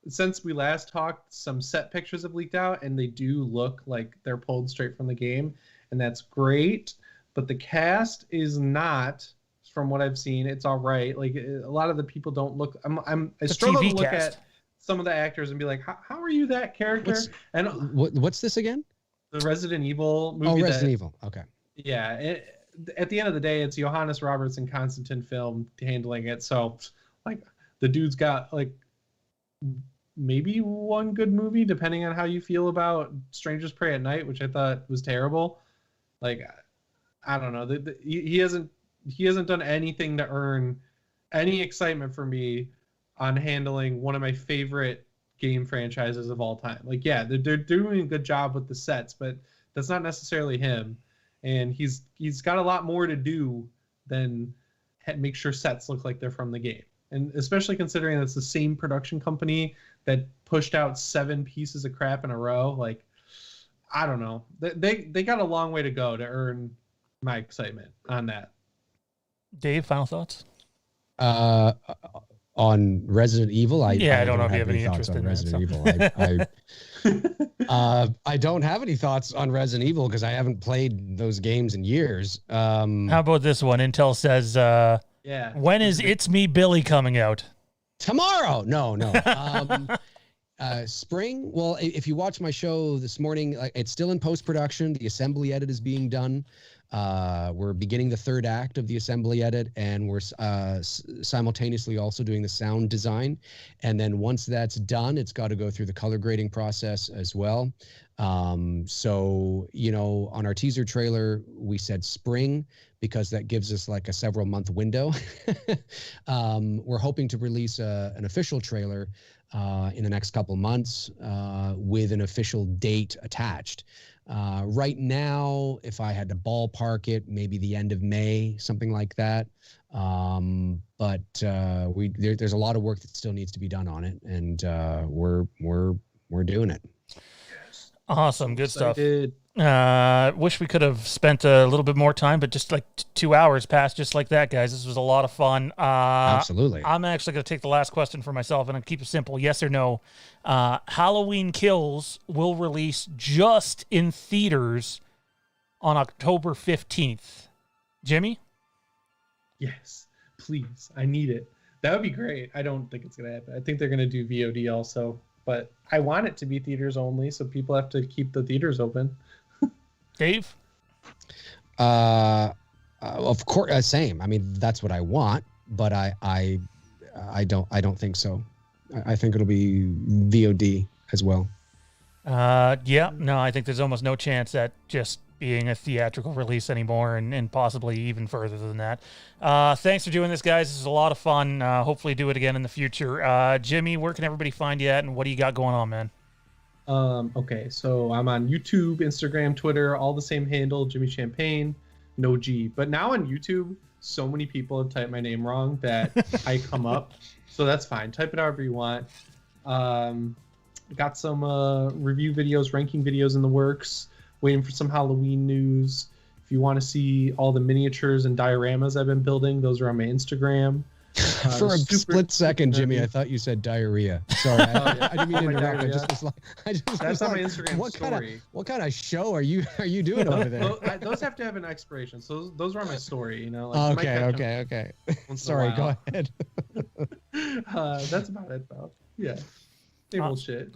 since we last talked, some set pictures have leaked out, and they do look like they're pulled straight from the game. And that's great, but the cast is not, from what I've seen, it's all right. Like a lot of the people don't look. I struggle to look at some of the actors and be like, how are you that character? What's this again? The Resident Evil movie. Oh, Resident Evil. Okay. Yeah. At the end of the day, it's Johannes Roberts and Constantine Film handling it. So, like, the dude's got like maybe one good movie, depending on how you feel about Strangers Prey at Night, which I thought was terrible. Like, I don't know. He hasn't done anything to earn any excitement for me on handling one of my favorite game franchises of all time. Like, yeah, they're doing a good job with the sets, but that's not necessarily him. And he's got a lot more to do than make sure sets look like they're from the game. And especially considering that's the same production company that pushed out 7 pieces of crap in a row. Like, I don't know. They got a long way to go to earn my excitement on that. Dave, final thoughts? On Resident Evil, I don't know if you have any interest in Resident Evil. I don't have any thoughts on Resident Evil because I haven't played those games in years. How about this one? Intel says, when is It's Me Billy coming out? Tomorrow. No. Spring. Well, if you watch my show this morning, it's still in post-production. The assembly edit is being done. We're beginning the 3rd act of the assembly edit, and we're simultaneously also doing the sound design. And then once that's done, it's got to go through the color grading process as well. So, on our teaser trailer, we said spring because that gives us like a several-month window. We're hoping to release an official trailer in the next couple months with an official date attached. Right now, if I had to ballpark it, maybe the end of May, something like that. But there's a lot of work that still needs to be done on it, and we're doing it. Awesome, good stuff. Wish we could have spent a little bit more time, but just like 2 hours passed just like that, guys. This was a lot of fun. Absolutely. I'm actually going to take the last question for myself, and I'll keep it simple. Yes or no? Halloween Kills will release just in theaters on October 15th. Jimmy? Yes, please. I need it. That would be great. I don't think it's going to happen. I think they're going to do VOD also, but I want it to be theaters only, so people have to keep the theaters open. Dave? Of course, same. I mean, that's what I want, but I don't think so. I think it'll be VOD as well. I think there's almost no chance that just being a theatrical release anymore, and possibly even further than that. Thanks for doing this, guys. This is a lot of fun. Hopefully do it again in the future. Jimmy, where can everybody find you at, and what do you got going on, man? Okay, so I'm on YouTube, Instagram, Twitter, all the same handle, Jimmy Champane, no G. But now on YouTube, so many people have typed my name wrong that I come up. So that's fine. Type it however you want. Got some review videos, ranking videos in the works. Waiting for some Halloween news. If you want to see all the miniatures and dioramas I've been building, those are on my Instagram. For a split second, Jimmy, I thought you said diarrhea. Sorry, I didn't mean to interrupt. That's on my Instagram story. What kind of show are you doing over there? Those have to have an expiration. So those are on my story. Okay. Sorry, go ahead. That's about it, though. Yeah, same old shit.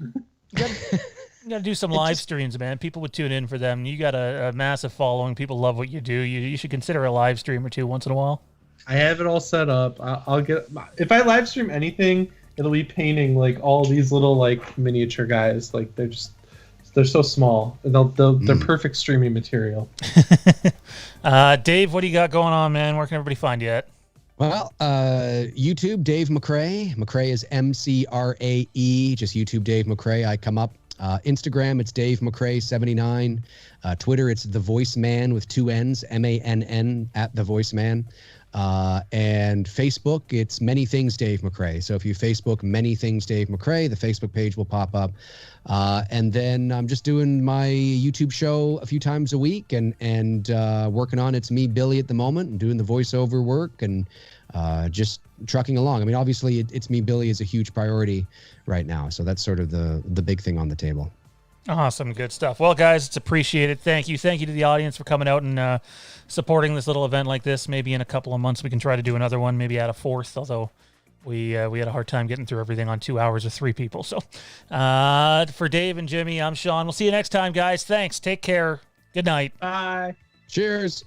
You got to do some live streams, man. People would tune in for them. You got a massive following. People love what you do. You should consider a live stream or two once in a while. I have it all set up. I'll get, if I live stream anything, it'll be painting like all these little like miniature guys. Like they're so small. They're perfect streaming material. Dave, what do you got going on, man? Where can everybody find you at? Well, YouTube, Dave McRae. McRae is MCRAE. Just YouTube, Dave McRae. I come up. Instagram, it's Dave McRae 79. Twitter, it's The Voice Man with 2 N's, MANN at The Voice Man. And Facebook, it's Many Things Dave McRae. So if you Facebook Many Things Dave McRae, the Facebook page will pop up. And then I'm just doing my YouTube show a few times a week and working on It's Me, Billy at the moment, and doing the voiceover work and just trucking along. I mean, obviously, It's Me, Billy is a huge priority right now. So that's sort of the big thing on the table. Awesome. Good stuff. Well, guys, it's appreciated. Thank you. Thank you to the audience for coming out and supporting this little event like this. Maybe in a couple of months we can try to do another one, maybe add a 4th, although we had a hard time getting through everything on 2 hours with 3 people. So for Dave and Jimmy, I'm Sean. We'll see you next time, guys. Thanks. Take care. Good night. Bye. Cheers.